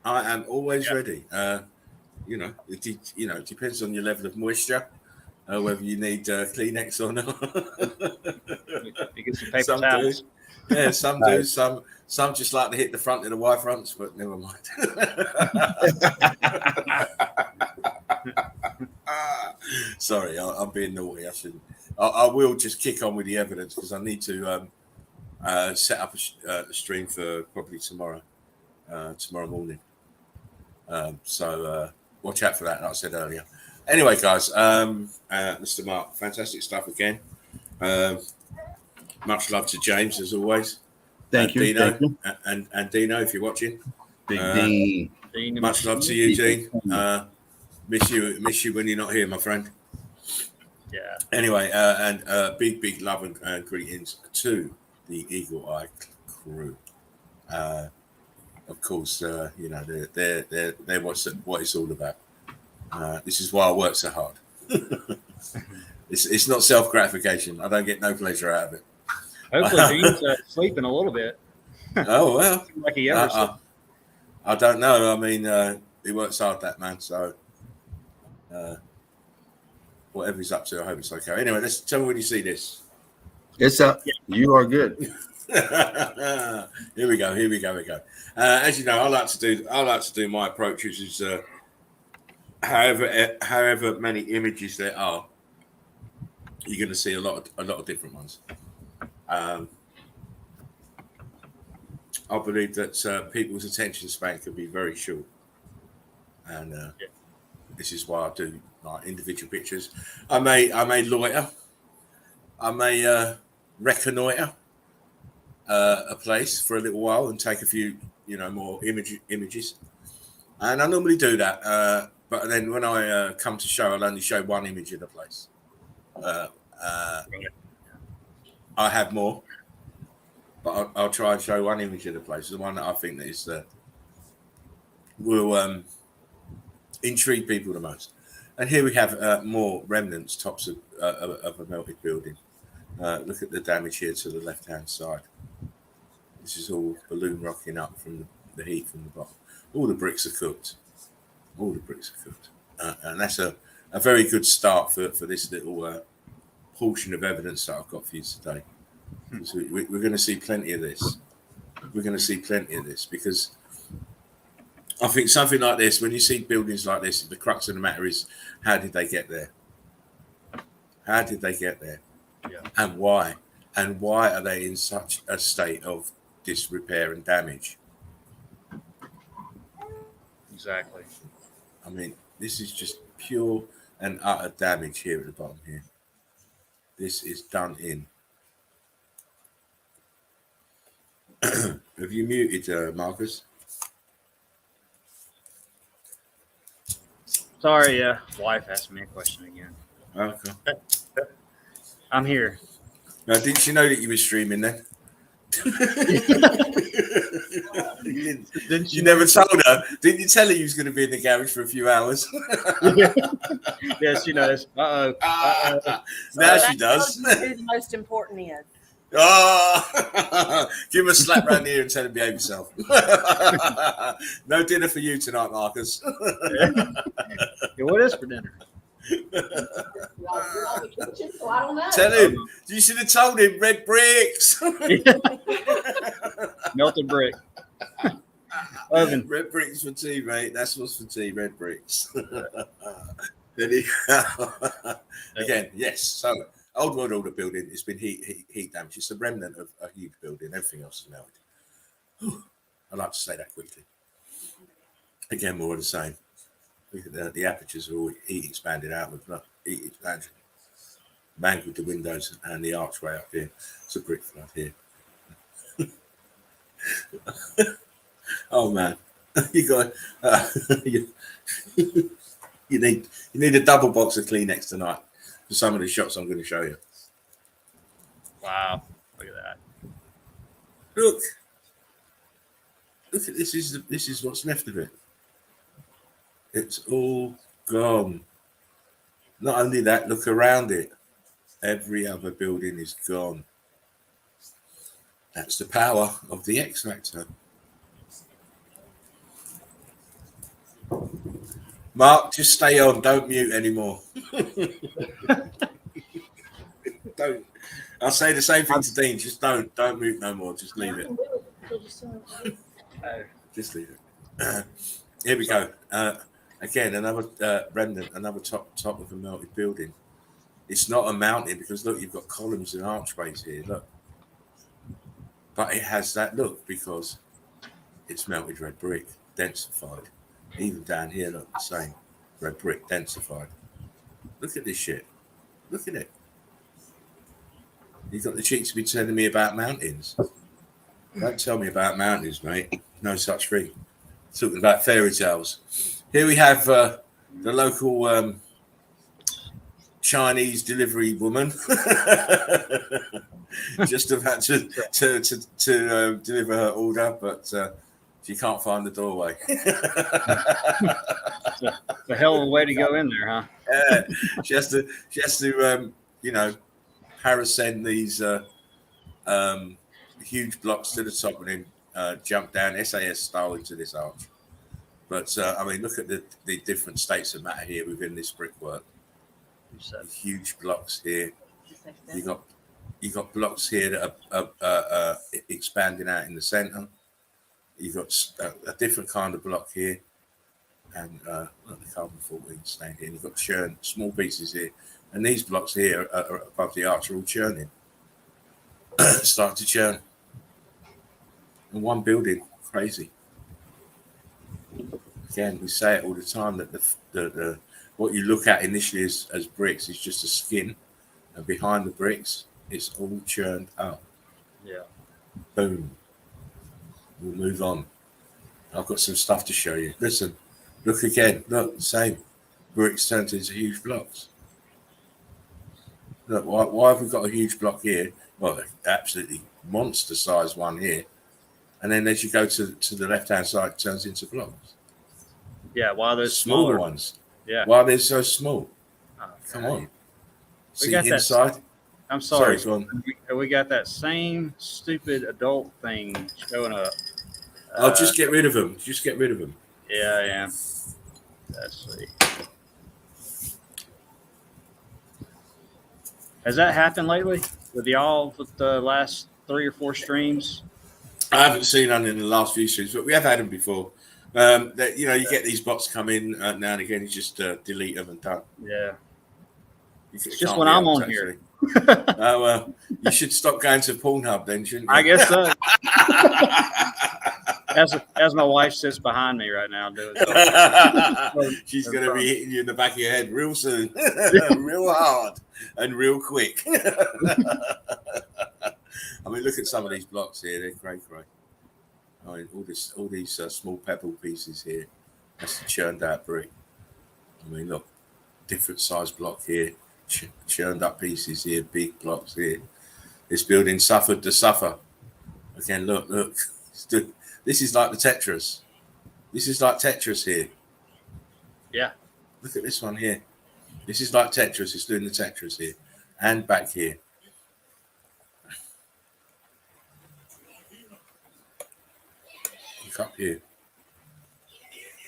I am always ready. You know, it depends on your level of moisture, whether you need Kleenex or not. you get some paper towels. Yeah, some do. Some just like to hit the front of the Y fronts, but never mind. Sorry, I'm being naughty. I shouldn't. I will just kick on with the evidence because I need to set up a stream for probably tomorrow morning. So watch out for that, like I said earlier. Anyway, guys, Mr. Mark, fantastic stuff again. Much love to James as always. Thank you, Dino, thank you. and Dino, if you're watching. Big Dean. Much love to you, Gene. Miss you when you're not here, my friend. Yeah. Anyway, and big love and greetings to the Eagle Eye crew. Of course, you know they're what it's all about. This is why I work so hard. It's not self gratification. I don't get no pleasure out of it. Hopefully, Dean's sleeping a little bit. Oh well, like he ever I don't know. I mean, he works hard, that man. So whatever he's up to, I hope it's okay. Anyway, let's tell me when you see this. It's up. You are good. Here we go. As you know, I like to do my approach, which is however many images there are, you're going to see a lot of different ones. I believe that people's attention span can be very short, and this is why I do like individual pictures. I may loiter, I may reconnoiter a place for a little while and take a few, more images, and I normally do that. But then when I come to show, I'll only show one image of the place. I have more, but I'll try and show one image of the place, the one that I think that is will intrigue people the most. And here we have more remnants, tops of a melted building. Look at the damage here to the left-hand side. This is all balloon rocking up from the heat from the bottom. All the bricks are cooked. And that's a very good start for this little portion of evidence that I've got for you today. So we're going to see plenty of this. Because I think something like this, when you see buildings like this, the crux of the matter is, how did they get there? Yeah. And why? And why are they in such a state of disrepair and damage? Exactly. I mean, this is just pure and utter damage here at the bottom here. This is done in. Have you muted, Marcus? Sorry, wife asked me a question again. Okay. I'm here. Now, didn't she know that you were streaming then? you never told her. Didn't you tell her you was going to be in the garage for a few hours? Yes, she knows. Now So she does. Who the most important is? Oh, give him a slap round here and tell him behave yourself. No dinner for you tonight, Marcus. Yeah, what is for dinner? Y'all in the kitchen, so I don't know. Tell him. You should have told him red bricks. Melted brick. Oven. Red bricks for tea, mate. That's what's for tea, red bricks. There you go. Again, yes. So, old world order building, it's been heat damage. It's a remnant of a huge building. Everything else is melted. I'd like to say that quickly. Again, more of the same. Look at the apertures are all heat expanded outward. Look, heat expansion. Mangled the windows and the archway up here. It's a brick flood here. Oh man, you got you need a double box of Kleenex tonight for some of the shots I'm going to show you. Wow, look at that. Look at this. This is what's left of it. It's all gone. Not only that, look around it. Every other building is gone. That's the power of the X Factor. Mark, just stay on. Don't mute anymore. Don't. I'll say the same thing to Dean. Just don't mute no more. Just leave it. Just leave it. Here we go. Again, another remnant, another top of a melted building. It's not a mountain because look, you've got columns and archways here. Look, but it has that look because it's melted red brick, densified. Even down here, look the same. Red brick, densified. Look at this shit. Look at it. You've got the cheek to be telling me about mountains. Don't tell me about mountains, mate. No such thing. Talking about fairy tales. Here we have the local Chinese delivery woman. Just about to deliver her order, but she can't find the doorway. It's a hell of a way to go in there, huh? Yeah, she has to parascend these huge blocks to the top and then jump down SAS style into this arch. But I mean, look at the different states of matter here within this brickwork. Huge blocks here. You got blocks here that are expanding out in the center. You've got a different kind of block here, and the carbon 14 staying here. And you've got churn, small pieces here, and these blocks here are above the arch are all churning. Start to churn. And one building, crazy. Again, we say it all the time that the what you look at initially as bricks is just a skin, and behind the bricks, it's all churned up. Yeah. Boom. We'll move on. I've got some stuff to show you. Listen, look again. Look, same. Bricks turned into huge blocks. Look, why have we got a huge block here? Well, absolutely monster size one here. And then as you go to the left-hand side, it turns into blocks. Yeah, why those smaller ones? Yeah. Why they're so small? Oh, come on. We See got inside? That. I'm sorry. We got that same stupid adult thing showing up. Just get rid of them. Just get rid of them. Yeah, I am. Let's see. Has that happened lately with y'all with the last 3 or 4 streams? I haven't seen none in the last few streams, but we have had them before. That you get these bots come in now and again. You just delete them and done. Yeah. It's just when I'm on actually. Here. Oh well, you should stop going to Pornhub then, shouldn't you? I guess so. as my wife sits behind me right now doing it. She's going to be hitting you in the back of your head real soon, real hard and real quick. I mean, look at some of these blocks here. They're great. I mean, all these small pebble pieces here. That's the churned out brick. I mean, look, different size block here, churned up pieces here, big blocks here. This building suffered to suffer. Again, look. This is like the Tetris. This is like Tetris here. Yeah. Look at this one here. This is like Tetris. It's doing the Tetris here. And back here. Look up here.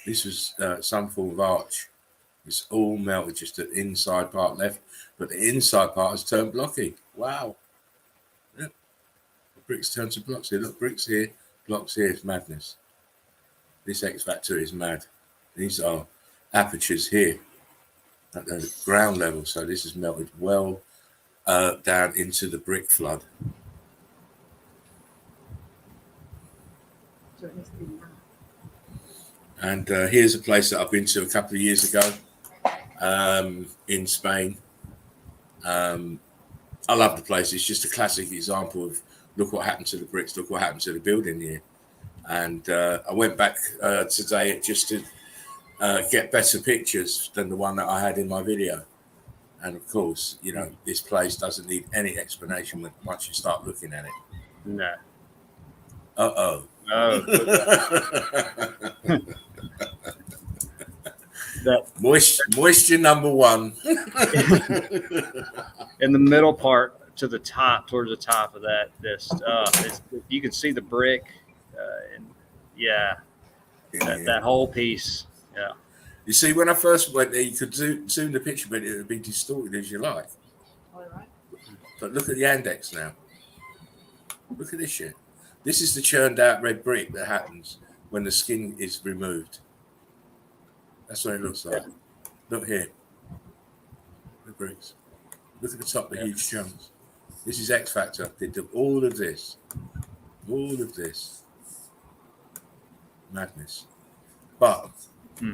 This was some form of arch. It's all melted, just the inside part left. But the inside part has turned blocky. Wow. Yep. The bricks turn to blocks here. Look, bricks here, blocks here. It's madness. This X Factor is mad. These are apertures here at the ground level. So this is melted well down into the brick flood. So it needs to be now. And here's a place that I've been to a couple of years ago in Spain. I love the place. It's just a classic example of look what happened to the bricks, look what happened to the building here. And I went back today just to get better pictures than the one that I had in my video. And of course, you know, this place doesn't need any explanation once you start looking at it. No. Uh-oh. Oh. That moisture number one. in the middle part to the top, towards the top of that, you can see the brick, and that whole piece. Yeah. You see, when I first went there, you could zoom the picture, but it would be distorted as you like. All right. But look at the index now. Look at this shit. This is the churned out red brick that happens when the skin is removed. That's what it looks like. Look here. The bricks. Look at the top, the huge chunks. This is X Factor. They did all of this. All of this. Madness. But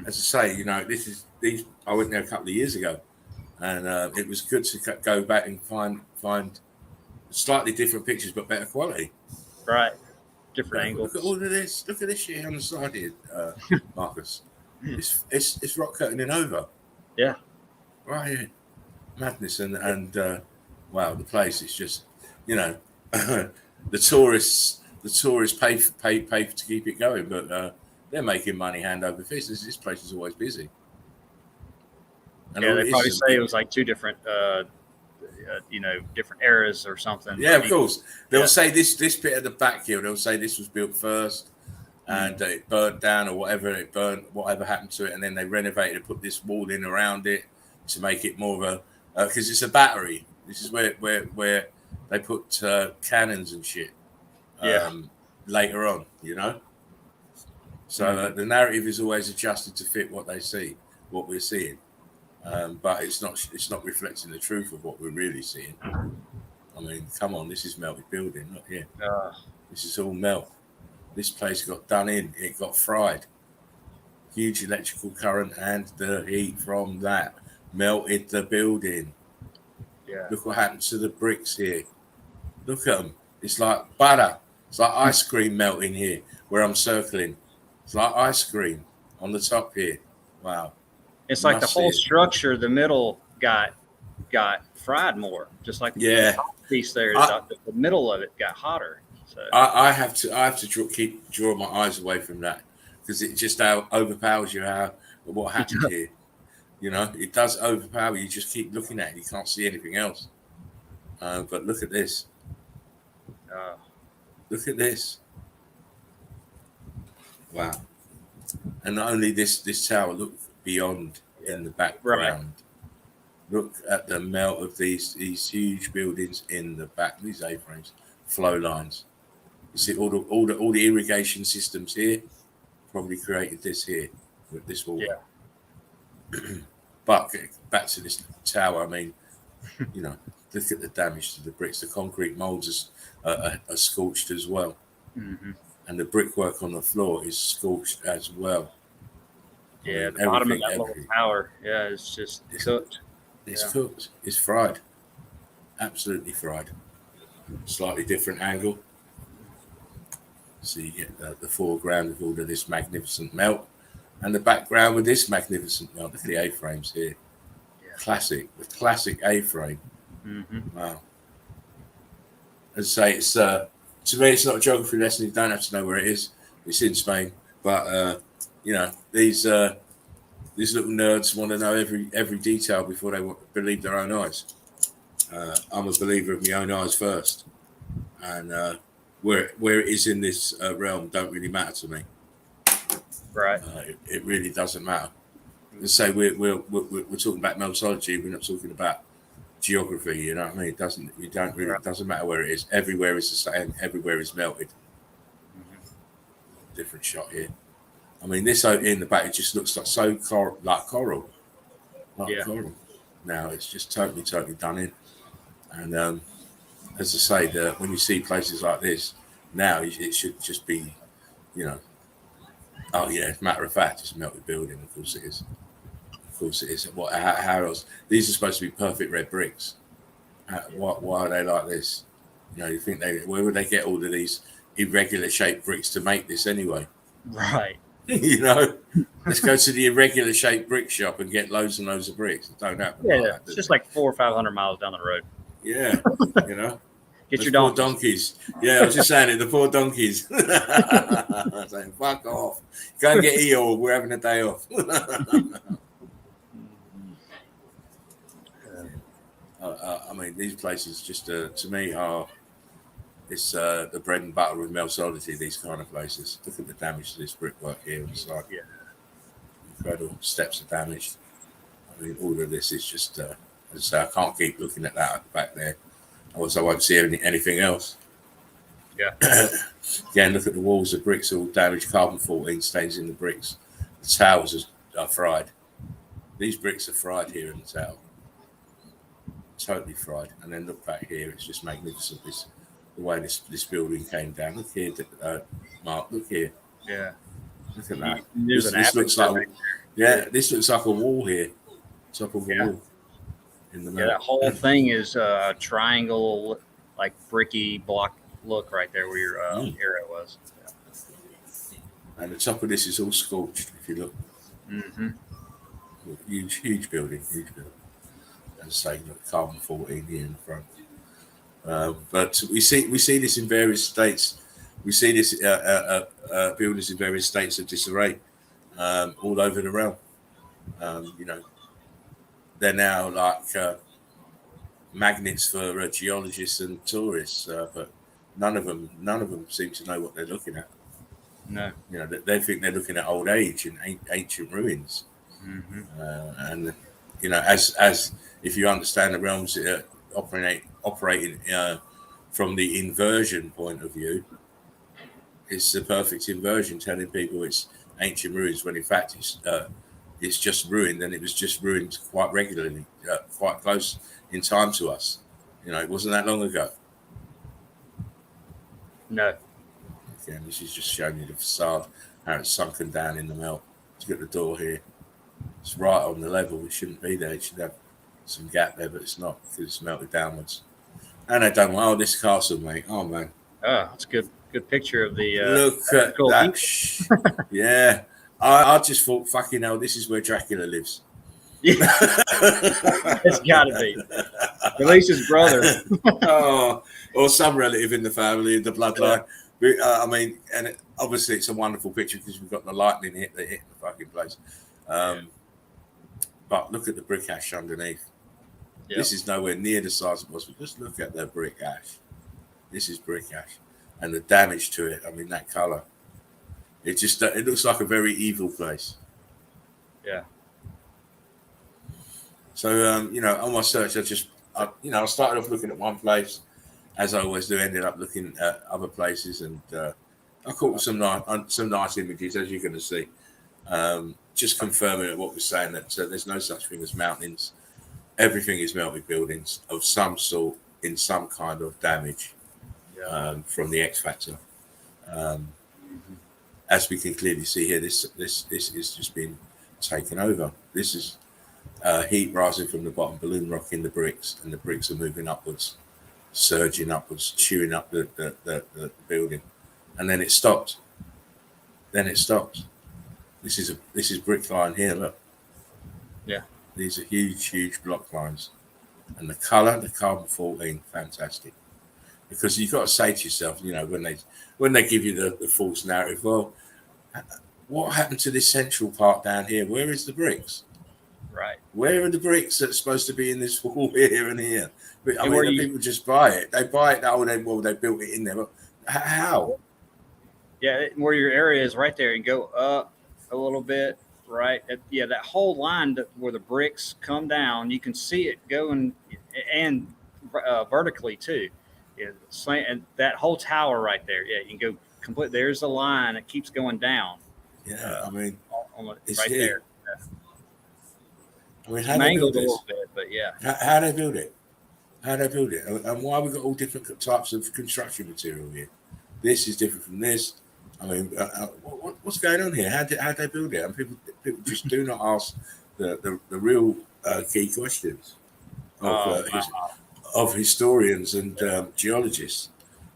as I say, you know, these. I went there a couple of years ago, and it was good to go back and find slightly different pictures, but better quality. Right. Different angles. Look at all of this. Look at this shit on the side here, Marcus. It's rock curtaining over. Yeah. Right here. Madness and wow, the place is just, you know, the tourists pay to keep it going, but they're making money hand over fist. This place is always busy. And yeah, they probably say it was like two different different eras or something. Yeah, of course. They'll say this bit at the back here, they'll say this was built first and it burnt down or whatever happened to it, and then they renovated and put this wall in around it to make it more of a because it's a battery. This is where they put cannons and shit later on, you know. So the narrative is always adjusted to fit what we're seeing. But it's not reflecting the truth of what we're really seeing. I mean, come on, this is melted building, not here. This is all melt. This place got done in, it got fried. Huge electrical current and the heat from that melted the building. Yeah. Look what happened to the bricks here. Look at them. It's like butter. It's like ice cream melting here where I'm circling. It's like ice cream on the top here. Wow. It's like the whole structure, the middle got fried more, just like the top piece there. The middle of it got hotter. So I have to keep drawing my eyes away from that because it just overpowers you what happened here. You know, it does overpower you. Just keep looking at it. You can't see anything else. But look at this. Look at this. Wow. And not only this tower, look beyond in the background. Right. Look at the melt of these huge buildings in the back. These A-frames, flow lines. You see all the irrigation systems here. Probably created this here with this wall. Yeah. But back to this tower. I mean, you know, look at the damage to the bricks. The concrete molds are scorched as well. Mm-hmm. and the brickwork on the floor is scorched as well. Yeah, mean, the bottom of that little everything. tower, yeah, it's just cooked. It's Yeah. cooked. It's fried. Absolutely fried. Slightly different angle. So you get the foreground with all of this magnificent melt, and the background with this magnificent melt. Look at the A-frames here. Yeah. Classic. The classic A-frame. Mm-hmm. Wow. As I say, it's to me, it's not a geography lesson. You don't have to know where it is. It's in Spain, but you know, these little nerds want to know every detail before they believe their own eyes. I'm a believer of my own eyes first, and where it is in this realm don't really matter to me. Right. It really doesn't matter. Let's say we're talking about meltology. We're not talking about geography. You know what I mean? It doesn't matter where it is. Everywhere is the same. Everywhere is melted. Mm-hmm. Different shot here. I mean, this out in the back, it just looks like like coral. Coral. Now it's just totally done in. And as I say, when you see places like this, now it should just be, you know, oh yeah, as a matter of fact, it's a melted building. Of course it is. Of course it is. How else? These are supposed to be perfect red bricks. Why are they like this? You know, you think where would they get all of these irregular shaped bricks to make this anyway? Right. You know, let's go to the irregular shaped brick shop and get loads and loads of bricks. It don't happen. Yeah, like that, it's just like 400 or 500 miles down the road. Yeah, you know. Get Those your poor donkeys. Yeah, I was just saying it. The poor donkeys. Saying, fuck off. Go and get Eeyore. We're having a day off. I mean, these places just to me are it's the bread and butter with meltology. These kind of places. Look at the damage to this brickwork here. It's like incredible. Steps are damaged. I mean, all of this is just. As I say, I can't keep looking at that back there. Otherwise, I won't see anything else. Yeah. Again, look at the walls. The bricks are all damaged. Carbon 14 stains in the bricks. The towers are fried. These bricks are fried here in the tower. Totally fried. And then look back here. It's just magnificent. The way this building came down. Look here, Mark. Look here. Yeah. Look at that. This looks like this looks like a wall here. Top of a wall. In the middle. That whole thing is a triangle, like bricky block look right there where your arrow was. Yeah. And the top of this is all scorched. If you look. Mm-hmm. Huge building. As I say, carbon 14 here in the front. But we see this in various states. We see this buildings in various states of disarray all over the realm. You know, they're now like magnets for geologists and tourists, but none of them seem to know what they're looking at. No, you know, they think they're looking at old age and ancient ruins. Mm-hmm. And you know, as if you understand the realms operating from the inversion point of view, it's the perfect inversion, telling people it's ancient ruins when in fact it's just ruined, and it was just ruined quite regularly, quite close in time to us. You know, it wasn't that long ago. No. Again, this is just showing you the facade, how it's sunken down in the melt. Look at the door here. It's right on the level. It shouldn't be there. It should have some gap there, but it's not because it's melted downwards. And they done well. Oh, this castle, mate. Oh, man. Oh, that's a good picture of the. Look at that. Yeah. I just thought, fucking hell, this is where Dracula lives. Yeah. It's got to be. At least his brother. Or some relative in the family, in the bloodline. I mean, and obviously it's a wonderful picture because we've got the lightning hit the fucking place. But look at the brick ash underneath. Yep. This is nowhere near the size it was. But just look at the brick ash. This is brick ash. And the damage to it, I mean, that colour. It looks like a very evil place. Yeah. So, you know, on my search, I started off looking at one place, as I always do, ended up looking at other places, and I caught some nice images, as you're going to see. Just confirming what we're saying, that there's no such thing as mountains. Everything is melted buildings of some sort in some kind of damage from the X factor. as we can clearly see here, this is just been taken over. This is heat rising from the bottom, balloon rocking the bricks, and the bricks are moving upwards, surging upwards, chewing up the building, and then it stops. Then it stops. This is brick line here. Look. Yeah. These are huge block lines, and the color, the carbon 14, fantastic. Because you've got to say to yourself, you know, when they give you the false narrative, well, what happened to this central part down here? Where is the bricks? Right. Where are the bricks that's supposed to be in this wall here and here? But, I And mean, people just buy it. They buy it. Oh, they built it in there. But how? Yeah, where your area is right there, and go up a little bit, right? Yeah, that whole line where the bricks come down, you can see it going and vertically too. Yeah, and that whole tower right there. Yeah, you can go complete. There's a line that keeps going down. Yeah, I mean, right there. Yeah. I mean, how they build this? A little bit, but yeah. How they build it? How they build it? And why we got all different types of construction material here? This is different from this. I mean, what's going on here? How they build it? And people just do not ask the real key questions of historians and geologists.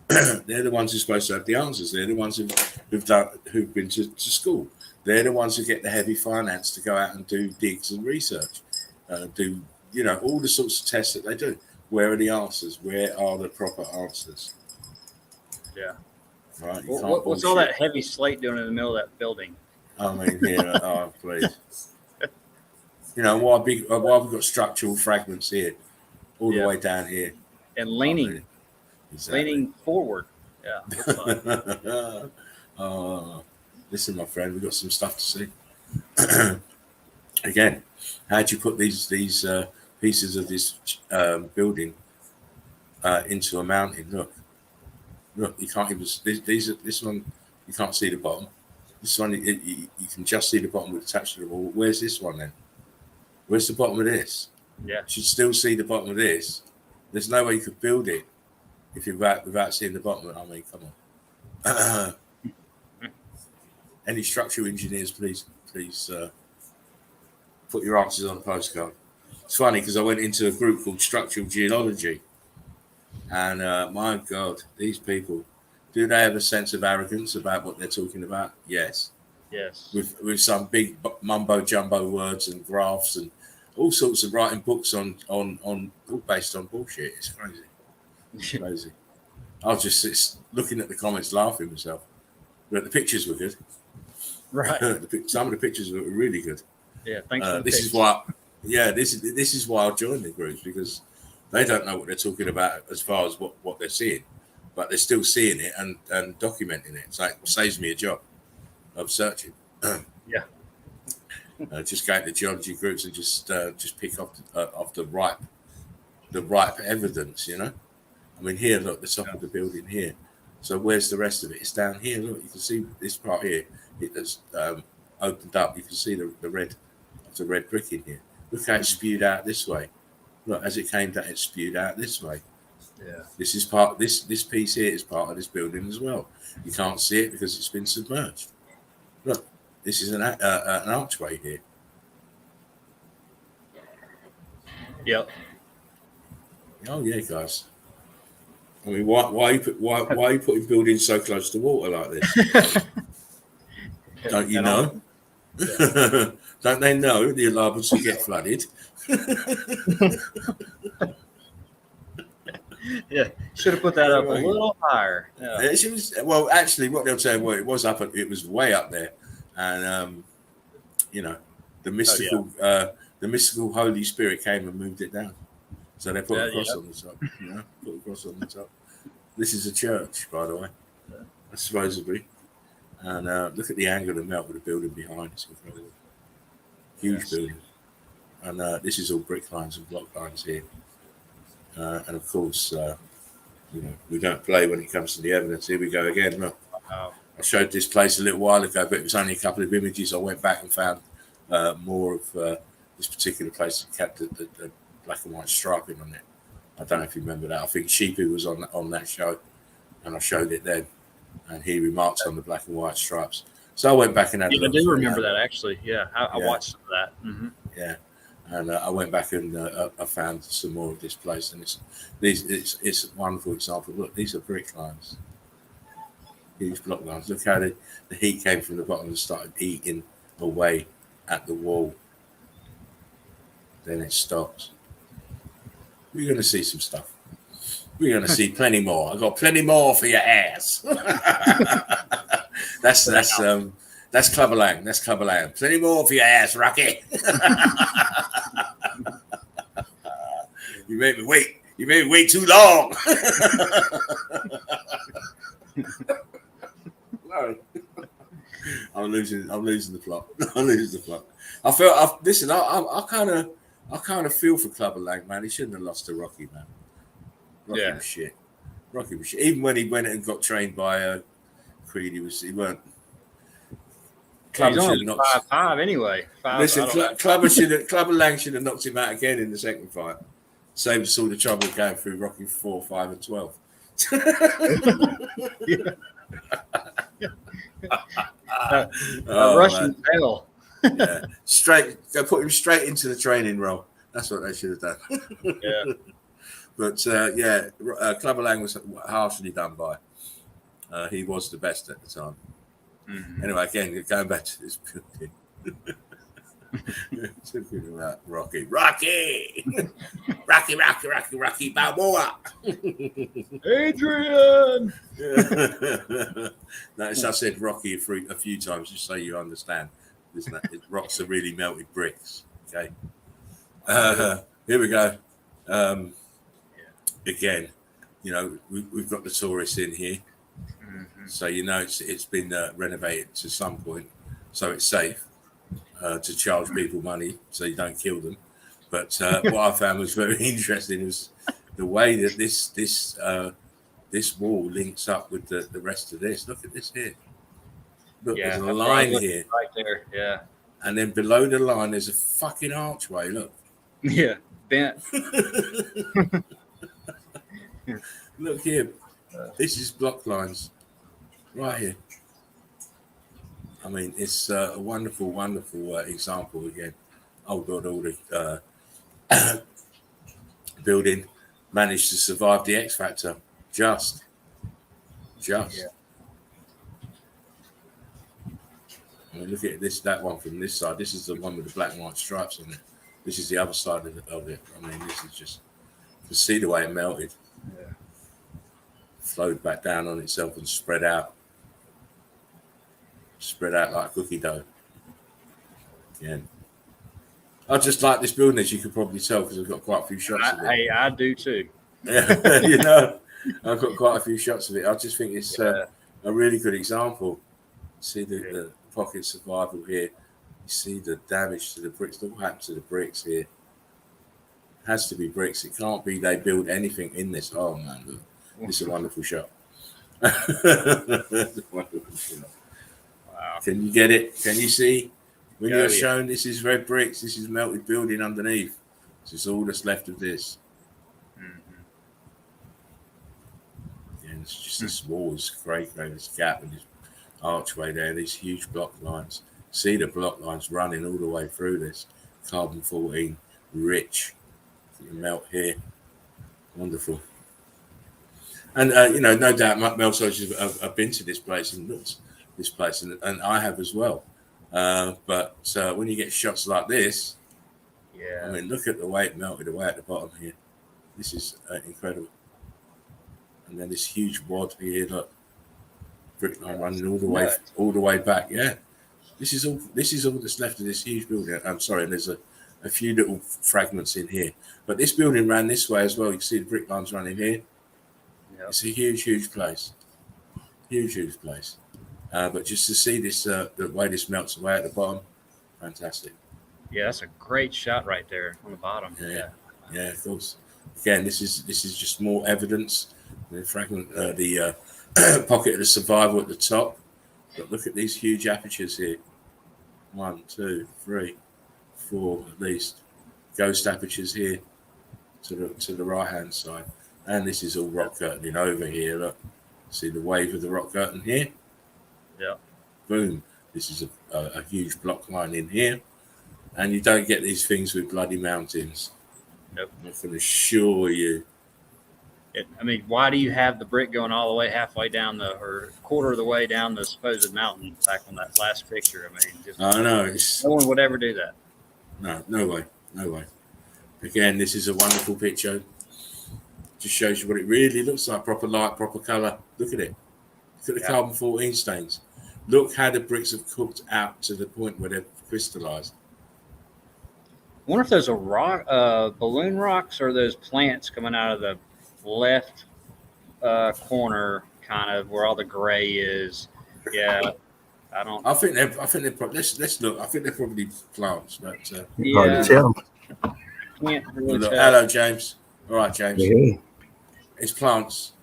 They're the ones who are supposed to have the answers. They're the ones who've been to school. They're the ones who get the heavy finance to go out and do digs and research, do all the sorts of tests that they do. Where are the answers? Where are the proper answers? Yeah. Right. What's all that heavy slate doing in the middle of that building? I mean, here, oh please. Why we've got structural fragments here, all the way down here, and leaning, leaning forward. Yeah. Listen, my friend, we've got some stuff to see. Again, how'd you put these pieces of this building into a mountain? Look, you can't even. This one, you can't see the bottom. This one, you can just see the bottom attached to the wall. Where's this one then? Where's the bottom of this? Yeah, you should still see the bottom of this. There's no way you could build it if you're without seeing the bottom of it. I mean, come on. Any structural engineers, please put your answers on a postcard. It's funny because I went into a group called Structural Geology, and my God, these people, do they have a sense of arrogance about what they're talking about? Yes. With some big mumbo jumbo words and graphs and all sorts of writing books on all based on bullshit. It's crazy. It's crazy. I was just looking at the comments, laughing myself. But the pictures were good. Right. Some of the pictures were really good. Yeah. Thanks. This is why. Yeah. This is why I joined the groups, because they don't know what they're talking about as far as what they're seeing, but they're still seeing it and documenting it. So it saves me a job of searching. Yeah. Just go to geology groups and just pick off the ripe evidence. I mean, here, look, the top of the building here. So where's the rest of it? It's down here. Look, you can see this part here. It has opened up. You can see the red brick in here. Look how it spewed out this way. Look, as it came down, it spewed out this way. Yeah. This is this piece here is part of this building as well. You can't see it because it's been submerged. Look, this is an archway here. Yep. Oh yeah, guys. I mean, why are you putting buildings so close to water like this? Don't you know? Yeah. Don't they know the allotments will get flooded? Yeah, should have put that up a little higher. Yeah. Well, actually, what they'll say, it was way up there, and the mystical Holy Spirit came and moved it down. So they put a cross on the top. Put a cross on the top. This is a church, by the way, supposedly. And look at the angle of the melt with the building behind. It's incredible. Huge building. And this is all brick lines and block lines here. And of course, we don't play when it comes to the evidence. Here we go again. Look, I showed this place a little while ago, but it was only a couple of images. I went back and found more of this particular place that kept the black and white striping on it. I don't know if you remember that. I think Sheepy was on that show, and I showed it then. And he remarked on the black and white stripes. So I went back and had a Yeah, I look. do for it, remember and, that actually. Yeah, I Yeah. watched some of that. Mm-hmm. Yeah, and I went back and I found some more of this place, and it's a wonderful example. Look, these are brick lines, huge block lines. Look how the heat came from the bottom and started eating away at the wall. Then it stops. We're going to see some stuff. We're going to see plenty more. I got plenty more for your ass. That's Clubber Lang. That's Clubber Lang. Plenty more for your ass, Rocky. You made me wait. You made me wait too long. Sorry. I'm losing the plot. I kind of feel for Clubber Lang, man. He shouldn't have lost to Rocky, man. Rocky was shit. Even when he went and got trained by Creed, he weren't. He's only 5'5" anyway. Listen, Clubber Lang should have knocked him out again in the second fight. Saved us all the trouble going through Rocky 4, 5, and 12. Russian tail. Yeah, go put him straight into the training role. That's what they should have done. Yeah. But Clubber Lang was harshly done by. He was the best at the time. Mm-hmm. Anyway, again, going back to this building. Talking about Rocky Balboa. Adrian. Notice I said Rocky a few times just so you understand. Rocks are really melted bricks. Okay. Here we go. Again, we've got the tourists in here, so it's been renovated to some point, so it's safe to charge people money so you don't kill them. But what I found was very interesting was the way that this wall links up with the rest of this. Look at this here. Look, there's a line here, right there. Yeah, and then below the line there's a fucking archway. Look. Yeah, bent. Look here. This is block lines right here. I mean, it's a wonderful, wonderful example again. Oh God, all the building managed to survive the X Factor. Just. Yeah. I mean, look at that one from this side. This is the one with the black and white stripes on it. This is the other side of it. I mean, this is just, you can see the way it melted. Yeah. Flowed back down on itself and spread out like cookie dough. Again. I just like this building, as you could probably tell, because I've got quite a few shots of it. I do too. Yeah, I've got quite a few shots of it. I just think it's a really good example. See the pocket survival here. You see the damage to the bricks. Look what happened to the bricks here. It has to be bricks. It can't be they build anything in this. Oh man, look. This is a wonderful shot. Wonderful shot. Wow. Can you get it? Can you see? When you're shown this is red bricks, this is melted building underneath. This is all that's left of this. Mm-hmm. And it's just this wall, this great, this gap and this archway there, these huge block lines. See the block lines running all the way through this. Carbon 14, rich. You can melt here. Wonderful. And, no doubt Mel Soldiers have been to this place and looked this place, and I have as well. But when you get shots like this, I mean, look at the way it melted away at the bottom here. This is incredible. And then this huge wad here, look, brick line running all the way back. Yeah, this is all that's left of this huge building. I'm sorry, and there's a few little fragments in here, but this building ran this way as well. You can see the brick lines running here. Yep. It's a huge place, huge place. But just to see this, the way this melts away at the bottom, fantastic. Yeah, that's a great shot right there on the bottom. Yeah, of course. Again, this is just more evidence. The fragment, the pocket of the survival at the top. But look at these huge apertures here. 1, 2, 3, 4 at least. Ghost apertures here to the right hand side. And this is all rock curtaining over here. Look, see the wave of the rock curtain here? Yeah. Boom. This is a huge block line in here, and you don't get these things with bloody mountains. Nope. I can assure you. I mean, why do you have the brick going all the way halfway down or quarter of the way down the supposed mountain back on that last picture? I mean, just, I know. no one would ever do that. No way. Again, this is a wonderful picture. Just shows you what it really looks like. Proper light, proper colour. Look at it. Look at the carbon 14 stains. Look how the bricks have cooked out to the point where they've crystallised. I wonder if those are balloon rocks or those plants coming out of the left corner, kind of where all the gray is. Yeah, I think they're probably. Let's look. I think they're probably plants, but Hard to tell. Can't really look, tell. hello, James. All right, James. Hey. It's plants.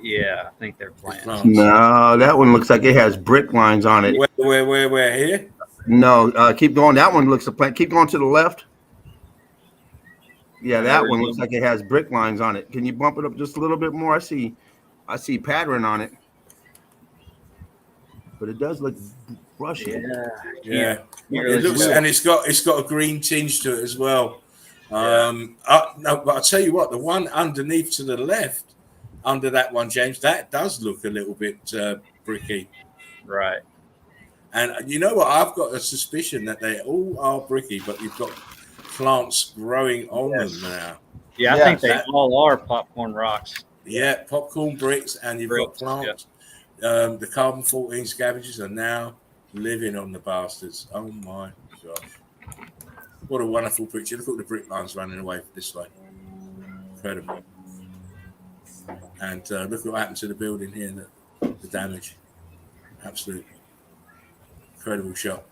Yeah, I think they're plants. No, that one looks like it has brick lines on it. Where here? No, keep going. That one looks a plant. Keep going to the left. Yeah, that one looks like it has brick lines on it. Can you bump it up just a little bit more? I see pattern on it, but it does look brushy. Yeah. Really It looks, and it's got a green tinge to it as well. No, but I'll tell you what, the one underneath to the left, under that one, James, that does look a little bit bricky. Right. And you know what? I've got a suspicion that they all are bricky, but you've got plants growing on them now. Yeah, I think they all are popcorn rocks. Yeah, popcorn bricks, and you've got plants. Yeah. The carbon 14 scavengers are now living on the bastards. Oh my gosh. What a wonderful picture. Look at the brick lines running away this way. Incredible. And look what happened to the building here, the damage. Absolute incredible shot.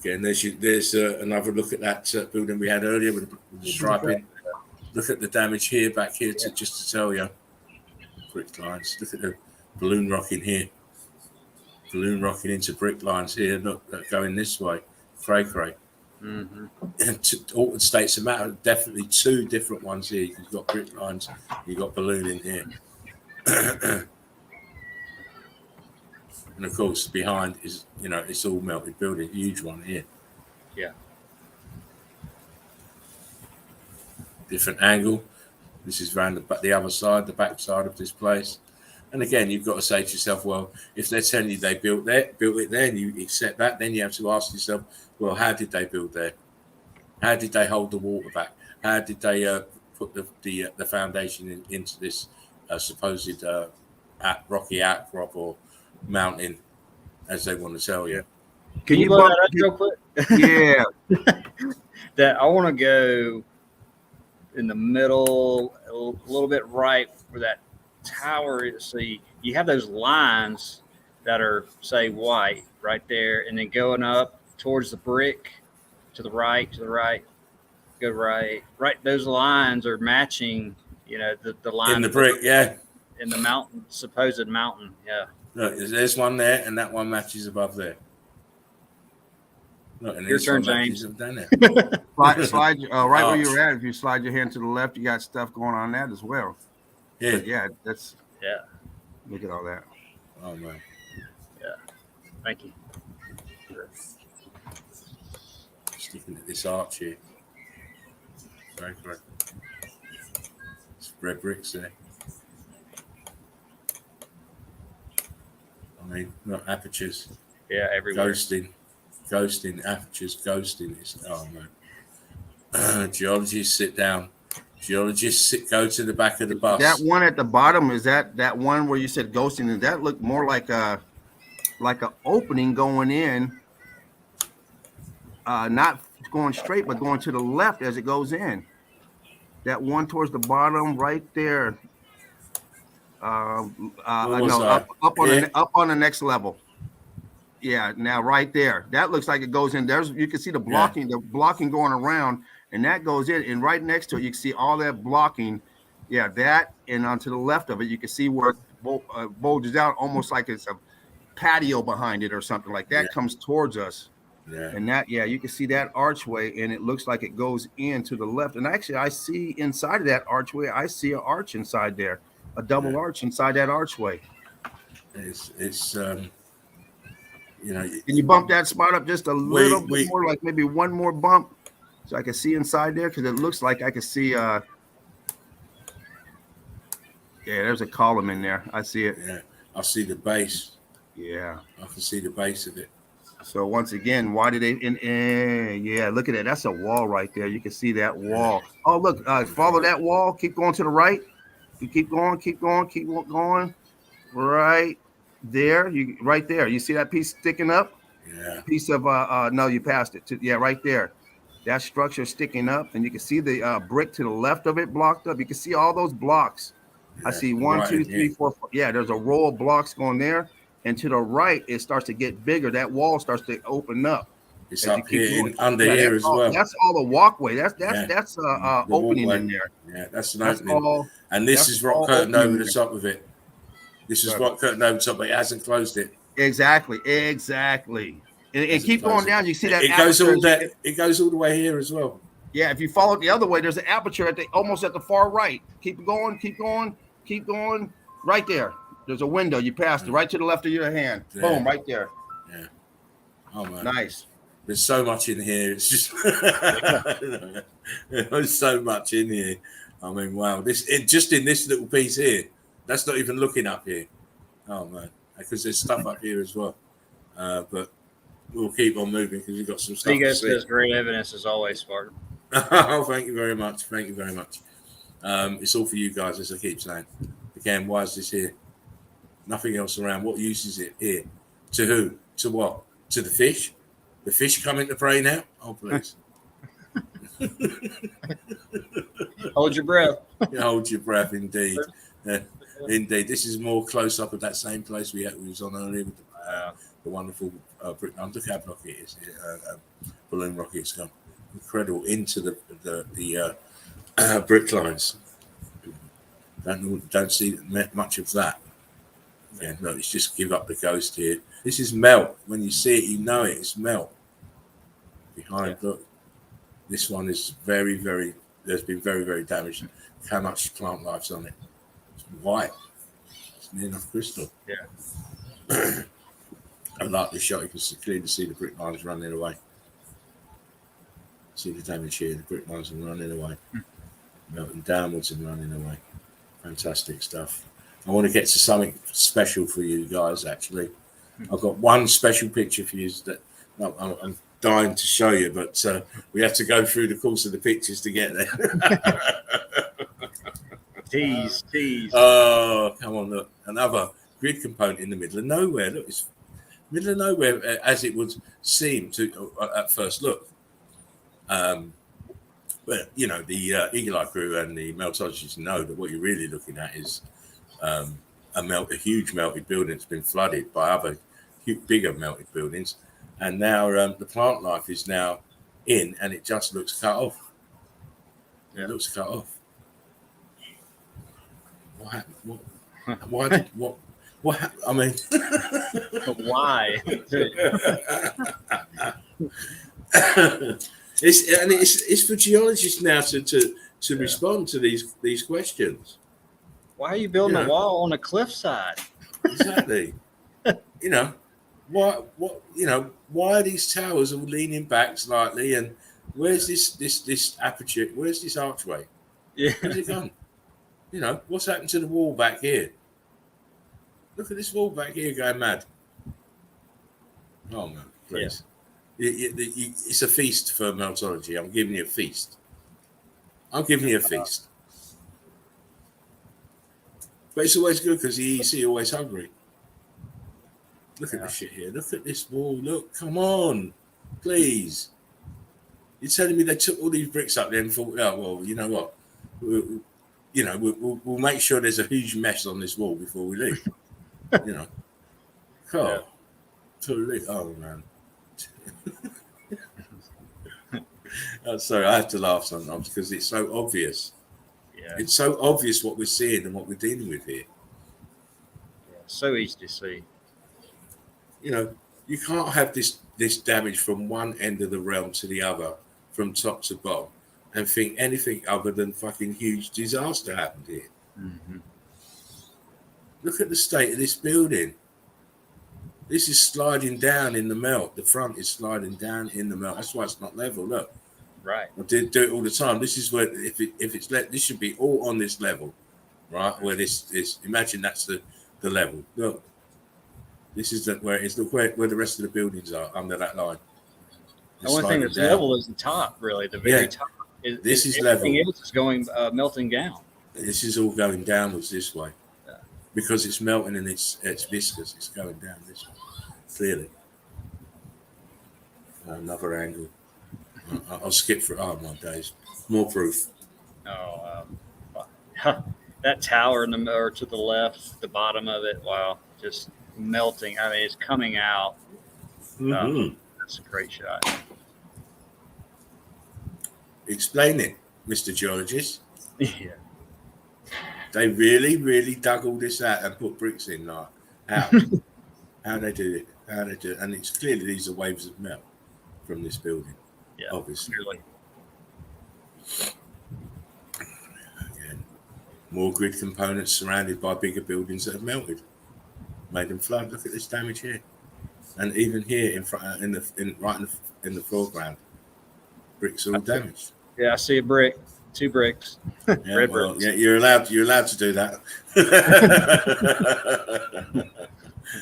Again, there's another look at that building we had earlier with the striping. Look at the damage here, back here, just to tell you. Brick lines. Look at the balloon rocking here. Balloon rocking into brick lines here. Look, going this way. Cray. Mm-hmm. And Alton states a matter of definitely two different ones here. You've got brick lines, you've got balloon in here. And of course, behind is, it's all melted building. Huge one here. Yeah. Different angle. This is around the other side, the back side of this place. And again, you've got to say to yourself, well, if they're telling you they built it there, and you accept that, then you have to ask yourself, well, how did they build there? How did they hold the water back? How did they put the foundation into this supposed rocky outcrop or mountain, as they want to tell you? Can you blow that up real quick? Yeah. That I want to go in the middle, a little bit right where that tower is. See, you have those lines that are, say, white right there, and then going up towards the brick to the right, go right. Those lines are matching, the line in the brick, in the mountain, supposed mountain, yeah. Look, there's one there, and that one matches above there. Look, and your turn, James. Down there. slide right where you're at. If you slide your hand to the left, you got stuff going on that as well. Yeah, but yeah. Look at all that. Oh man. Yeah. Thank you. Sticking at this arch here. Very correct. It's red bricks there. I mean, not apertures. Yeah, everywhere. Ghosting, apertures, ghosting. Oh man. Geologists sit down. Go to the back of the bus. That one at the bottom, is that one where you said ghosting? Does that look more like a opening going in? Not going straight, but going to the left as it goes in. That one towards the bottom, right there. Up on the next level. Yeah, now right there. That looks like it goes in. You can see the blocking going around, and that goes in. And right next to it, you can see all that blocking. Yeah, that, and onto the left of it, you can see where it bulges out, almost like it's a patio behind it or something like that. Comes towards us. Yeah. And that, you can see that archway, and it looks like it goes in to the left. And actually, I see inside of that archway, I see an arch inside there, a double arch inside that archway. It's You know, Can you bump that spot up just a little bit more, like maybe one more bump, so I can see inside there? Because it looks like I can see. Yeah, there's a column in there. I see it. Yeah, I see the base. Yeah, I can see the base of it. So once again, why did they? Yeah, look at that. That's a wall right there. You can see that wall. Oh, look, follow that wall. Keep going to the right. You keep going, keep going, keep going. Right there. Right there. You see that piece sticking up? Yeah. Piece of no, you passed it. Yeah, right there. That structure sticking up, and you can see the brick to the left of it blocked up. You can see all those blocks. I see one, right 2, 3, 4. Yeah, there's a row of blocks going there. And to the right, it starts to get bigger. That wall starts to open up. It's up here and under Yeah, here as well. That's all the walkway. That's the opening walkway in there. Yeah, that's an That's opening. all, and this is rock curtain over the top of it. This is Right. rock curtain over the top, but it hasn't closed it. Exactly. And keep going down. You see that it goes all that. It goes all the way here as well. Yeah, if you follow it the other way, there's an aperture almost at the far right. Keep going, keep going, keep going. Right there. There's a window. You passed it right to the left of your hand. Yeah. Boom, right there. Yeah. Oh man. Nice. There's so much in here. It's just there's so much in here. I mean, wow. Just in this little piece here. That's not even looking up here. Oh man, because there's stuff up here as well. But we'll keep on moving because we've got some stuff. Vigo says great evidence as always, Spartan. Oh, thank you very much. Thank you very much. It's all for you guys, as I keep saying. Again, why is this here? Nothing else around. What use is it here? To who? To what? To the fish? The fish coming to prey now? Oh, please. Hold your breath. Hold your breath, indeed. Indeed. This is more close up at that same place we was on earlier with the wonderful brick. Look how blocky it is. Balloon rocket's gone incredible into the brick lines. Don't see much of that. Yeah, no, it's just give up the ghost here. This is melt. When you see it, you know it. It's melt. Behind, look. This one is very, very. There's been very, very damaged. Look how much plant life's on it. It's white. It's near enough crystal. Yeah. I like this shot. You can clearly see the brick lines running away. See the damage here. The brick lines are running away. Melting downwards and running away. Fantastic stuff. I want to get to something special for you guys, actually. I've got one special picture for you that I'm dying to show you, but we have to go through the course of the pictures to get there. Tease. Oh, come on, look. Another grid component in the middle of nowhere. Look, it's middle of nowhere as it would seem to at first look. But, you know, the Eagle Eye crew and the meltologists know that what you're really looking at is a huge melted building that's been flooded by other bigger melted buildings. And now the plant life is now in and it just looks cut off. It looks cut off. What happened? What happened? I mean, why? It's for geologists now to respond to these questions. Why are you building a wall on a cliffside? Exactly. You know, why are these towers all leaning back slightly? And where's this aperture? Where's this archway? Yeah. Where's it gone? You know, what's happened to the wall back here? Look at this wall back here going mad. Oh man, please. Yeah. It's a feast for meltology. I'm giving you a feast. But it's always good because you see always hungry. Look at this shit here. Look at this wall. Look, come on, please. You're telling me they took all these bricks up there and thought, oh, well, you know what? We'll make sure there's a huge mess on this wall before we leave. You know. Oh, totally. Oh, man. Sorry, I have to laugh sometimes because it's so obvious. Yeah. It's so obvious what we're seeing and what we're dealing with here. Yeah, so easy to see. You know, you can't have this damage from one end of the realm to the other, from top to bottom, and think anything other than fucking huge disaster happened here. Mm-hmm. Look at the state of this building. This is sliding down in the melt. The front is sliding down in the melt. That's why it's not level. Look, Right. I do it all the time. This is where if it's this should be all on this level, right? Where this is. Imagine that's the level. Look, this is where it is. Look where the rest of the buildings are under that line. The only thing that's level is the top, really. The very top. This is everything level. else is going melting down. This is all going downwards this way. Yeah. Because it's melting and it's viscous. It's going down this way. Clearly. Another angle. I'll skip for my days. More proof. Oh, that tower in the or to the left, the bottom of it. Wow, just melting. I mean, it's coming out. That's a great shot. Explain it, Mr. Geologist. Yeah. They really, really dug all this out and put bricks in. Like how? How they do it? How they do it? And it's clearly these are waves of melt from this building. Yeah, obviously. Clearly. Again, more grid components surrounded by bigger buildings that have melted, made them flood. Look at this damage here, and even here in front, in the foreground, bricks are all damaged. Yeah, I see a brick, 2 bricks. Yeah, Red well, bricks. yeah, you're allowed to do that.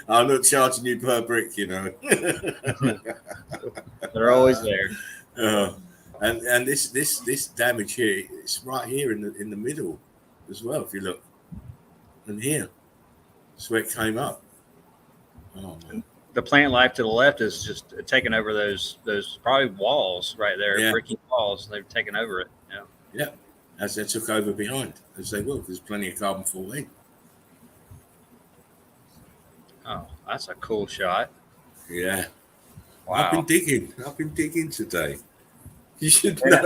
I'm not charging you per brick, you know. They're always there. And this damage here, it's right here in the middle as well. If you look, and here, that's where it came up. Oh man. The plant life to the left is just taking over those probably walls right there, Yeah. bricky walls. They've taken over it. Yeah. Yeah, as they took over behind, as they will. There's plenty of carbon 14. Oh, that's a cool shot. Yeah. Wow. I've been digging today. You should know.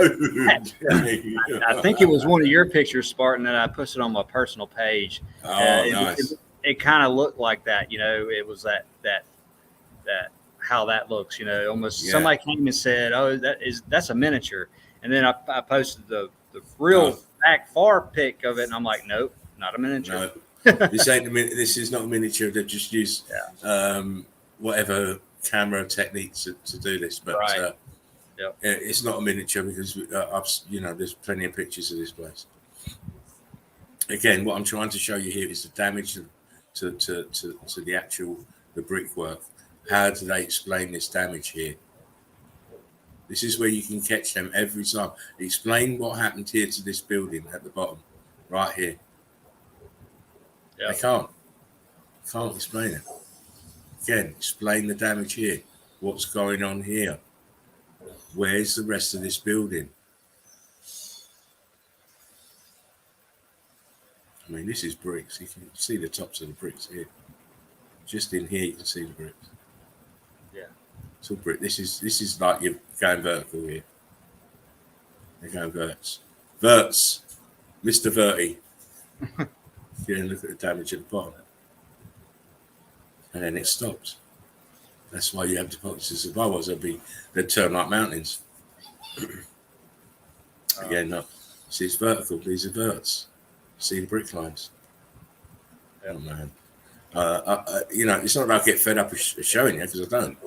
I think it was one of your pictures, Spartan, that I posted on my personal page. Oh, nice. It kind of looked like that, you know. It was that how that looks, you know. Almost somebody came and said, "Oh, that's a miniature," and then I posted the real back far pic of it, and I'm like, "Nope, not a miniature." No, this ain't a this is not a miniature. They just use whatever camera techniques to do this, but it's not a miniature because there's plenty of pictures of this place. Again, what I'm trying to show you here is the damage to the brickwork. How do they explain this damage here? This is where you can catch them every time. Explain what happened here to this building at the bottom, right here. Yeah. They can't explain it. Again, explain the damage here. What's going on here? Where's the rest of this building? I mean, this is bricks. You can see the tops of the bricks here. Just in here, you can see the bricks. Yeah. It's all brick. This is like you're going vertical here. They're going verts. Verts. Mr. Verti. Yeah, look at the damage at the bottom. And then it stops. That's why you have deposits of bubbles. They'd turn like mountains. Again, look. See, it's vertical. These are verts. See the brick lines. Oh man. It's not that I get fed up of showing you because I don't.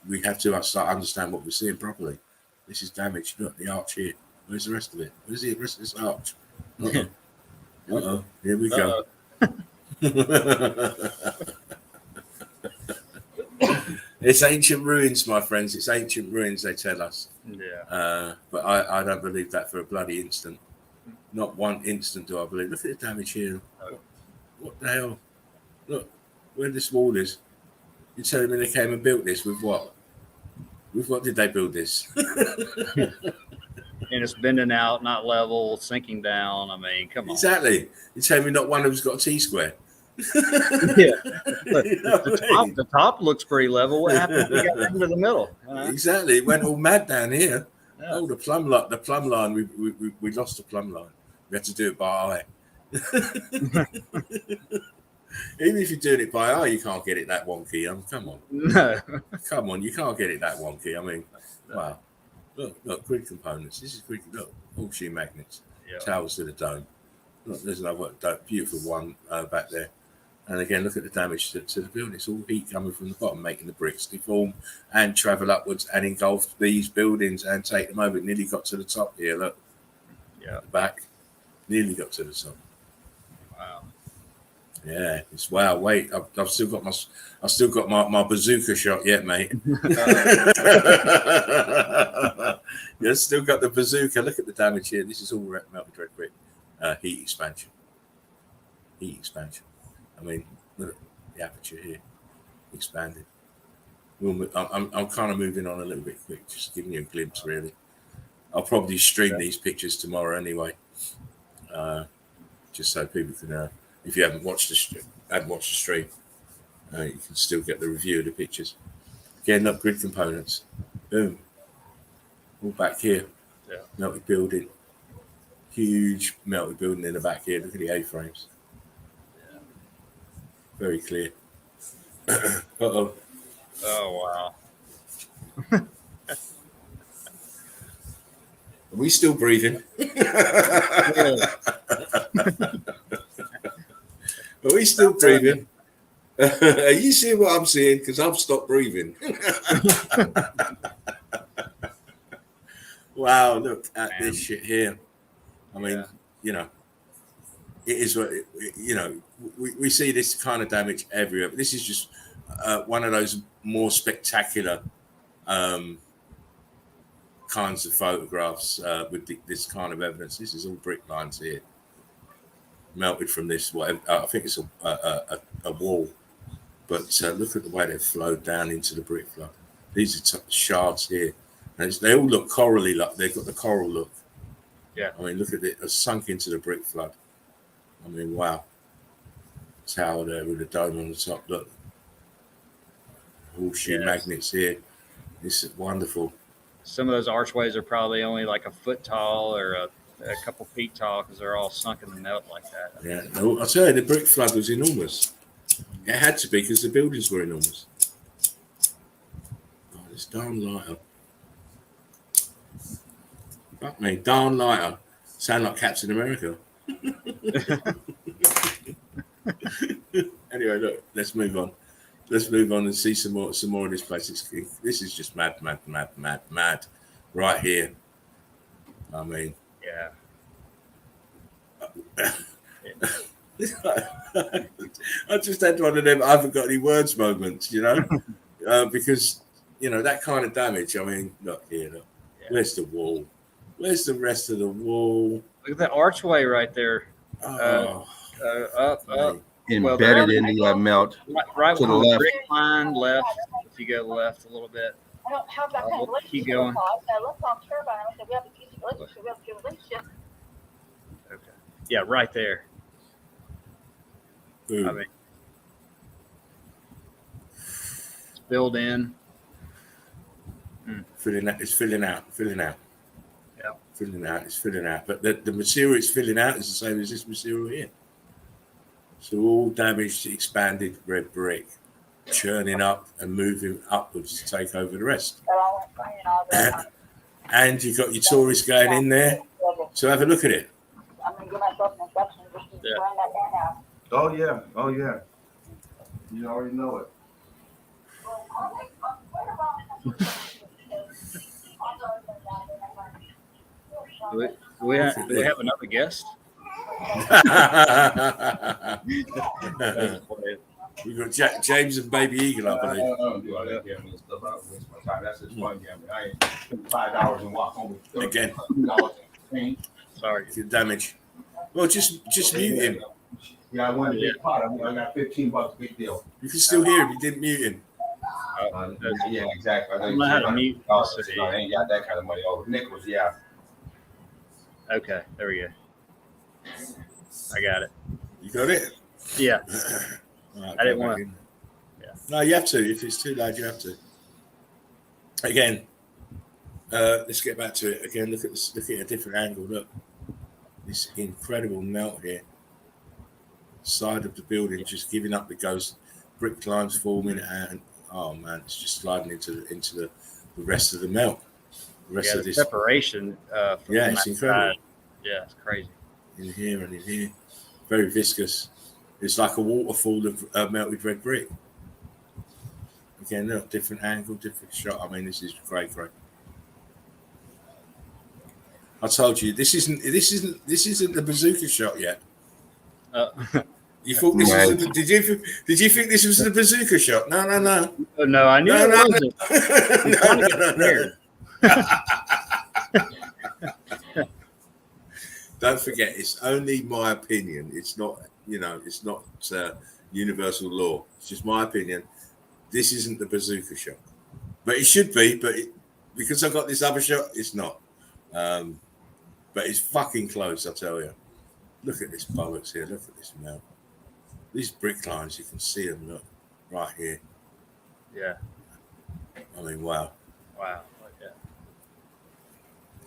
We have to start understand what we're seeing properly. This is damage. Look, the arch here. Where's the rest of it? Where's the rest of this arch? Uh-oh. Here we go. It's ancient ruins, my friends. It's ancient ruins, they tell us. Yeah. But I don't believe that for a bloody instant. Not one instant do I believe. Look at the damage here. What the hell? Look, where this wall is. You're telling me they came and built this with what? With what did they build this? And it's bending out, not level, sinking down. I mean, come on. Exactly. You're telling me not one of them's got a T-square. Yeah. The top looks pretty level. What happened? We got into the middle. Exactly. It went all mad down here. Yeah. Oh, the plumb line. We lost the plumb line. We had to do it by eye. Even if you're doing it by eye, you can't get it that wonky. Come on. No. Come on, you can't get it that wonky. I mean, wow. Look, grid components. This is grid. Look, all shear magnets. Yeah. Towers to the dome. Look, there's another beautiful one back there. And again, look at the damage to the building. It's all heat coming from the bottom, making the bricks deform and travel upwards and engulf these buildings and take them over. Nearly got to the top here. Look, Yeah. the back, nearly got to the top. Wow. Yeah, it's wow. Wait, I've still got my bazooka shot yet, mate. Yeah, still got the bazooka. Look at the damage here. This is all melted red brick. Heat expansion. Heat expansion. I mean, look at the aperture here, expanded. I'm kind of moving on a little bit quick, just giving you a glimpse, really. I'll probably stream these pictures tomorrow anyway, just so people can, if you haven't watched the stream, you can still get the review of the pictures. Again, look, grid components, boom, all back here, melted building, huge melted building in the back here. Look at the A-frames. Very clear. Uh-oh. Oh, wow. Are we still breathing? Are we still breathing? Are you seeing what I'm seeing? Because I've stopped breathing. Wow, look at this shit here. I mean, you know, it is what, you know, we see this kind of damage everywhere. But this is just one of those more spectacular kinds of photographs with this kind of evidence. This is all brick lines here, melted from this, whatever. I think it's a wall. But look at the way they've flowed down into the brick flood. These are shards here. And they all look corally, like they've got the coral look. Yeah. I mean, look at it. It's sunk into the brick flood. I mean, wow. Tower there with a dome on the top. Look. Horseshoe magnets here. This is wonderful. Some of those archways are probably only like a foot tall or a couple feet tall because they're all sunk in the melt like that. Yeah. No, I'll tell you, the brick flood was enormous. It had to be because the buildings were enormous. Oh, this darn lighter. Fuck me, darn lighter. Sound like Captain America. Anyway, look, let's move on. Let's move on and see some more of this place. This is just mad. Right here. I mean, yeah. I just had one of them I haven't got any words moments, you know, because, you know, that kind of damage. I mean, look here, look. Yeah. Where's the wall? Where's the rest of the wall? Look at that archway right there. Up. Embedded in the melt. Right to with the the left. brick line left. If you go left a little bit. I don't have that kind of Keep relationship. going. Let's talk turbine. I said we have a decent relationship. We have a good relationship. Okay. Yeah, right there. Boom. I mean, it's filled in. It's filling out. Yeah. It's filling out. But the material it's filling out is the same as this material here. So all damaged, expanded red brick, churning up and moving upwards to take over the rest. And you've got your tourists going in there. So have a look at it. I'm going to give myself an instruction. Just to run that down now. Oh yeah. You already know it. Do we have another guest? We've got James and Baby Eagle, I believe. That's just fun gambling. I ain't $5 and walk home with Again. Sorry. Damage. Well, just mute him. Yeah, I won a big pot. I got $15, big deal. You can still hear him. You didn't mute him. Yeah, exactly. I don't know how to mute. I ain't got that kind of money over. Nickels, yeah. Okay, there we go. I got it. You got it? Yeah. Right, I didn't want to. Yeah. No, you have to. If it's too loud, you have to. Again, let's get back to it. Again, look at this. Look at a different angle. Look, this incredible melt here. Side of the building just giving up the ghost. Brick lines forming, and oh man, it's just sliding into the rest of the melt. The rest of this separation. From it's incredible. Side. Yeah, it's crazy. In here and in here, very viscous. It's like a waterfall of melted red brick. Again, look, different angle, different shot. I mean, this is great. I told you this isn't the bazooka shot yet. You thought this was? Did you think this was the bazooka shot? No. No, I knew it wasn't. Don't forget, it's only my opinion. It's not, it's not universal law. It's just my opinion. This isn't the bazooka shot, but it should be. But because I got this other shot, it's not. But it's fucking close, I tell you. Look at this bollocks here. Look at this melt. These brick lines, you can see them. Look right here. Yeah. I mean, wow. Wow. Yeah.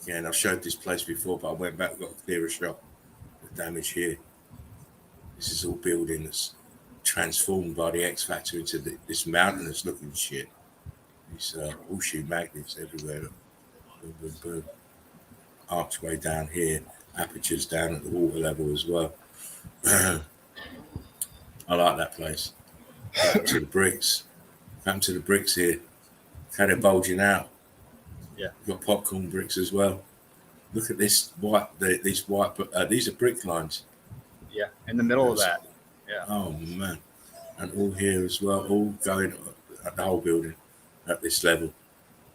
Again, I've showed this place before, but I went back and got a clearer shot. The damage here. This is all building that's transformed by the X Factor into this mountainous looking shit. These horseshoe magnets everywhere. Boom, boom, boom. Archway down here. Apertures down at the water level as well. I like that place. Back to the bricks. Back to the bricks here. How they're bulging out. Yeah. Got popcorn bricks as well. Look at this white. These white. These are brick lines. Yeah, in the middle of that. Yeah. Oh man, and all here as well. All going at the whole building at this level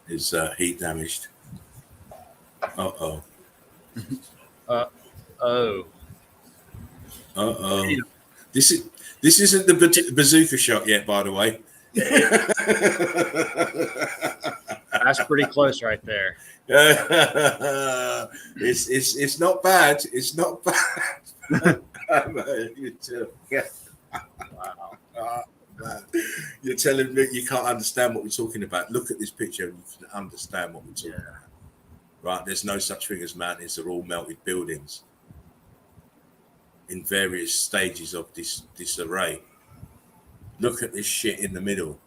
is heat damaged. Oh. This isn't the bazooka shot yet, by the way. That's pretty close right there. It's not bad. It's not bad. Wow. You're telling me you can't understand what we're talking about. Look at this picture and you can understand what we're talking about. Right? There's no such thing as mountains. They're all melted buildings in various stages of disarray. Look at this shit in the middle.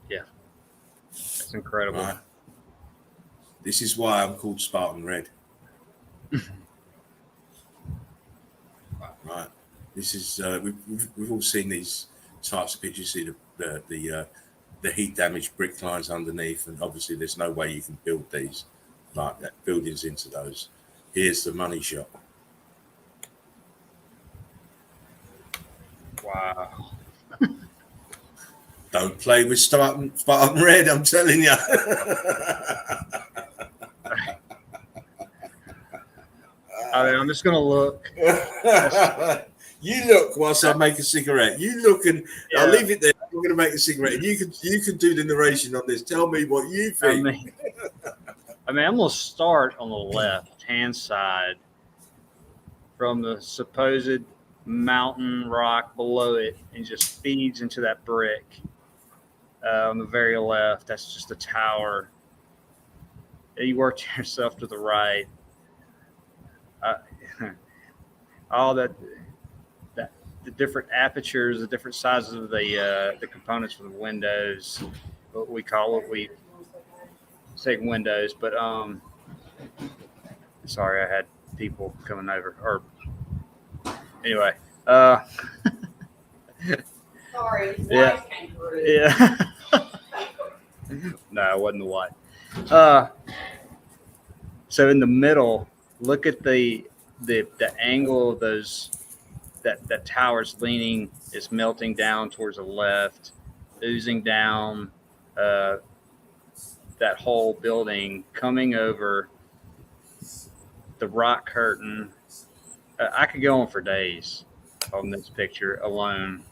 Yeah. That's incredible. Right? This is why I'm called Spartan Red. Right. This is we've all seen these types of pictures. See the heat damaged brick lines underneath, and obviously there's no way you can build these like that buildings into those. Here's the money shot. Wow. Don't play with Spartan Red, I'm telling you. I mean, I'm just gonna look. You look whilst I make a cigarette. You look, and Yeah. I'll leave it there. I'm going to make a cigarette. And you can do the narration on this. Tell me what you think. I mean, I'm gonna start on the left-hand side from the supposed mountain rock below it, and just feeds into that brick on the very left. That's just a tower. You work yourself to the right. All that the different apertures, the different sizes of the components for the windows. What we say windows, but sorry, I had people coming over. Or anyway, Sorry, his Yeah. wife came through. yeah. No, it wasn't the white. So in the middle, look at the angle of those that tower's leaning, is melting down towards the left, oozing down that whole building, coming over the rock curtain. I could go on for days on this picture alone.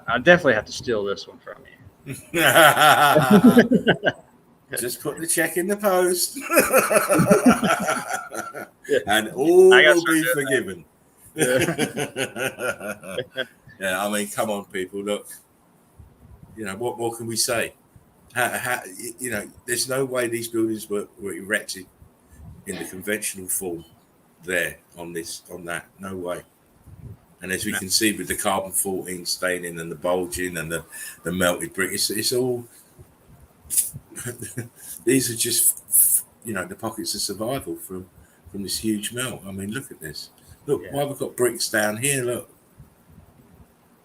I definitely have to steal this one from you. Just put the check in the post. Yeah. And all I gotta will be start forgiven. Yeah, I mean, come on, people. Look, what more can we say? There's no way these buildings were erected in the conventional form there on that. No way. And as we can see with the carbon 14 staining and the bulging and the melted brick, it's all. These are just the pockets of survival from from this huge melt. I mean, look at this. Look, Yeah. why we've got bricks down here. Look.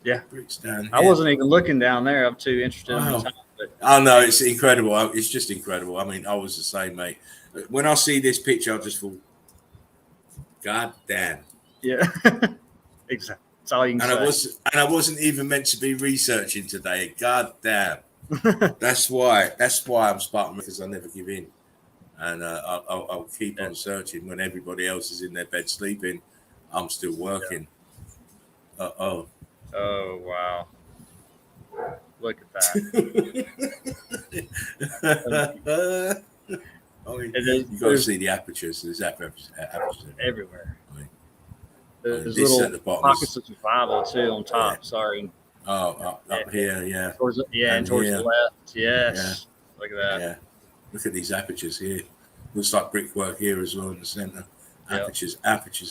Yeah. Bricks down here. I wasn't even looking down there. I'm too interested in the Wow. top. But Oh no, it's incredible. It's just incredible. I mean, I was the same, mate. When I see this picture, I just thought, God damn. yeah, exactly. That's all you can And I wasn't even meant to be researching today. God damn. That's why I'm Spartan, because I never give in, and I'll keep on searching when everybody else is in their bed sleeping. I'm still working. Oh wow! Look at that. I mean, you got to see the apertures. There's apertures everywhere. I mean, There's this little at the bottom pockets of survival too on top. Yeah. Sorry. up here, yeah. Towards the, and towards here. the left. Yes. Look at that. Yeah. Look at these apertures here. Looks like brickwork here as well in the center. Apertures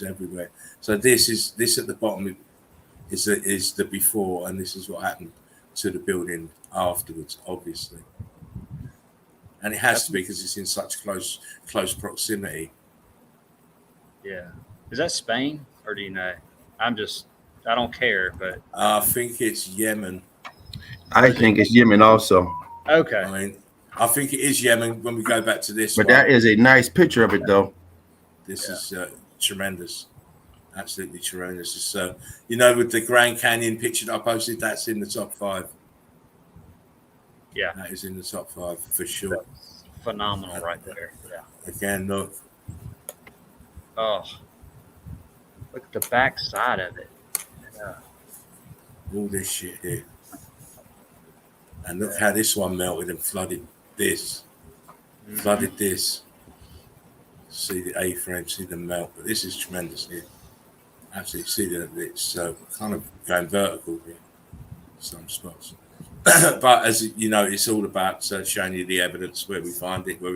everywhere. So this at the bottom is the before, and this is what happened to the building afterwards, obviously. And it has to be because it's in such close proximity. Yeah. Is that Spain, or do you know? I don't care, but I think it's Yemen. I think it's Yemen also. okay. I mean, I think it is Yemen when we go back to this But one. that is a nice picture of it, though. This is tremendous. Absolutely tremendous. It's, with the Grand Canyon picture that I posted, that's in the top 5. Yeah. That is in the top 5 for sure. That's phenomenal right there. Yeah. Again, look. Oh, look at the back side of it. Yeah. All this shit here. And look how this one melted and flooded this. Mm-hmm. Flooded this. See the A-frame, see the melt. But this is tremendous here. Absolutely see that it's kind of going vertical here. Some spots. But as you know, it's all about showing you the evidence where we find it, where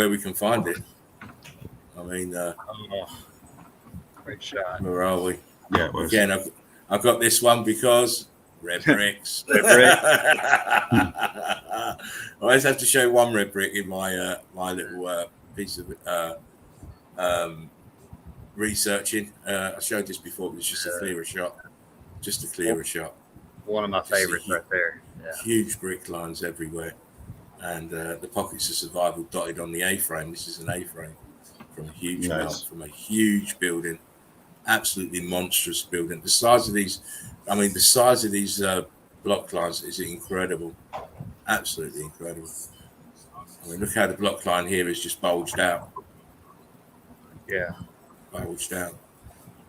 we can find it. I mean, great shot. where are we? Yeah, it was. Again, I've got this one because red bricks. Red brick. I always have to show one red brick in my my little piece of researching. I showed this before, but it's just a clearer shot. Just a clearer shot. One of my favorites right there. Yeah. Huge brick lines everywhere. And the pockets of survival dotted on the A-frame. This is an A-frame from a huge melt, from a huge building. Absolutely monstrous building. The size of these block lines is incredible. Absolutely incredible. I mean, look how the block line here is just bulged out. Yeah. Bulged out.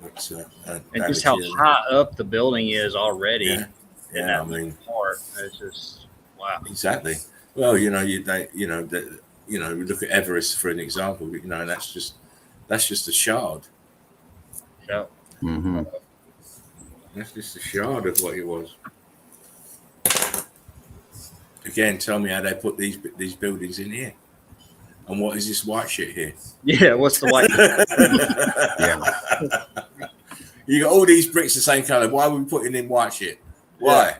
But, and just how high up the building is already. Yeah. Yeah, I mean, part. It's just wow. Exactly. Well, we look at Everest for an example. And that's just a shard. Yeah. Mm-hmm. That's just a shard of what it was. Again, tell me how they put these buildings in here, and what is this white shit here? Yeah, what's the white? Yeah. You got all these bricks the same color. Why are we putting in white shit? Why?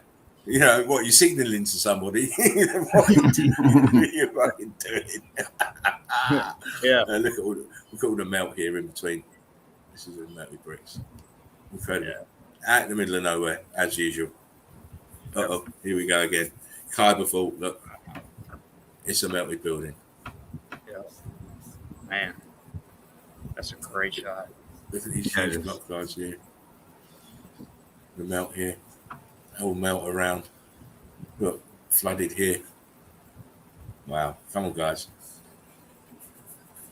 Yeah. What you're signaling to somebody? What are you fucking doing? Yeah. Look at all the melt here in between. This is all melted bricks. Incredible. Yeah. Out in the middle of nowhere, as usual. Here we go again. Khyber Fault. Look, it's a melted building. Yeah. Man, that's a great shot. Look at these huge block lines here. The melt here. All melt around. Look, flooded here. Wow. Come on, guys.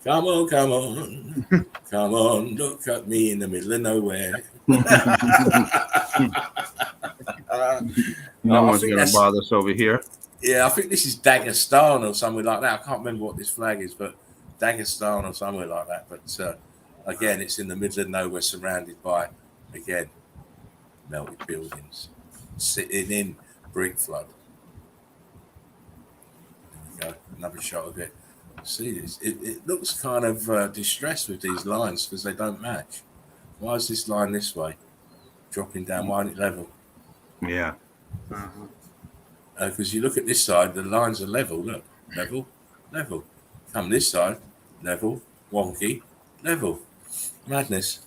Come on. Come on. Look at me in the middle of nowhere. No one's going to bother us over here. Yeah, I think this is Dagestan or somewhere like that. I can't remember what this flag is, but Dagestan or somewhere like that. But again, it's in the middle of nowhere, surrounded by, again, melted buildings, sitting in brick flood. There we go, another shot of it. See this? It looks kind of distressed with these lines because they don't match. Why is this line this way? Dropping down, why isn't it level? Yeah. Because you look at this side, the lines are level. Look, level. Come this side, level, wonky, level. Madness.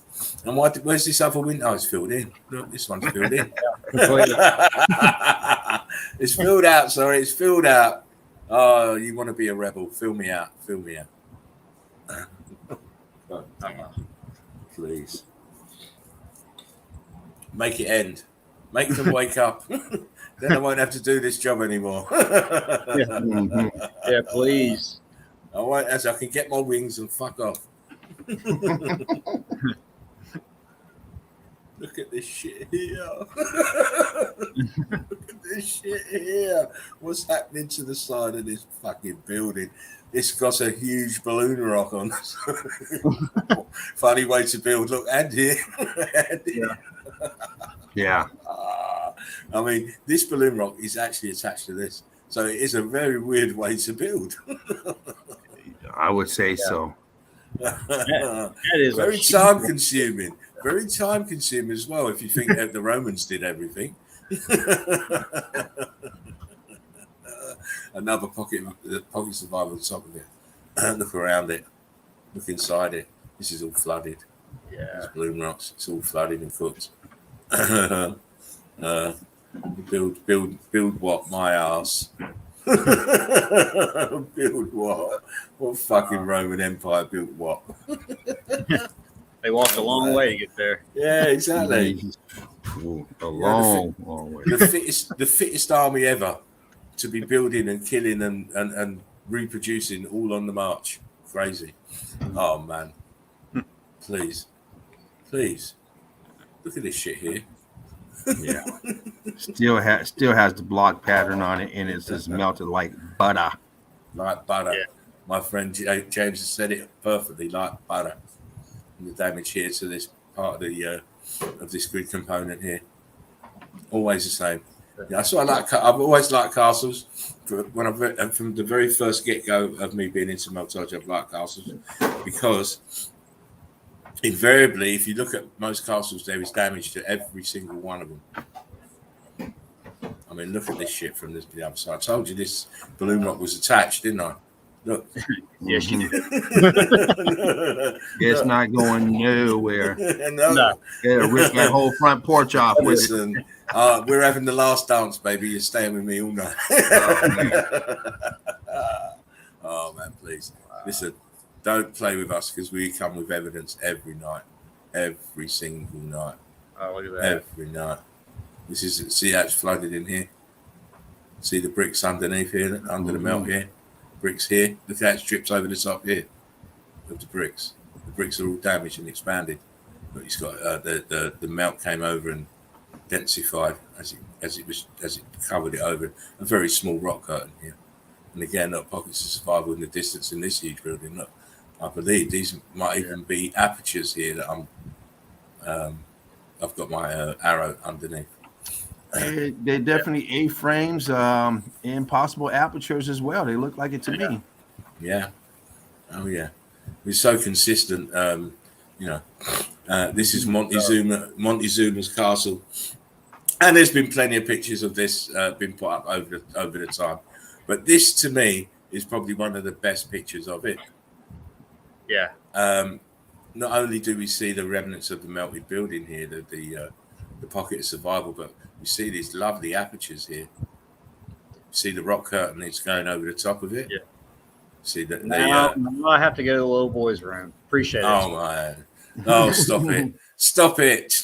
And where's this other window? Oh, it's filled in. Look, this one's filled in. Completely. It's filled out, sorry. It's filled out. Oh, you want to be a rebel? Fill me out. Fill me out. Please. Make it end. Make them wake up. Then I won't have to do this job anymore. Yeah, please. I won't, as I can get my wings and fuck off. Look at this shit here. Look at this shit here. What's happening to the side of this fucking building? It's got a huge balloon rock on. Funny way to build. Look, and here. And here. Yeah. I mean, this balloon rock is actually attached to this. So it is a very weird way to build. I would say so. That is very time consuming. Very time consuming as well if you think that the Romans did everything. Another pocket survival on top of it. Look around it. Look inside it. This is all flooded. Yeah. These balloon rocks. It's all flooded and cooked. Build what? My ass. Build what? What fucking Roman Empire built what? They walked a long way to get there. Yeah, exactly. Ooh, a long way. The fittest army ever to be building and killing and reproducing all on the march. Crazy. Oh man. Please. Look at this shit here. Yeah. Still has the block pattern on it, and it's just melted like butter. Like butter. Yeah. My friend James has said it perfectly, like butter. And the damage here to this part of the of this grid component here. Always the same. Yeah, so I've always liked castles. From the very first get-go of me being into Meltology, I've liked castles because invariably, if you look at most castles, there is damage to every single one of them. I mean, look at this shit from the other side. I told you this balloon rock was attached, didn't I? Look. Yes, you did. It's not going nowhere. No. Yeah, rip that whole front porch off with it. Listen, we're having the last dance, baby. You're staying with me all night. Oh, man, please. Listen, don't play with us because we come with evidence every night. Every single night. Oh, look at that. Every night. See how it's flooded in here? See the bricks underneath here, under the melt here? Bricks here. Look how it drips over the top here of the bricks. The bricks are all damaged and expanded. But it's got the melt came over and densified as it covered it over. A very small rock curtain here. And again, look, pockets of survival in the distance in this huge building. Look, I believe these might even be apertures here that I've got my arrow underneath. They're definitely A-frames and possible apertures as well. They look like it to me. Yeah. Oh yeah. We're so consistent. This is Montezuma's castle, and there's been plenty of pictures of this been put up over the time. But this, to me, is probably one of the best pictures of it. Yeah. Not only do we see the remnants of the melted building here, the pocket of survival, but you see these lovely apertures here. See the rock curtain that's going over the top of it. Yeah. See that? Now I have to go to the little boys' room. Appreciate it. Oh man! Oh, stop it! Stop it!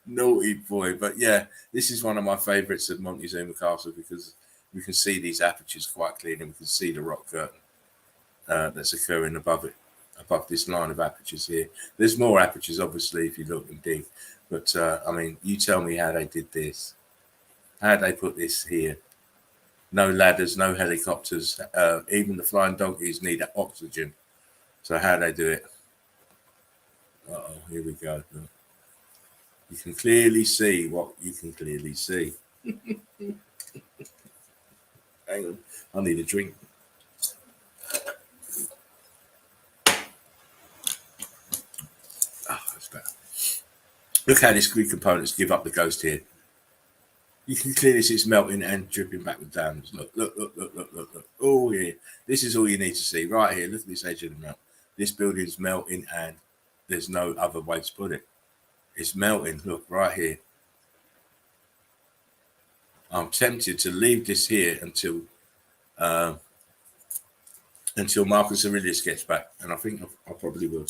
Naughty boy. But yeah, this is one of my favourites of Montezuma Castle because we can see these apertures quite clearly. We can see the rock curtain that's occurring above this line of apertures here. There's more apertures, obviously, if you look and dig. But I mean, you tell me how they did this. How they put this here? No ladders, no helicopters. Even the flying donkeys need oxygen. So how they do it? Uh-oh, here we go. Look. You can clearly see what you can clearly see. Hang on, I need a drink. Oh, that's better. Look how these grid components give up the ghost here. You can clearly see it's melting and dripping backwards down. Look. Oh, yeah. This is all you need to see right here. Look at this edge of the melt. This building is melting and there's no other way to put it. It's melting. Look, right here. I'm tempted to leave this here until Marcus Aurelius gets back. And I think I probably will.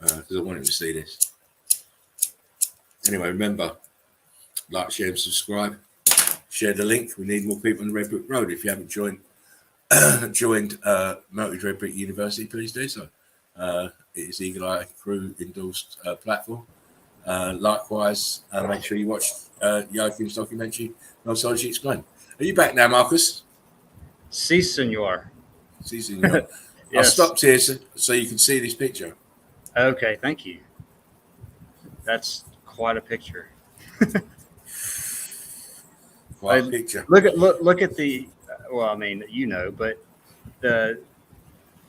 Because I want him to see this. Anyway, remember, like, share, and subscribe. Share the link. We need more people on the Red Brick Road. If you haven't joined Melted Red Brick University, please do so. It is Eagle Eye Crew endorsed platform. Likewise, make sure you watch Joachim's documentary, Meltology Explained. Are you back now, Marcus? Si, senor. Si, senor. Yes. I stopped here so you can see this picture. Okay, thank you. That's quite a picture. Quite a picture. Look at the. Well, I mean, but the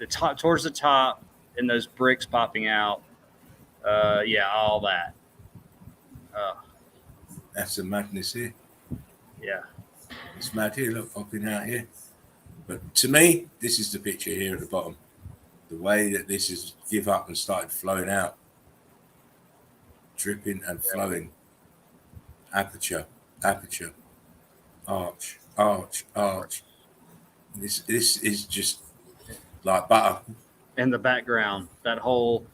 top towards the top and those bricks popping out. All that. That's the madness here. Yeah. It's mad here. Look, popping out here. But to me, this is the picture here at the bottom. The way that this is give up and started flowing out, dripping and flowing. Aperture, arch. This is just like butter. In the background, that whole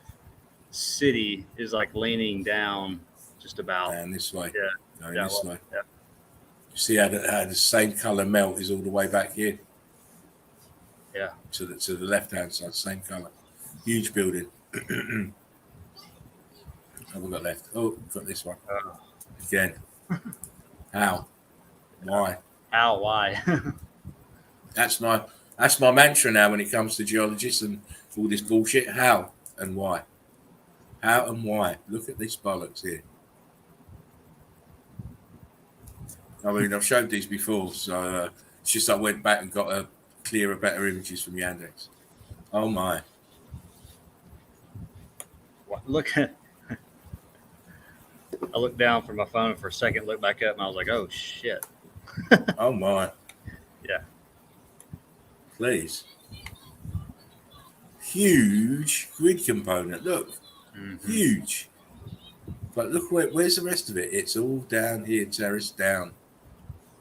city is like leaning down just about. And this way. Yeah. Going this way. Yeah. You see how the same color melt is all the way back here. Yeah. To the left hand side, same color. Huge building. Have we got left? Oh, we've got this one. Again. How? Why? How? Why? That's my mantra now when it comes to geologists and all this bullshit. How and why? How and why? Look at this bollocks here. I mean, I've showed these before, so it's just I went back and got a clearer, better images from Yandex. Oh my! Look at. I looked down from my phone for a second, looked back up, and I was like, "Oh shit!" Oh my! Yeah. Please. Huge grid component. Look, huge. But look where's the rest of it? It's all down here, terraced down.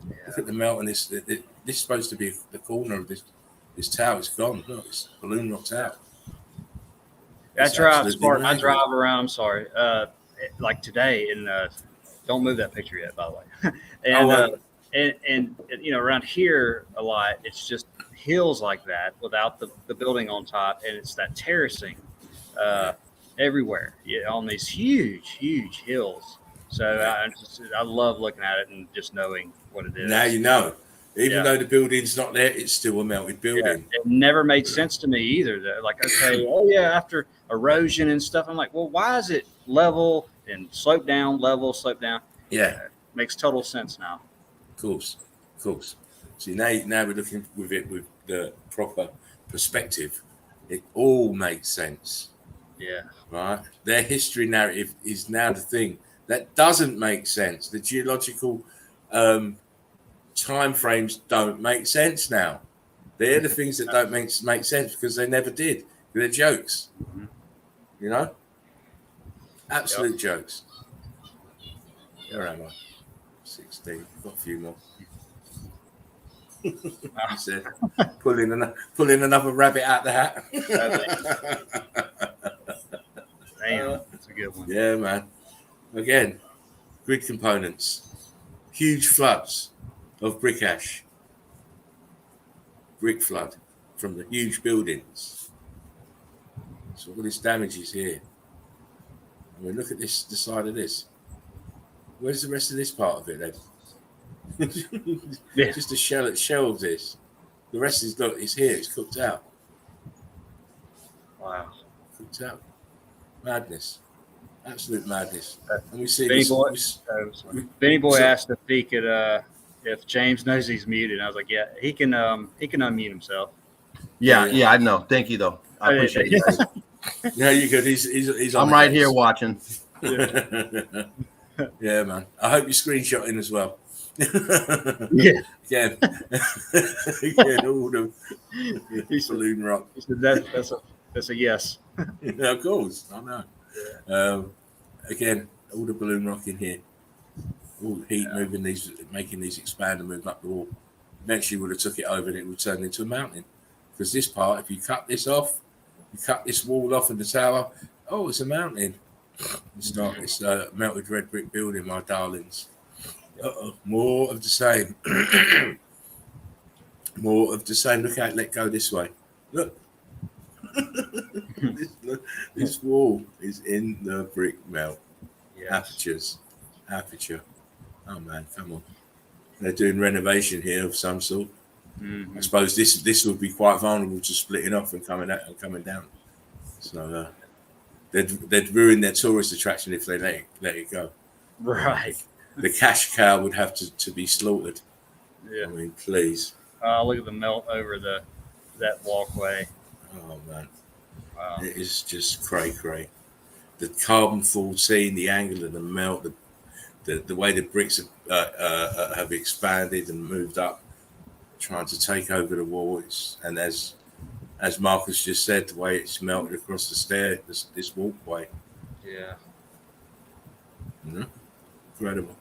Yeah. Look at the melt, and this is supposed to be the corner of this tower. It's gone. Look, it's balloon rocked out. I drive around. I'm sorry. Like today, and don't move that picture yet, by the way. And around here a lot, it's just hills like that without the building on top, and it's that terracing everywhere on these huge hills. So I love looking at it and just knowing what it is. Now you know. Even though the building's not there, it's still a melted building. Yeah, it never made sense to me either. Like, okay, after erosion and stuff, I'm like, well, why is it level and slope down, level, slope down? Yeah. Makes total sense now. Of course. See, now we're looking with it with the proper perspective. It all makes sense. Yeah. Right? Their history narrative is now the thing that doesn't make sense. The geological time frames don't make sense now. They're the things that don't make sense because they never did. They're jokes. Absolute jokes. Where am I? 16. Got a few more. He said, pulling another rabbit out the hat. Damn, that's a good one. Yeah, man. Again, grid components, huge floods of brick ash, brick flood from the huge buildings. So all this damage is here. I mean, look at this, the side of this. Where's the rest of this part of it then? Just a shell of this. The rest is it's here. It's cooked out. Wow, cooked out. Madness, absolute madness. And we see Benny Boy asked if he could, if James knows he's muted. I was like, yeah, he can unmute himself. Yeah, I know. Thank you though. I appreciate it. Yeah, you could. He's on. I'm right here watching. Yeah, man. I hope you're screenshotting as well. Yeah. Again, again, all the He said- balloon rock. He said that's a yes. Yeah, of course, I know. Again, all the balloon rock in here, all the heat moving these, making these expand and move up the wall. Eventually, would have took it over and it would turn into a mountain. Because this part, if you cut this off, you cut this wall off of the tower. Oh, it's a mountain. It's not. It's a melted red brick building, my darlings. More of the same. More of the same. Look out, let go this way. Look. This wall is in the brick melt. Yes. Aperture. Oh man, come on. They're doing renovation here of some sort. Mhm. I suppose this would be quite vulnerable to splitting off and coming out and coming down. So they'd ruin their tourist attraction if they let it go. Right. The cash cow would have to be slaughtered. Yeah. I mean, please. Look at the melt over that walkway. Oh man, Wow. it is just cray. The carbon fall scene, the angle of the melt, the way the bricks have expanded and moved up, trying to take over the wall. And as Marcus just said, the way it's melted across the stair, this walkway, Yeah. incredible.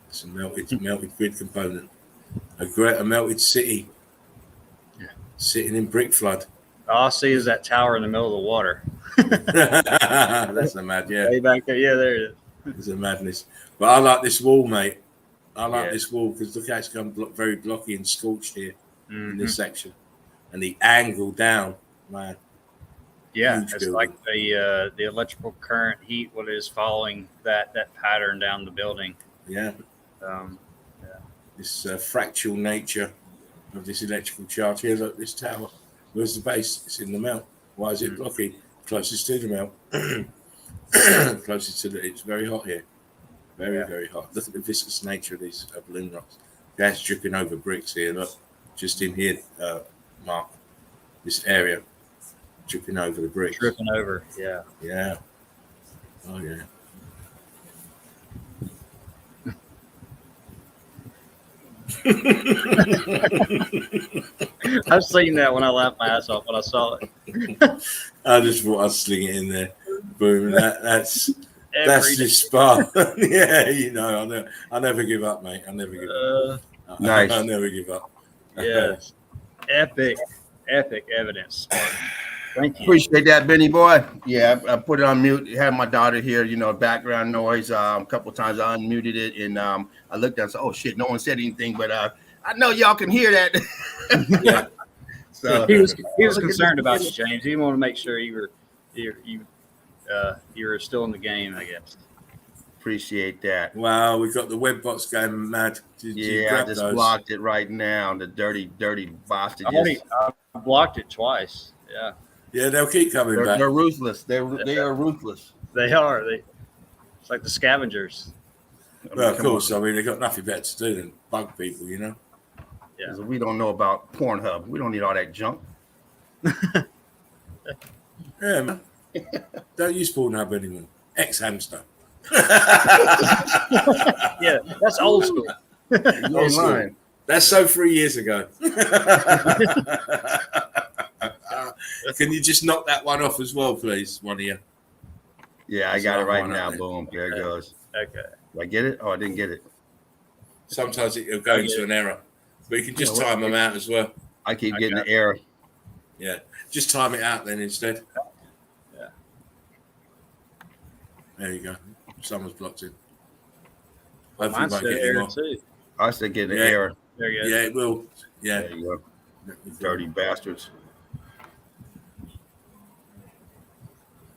It's a melted grid component, a melted city, sitting in brick flood. All I see is that tower in the middle of the water. That's a mad, yeah. Way back there. Yeah, there it is. It's a madness. But I like this wall, mate. I like Yeah. this wall because look how it's gone very blocky and scorched here in this Mhm. section, and the angle down, man. Yeah, Huge it's building. like the electrical current heat what is following that pattern down the building. Yeah, Um, this fractal nature of this electrical charge here. Look, this tower. Where's the base? It's in the melt. Why is it blocky? Closest to the melt. Closest to the. It's very hot here. Very hot. Look at the viscous nature of these balloon rocks. Gas dripping over bricks here. Look, just in here, Mark. This area dripping over the bricks. tripping over. Yeah. Yeah. Oh yeah. I've seen that when I laughed my ass off when I saw it. I just thought I'd sling it in there. Boom. That's Every the spot. Yeah, you know, I never give up, mate. I never give up. Nice. I never give up. Yes. Epic evidence. Spartan. Thank you. Appreciate that, Benny boy. Yeah, I put it on mute. Had my daughter here, background noise. A couple times I unmuted it, and I looked down and said, "Oh shit, no one said anything." But I know y'all can hear that. Yeah. So He was concerned about you, James. He wanted to make sure you were still in the game, I guess. appreciate that. Wow, we've got the web bots going mad. Did you Yeah, I grab just those? blocked it right now. The dirty bastard. I blocked it twice. Yeah, Yeah, they'll keep coming back. They're ruthless. They are ruthless. they are. It's like the scavengers. Well, of course. I mean, they've got nothing better to do than bug people, you know. Yeah. We don't know about Pornhub. We don't need all that junk. Yeah, man. Don't use Pornhub anymore. Ex-hamster. Yeah, that's old school. You're Old school. lying. That's so 3 years ago. Can you just knock that one off as well, please? One of you. Yeah, I got it right One now. out there. Boom. There it goes. Okay. Did I get it? Oh, I didn't get it. Sometimes it'll go into an error. But you can just time them out as well. I keep getting the error. Yeah. Just time it out then instead. Yeah. There you go. Someone's blocked it. Well, Hopefully mine it won't said get any error more. too. I still get the Yeah. error. There you go. Yeah, it will. Yeah. There you go. Dirty bastards.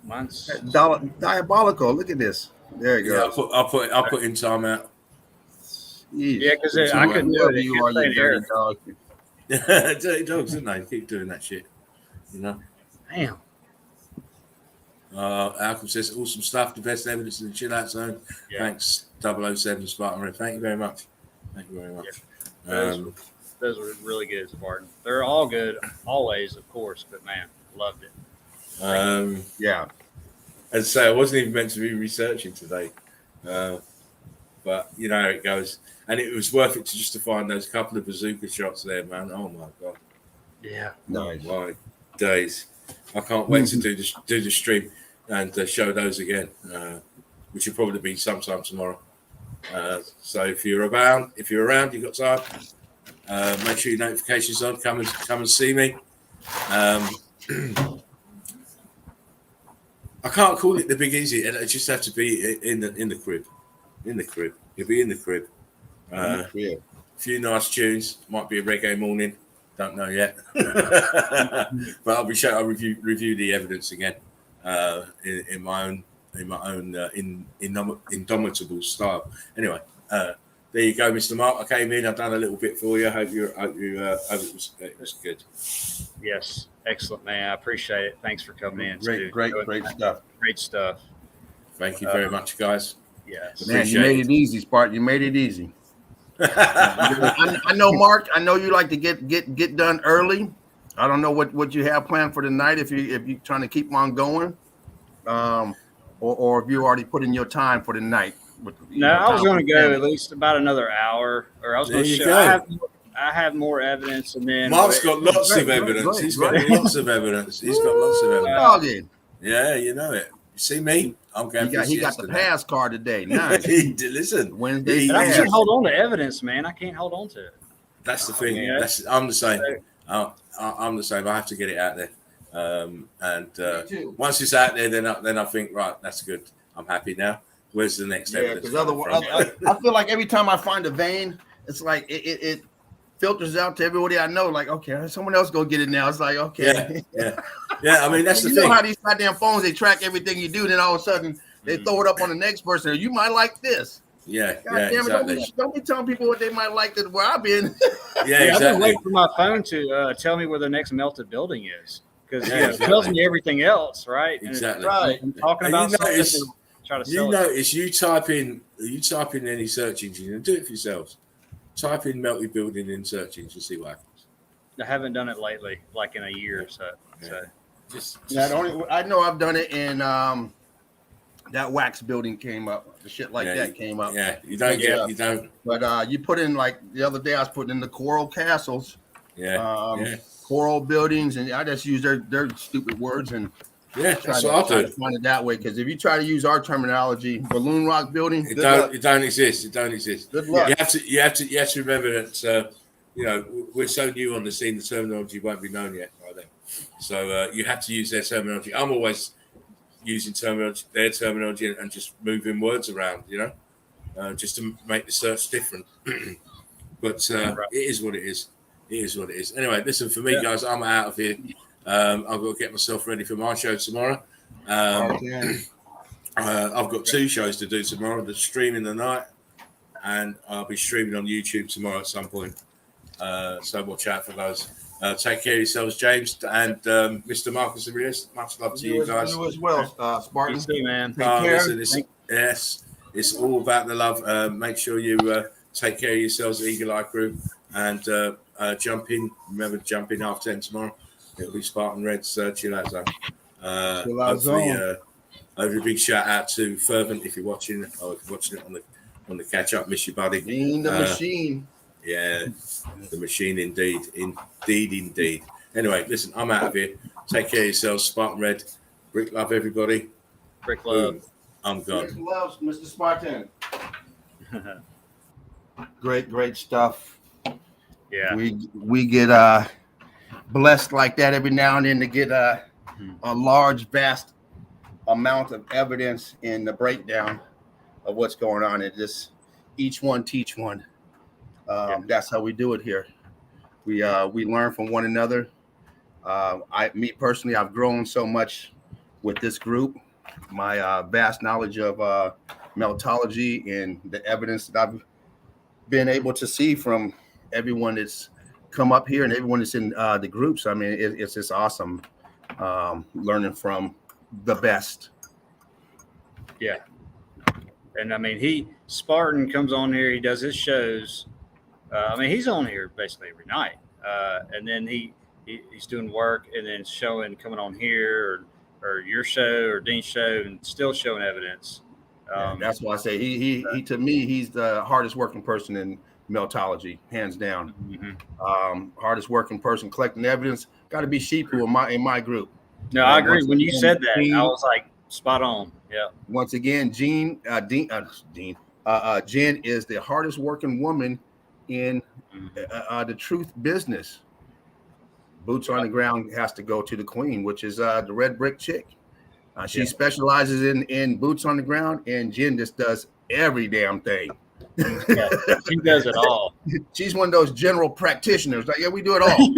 Mine's Diabolical. Look at this. There you Yeah, go. I'll put in time out. Yeah, 'cause I couldn't do it. It You kept are, you saying dirty error. dog. Dirty dogs, didn't they? Keep doing that shit. You know. Damn. Alcom says awesome stuff. The best evidence in the chill out zone. Yeah. Thanks, 007 Spartan Red. Thank you very much. Thank you very much. Those were really good, Spartan. They're all good, always, of course. But man, loved it. Yeah. and say I wasn't even meant to be researching today. But you know how it goes. And it was worth it to find those couple of bazooka shots there, man. Oh my god. Yeah. Nice. Oh my days. I can't wait to do the stream and show those again, which will probably be sometime tomorrow. So if you're around, you've got time. Make sure your notifications on. Come and see me. I can't call it the Big Easy, and it just have to be in the crib. In the crib, you'll be in the crib. A few nice tunes. Might be a reggae morning. Don't know yet, but I'll be sure I'll review the evidence again in my own indomitable style. Anyway, there you go, Mr. Mark. I came in. I've done a little bit for you. Hope it was good. Yes, excellent, man. I appreciate it. Thanks for coming in. Great stuff. Great stuff. Thank you very much, guys. Yes. Man, you made it easy, Spartan. You made it easy. I know, Mark. I know you like to get done early. I don't know what you have planned for tonight. If you're trying to keep on going, or if you already put in your time for the night. I was going to go at least about another hour, or I was going to show. I have more evidence, and then Mark's got lots of evidence. He's got lots of evidence. Yeah, you know it. You see me? I'm going. He got the pass card today. Nice. Listen, Wednesday. I can't hold on to evidence, man. I can't hold on to it. That's the thing. Yeah. I'm the same. I'm the same. I have to get it out there. Once it's out there, then I think, right, that's good. I'm happy now. Where's the next evidence? Because otherwise, I feel like every time I find a vein, it's like it filters out to everybody I know. Like, okay, someone else go get it now. It's like, okay, yeah. I mean, that's the thing. You know how these goddamn phones, they track everything you do, then all of a sudden they throw it up on the next person. Or you might like this. Yeah, God damn exactly. it! Don't be telling people what they might like where I've been. Yeah, exactly. I've been waiting for my phone to tell me where the next melted building is, because it tells me everything else, right? Exactly. Right. I'm talking about something to try to sell. You notice you type in any search engine and do it for yourselves. Type in melted building in search engine and see what happens. I haven't done it lately, like in a year or so. I know I've done it in that wax building came up. The shit like that came up. Yeah, you don't. But you put in, like the other day, I was putting in the coral castles. Yeah. Coral buildings, and I just use their stupid words and that's what I do. Find it that way, because if you try to use our terminology, balloon rock building, it don't exist. It don't exist. Good luck. You have to remember that we're so new on the scene. The terminology won't be known yet by them. So you have to use their terminology. I'm always using their terminology, and just moving words around, just to make the search different. But it is what it is. It is what it is. Anyway, listen, for me, guys, I'm out of here. I've got to get myself ready for my show tomorrow. I've got 2 shows to do tomorrow. The stream in the night, and I'll be streaming on YouTube tomorrow at some point. So watch out for those. Take care of yourselves, James and Mr. Marcus Aurelius. Much love to you guys. You as well, Spartan. You too, man. Take care. Listen, it's all about the love. Make sure you take care of yourselves, Eagle Eye Crew, and jump in. Remember, jump in 10:30 tomorrow. It'll be Spartan Red's Chill Out Zone. Hopefully, a big shout out to Fervent if you're watching it, or if you're watching it on the catch up. Miss you, buddy. Being the machine. Yeah, the machine indeed. Anyway, listen, I'm out of here. Take care of yourselves, Spartan Red. Brick love, everybody. Brick love. I'm gone. Brick loves, Mr. Spartan. Great stuff. Yeah. We get blessed like that every now and then to get a large, vast amount of evidence in the breakdown of what's going on. It just each one teach one. That's how we do it here. We learn from one another. Me personally, I've grown so much with this group. My vast knowledge of meltology and the evidence that I've been able to see from everyone that's come up here and everyone that's in the groups. I mean, it's just awesome learning from the best. Yeah. And I mean, Spartan comes on here, he does his shows. He's on here basically every night. And then he's doing work and then coming on here. or your show or Dean's show and still showing evidence. That's why I say he to me, he's the hardest working person in Meltology, hands down. Hardest working person collecting evidence. Got to be Sheepu in my group. No, I agree. When you said that, I was like, spot on. Yeah. Once again, Jen is the hardest working woman in the truth business. Boots on the ground has to go to the queen, which is the red brick chick. She specializes in boots on the ground, and Jen just does every damn thing. Yeah, she does it all. She's one of those general practitioners. Like, yeah, we do it all.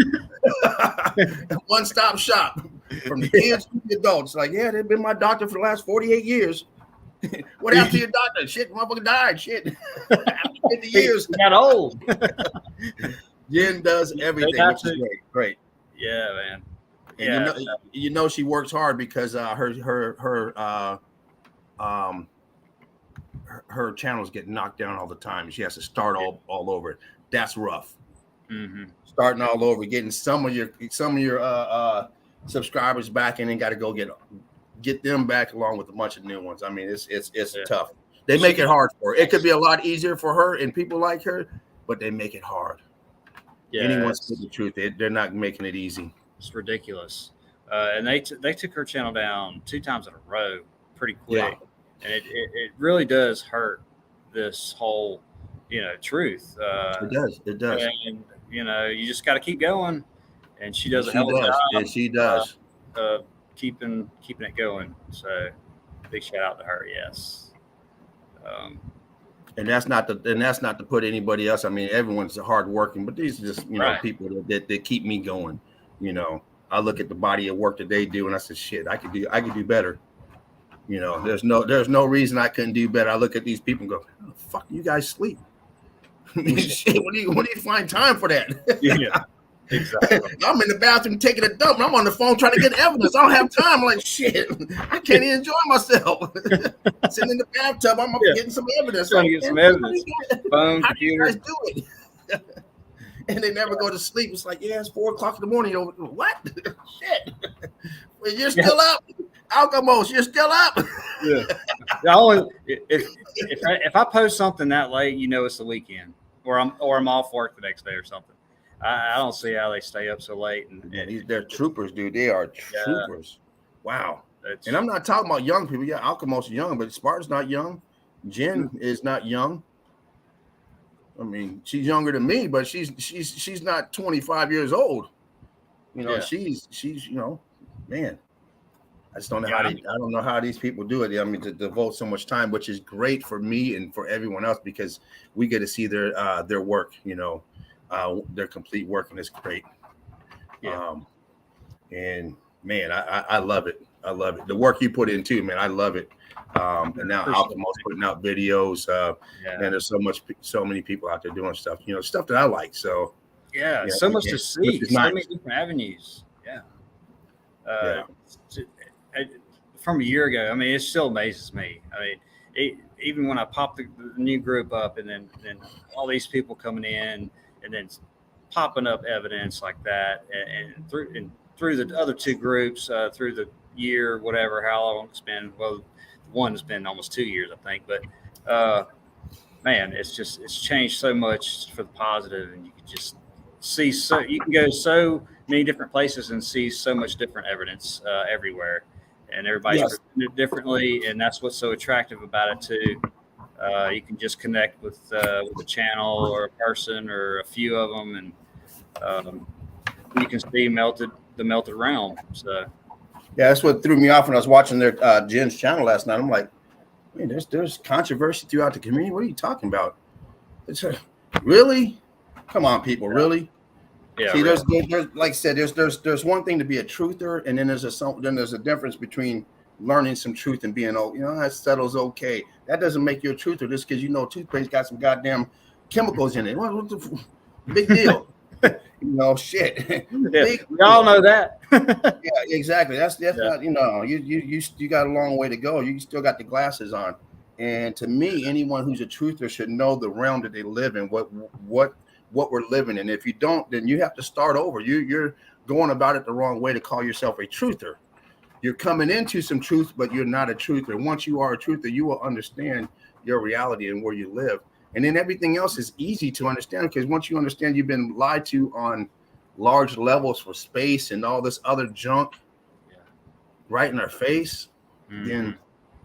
One-stop shop from the kids to the adults. Like, yeah, they've been my doctor for the last 48 years. What happened to your doctor? Shit, motherfucker died. Shit. After 50 years. Got old. Jen does everything, which is great. Yeah, man. And you know she works hard because her channels get knocked down all the time. She has to start all over. That's rough. Starting all over, getting some of your subscribers back, and then got to go get them back along with a bunch of new ones. I mean, it's tough. They make it hard for her. It could be a lot easier for her and people like her, but they make it hard. Yeah, anyone speak the truth, they're not making it easy. It's ridiculous. And they took her channel down 2 times in a row pretty quick. And it really does hurt this whole, truth. It does. And, you just got to keep going. And she does a hell of a job. And she does. Keeping it going. So big shout out to her. Yes. And that's not to put anybody else. I mean, everyone's hard working, but these are just, people that keep me going. I look at the body of work that they do, and I said, "Shit, I could do better." There's no reason I couldn't do better. I look at these people and go, "How the fuck do you guys sleep?" Shit, when do you find time for that? Yeah, exactly. I'm in the bathroom taking a dump, and I'm on the phone trying to get evidence. I don't have time. I'm like, shit, I can't even enjoy myself. Sitting in the bathtub, I'm getting some evidence. Trying to get some evidence. Phone, how do you guys do it? And they never go to sleep. It's like, it's 4:00 in the morning. What? Shit. Well, you're still up. Alchemos, you're still up. Yeah. If I post something that late, it's the weekend, or I'm off work the next day or something. I don't see how they stay up so late. And they're troopers, dude. They are troopers. Wow. And I'm not talking about young people. Yeah, Alchemos is young, but Spartan's not young. Jen is not young. I mean, she's younger than me, but she's not 25 years old. She's man. I just don't know I don't know how these people do it. I mean, to devote so much time, which is great for me and for everyone else, because we get to see their work. Their complete work, and it's great. Yeah. And man, I love it. I love it. The work you put in too, man. I love it. And now Alchemos putting out videos. And there's so many people out there doing stuff. Stuff that I like. So so much to see. So many different avenues. From a year ago, I mean, it still amazes me. I mean, even when I popped the new group up, and then all these people coming in, and then popping up evidence like that, and through the other 2 groups, through the year, whatever, how long it's been. Well, one has been almost 2 years, I think. But man, it's changed so much for the positive, and you can just see you can go so many different places and see so much different evidence everywhere, and everybody's presenting it differently, and that's what's so attractive about it too. You can just connect with a channel or a person or a few of them, and you can see the melted realm. So that's what threw me off when I was watching their Jen's channel last night. I'm like, man, there's controversy throughout the community. What are you talking about? Really? Come on, people, really? Yeah. See, there's like I said, there's one thing to be a truther, and then there's a difference between learning some truth and being, that settles okay. That doesn't make you a truther just because toothpaste got some goddamn chemicals in it. What the big deal? Shit. Yeah, we all know that. Yeah, exactly. That's not, you got a long way to go. You still got the glasses on. And to me, anyone who's a truther should know the realm that they live in, what we're living in. If you don't, then you have to start over. You're going about it the wrong way to call yourself a truther. you're coming into some truth, but you're not a truther. Once you are a truther, you will understand your reality and where you live. And then everything else is easy to understand, because once you understand you've been lied to on large levels for space and all this other junk right in our face, then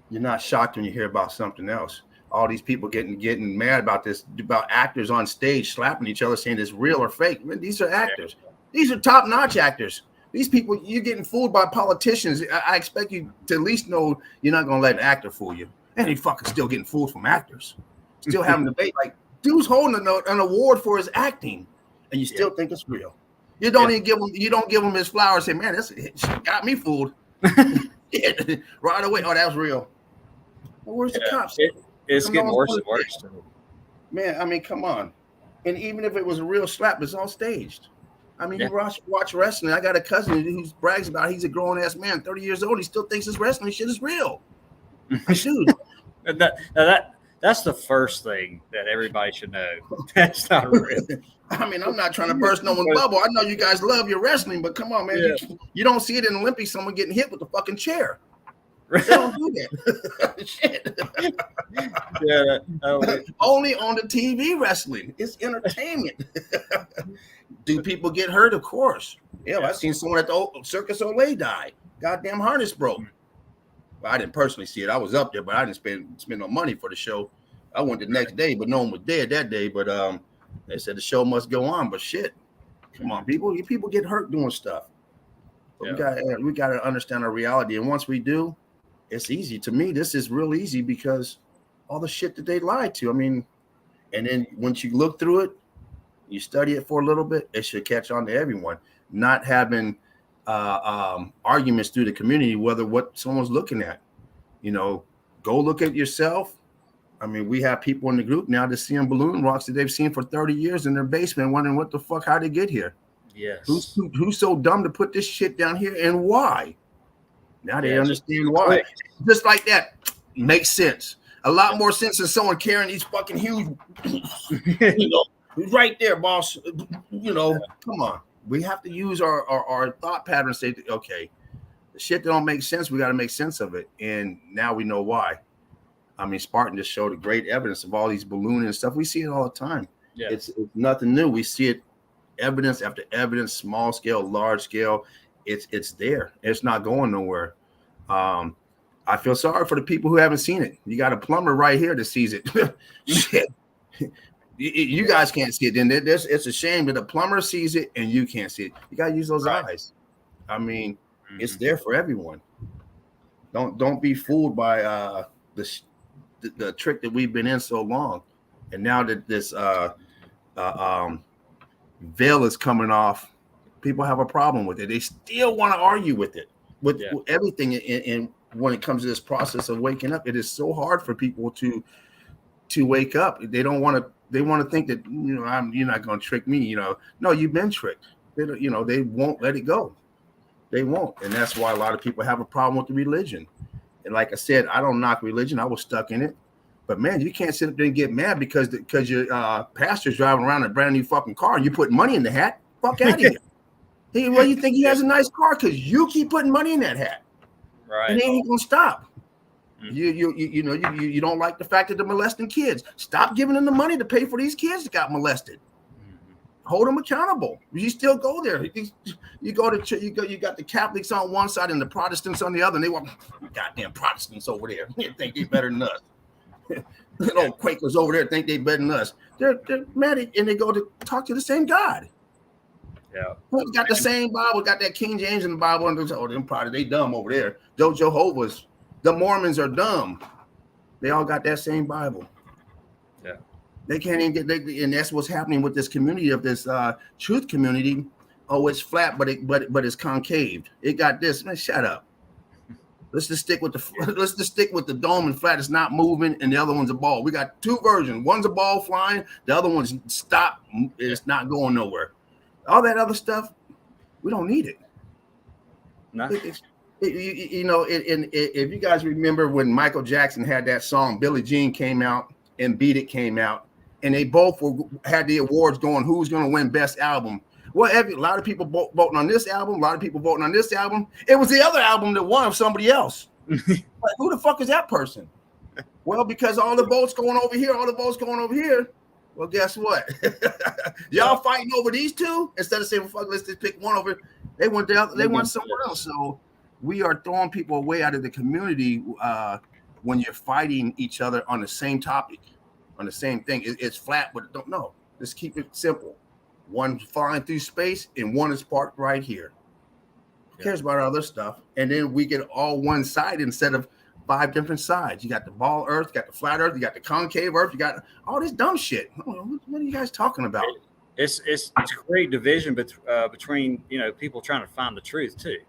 you're not shocked when you hear about something else. All these people getting mad about this, about actors on stage slapping each other, saying it's real or fake. Man, these are actors. These are top-notch actors. These people, you're getting fooled by politicians. I expect you to at least know you're not going to let an actor fool you. And he fucking still getting fooled from actors. Still having a debate. Like, dude's holding an award for his acting, and you still think it's real. You don't even give him. You don't give him his flowers. Say, man, this got me fooled. Right away. Oh, that was real. Well, where's the cops? It's getting worse and worse. Man, I mean, come on. And even if it was a real slap, it's all staged. I mean, you watch wrestling. I got a cousin who brags about he's a grown ass man, 30 years old. He still thinks his wrestling shit is real. Dude. That's the first thing that everybody should know. That's not real. I mean, I'm not trying to burst no one's bubble. I know you guys love your wrestling, but come on, man. You don't see it in the Olympics, someone getting hit with a fucking chair. They don't do that. Shit. Only on the TV wrestling. It's entertainment. Do people get hurt? Of course. Yeah, I've seen someone at the Circus Olay die. Goddamn harness broke. Well, I didn't personally see it. I was up there, but I didn't spend no money for the show. I went the next day, but no one was dead that day. But they said the show must go on. But shit, come on, people get hurt doing stuff. But we got to understand our reality, and once we do, it's easy. To me, this is real easy because all the shit that they lied to. I mean, and then once you look through it, you study it for a little bit, it should catch on to everyone. Not having arguments through the community, whether what someone's looking at. You know, go look at yourself. I mean, we have people in the group now that's seeing balloon rocks that they've seen for 30 years in their basement, wondering what the fuck, how they get here. Yes. Who's so dumb to put this shit down here and why? Now they understand why. Just like that. Makes sense. A lot more sense than someone carrying these fucking huge, you know, right there, boss. You know, come on. We have to use our thought pattern. Say, okay, the shit that don't make sense, we got to make sense of it. And now we know why. I mean, Spartan just showed a great evidence of all these ballooning and stuff. We see it all the time. Yeah. It's nothing new. We see it, evidence after evidence, small scale, large scale. It's there. It's not going nowhere. I feel sorry for the people who haven't seen it. You got a plumber right here that sees it. Shit. You guys can't see it. Then it's a shame that a plumber sees it and you can't see it. You got to use those eyes. I mean, it's there for everyone. Don't be fooled by the trick that we've been in so long. And now that this veil is coming off, people have a problem with it. They still want to argue with it, with everything. And when it comes to this process of waking up, it is so hard for people to wake up. They don't want to. They want to think that, you know, you're not going to trick me. You know, no, you've been tricked. They won't let it go. They won't, and that's why a lot of people have a problem with the religion. And like I said, I don't knock religion. I was stuck in it, but man, you can't sit up there and get mad because your pastor's driving around in a brand new fucking car and you put money in the hat. Fuck out of here. Hey, well, you think he has a nice car because you keep putting money in that hat, right? And he ain't gonna stop. You don't like the fact that they're molesting kids. Stop giving them the money to pay for these kids that got molested. Hold them accountable. You still go there. You go to church, you got the Catholics on one side and the Protestants on the other, and they want goddamn Protestants over there. They think they better than us. Little Quakers over there think they better than us. They're mad and they go to talk to the same God. Yeah, we got the same Bible, got that King James in the Bible, and them probably they dumb over there. Those Jehovah's. The Mormons are dumb. They all got that same Bible. Yeah. They can't even get, and that's what's happening with this community of this truth community. Oh, it's flat, but it's concave. It got this. Man, shut up. Let's just stick with the dome and flat. It's not moving, and the other one's a ball. We got two versions. One's a ball flying. The other one's stop. It's not going nowhere. All that other stuff, we don't need it. No. If you guys remember when Michael Jackson had that song, Billie Jean came out and Beat It came out, and they both had the awards going, who's going to win best album? Well, a lot of people voting on this album, a lot of people voting on this album. It was the other album that won of somebody else. Like, who the fuck is that person? Well, because all the votes going over here, all the votes going over here. Well, guess what? Y'all fighting over these two instead of saying, well, fuck, let's just pick one over. They went down, they went somewhere else. So we are throwing people away out of the community when you're fighting each other on the same topic, on the same thing. It's flat, but don't know. Let's keep it simple. One flying through space and one is parked right here. Who cares about other stuff? And then we get all one side instead of 5 different sides. You got the ball earth, you got the flat earth, you got the concave earth, you got all this dumb shit. What are you guys talking about? It's a great division between people trying to find the truth too.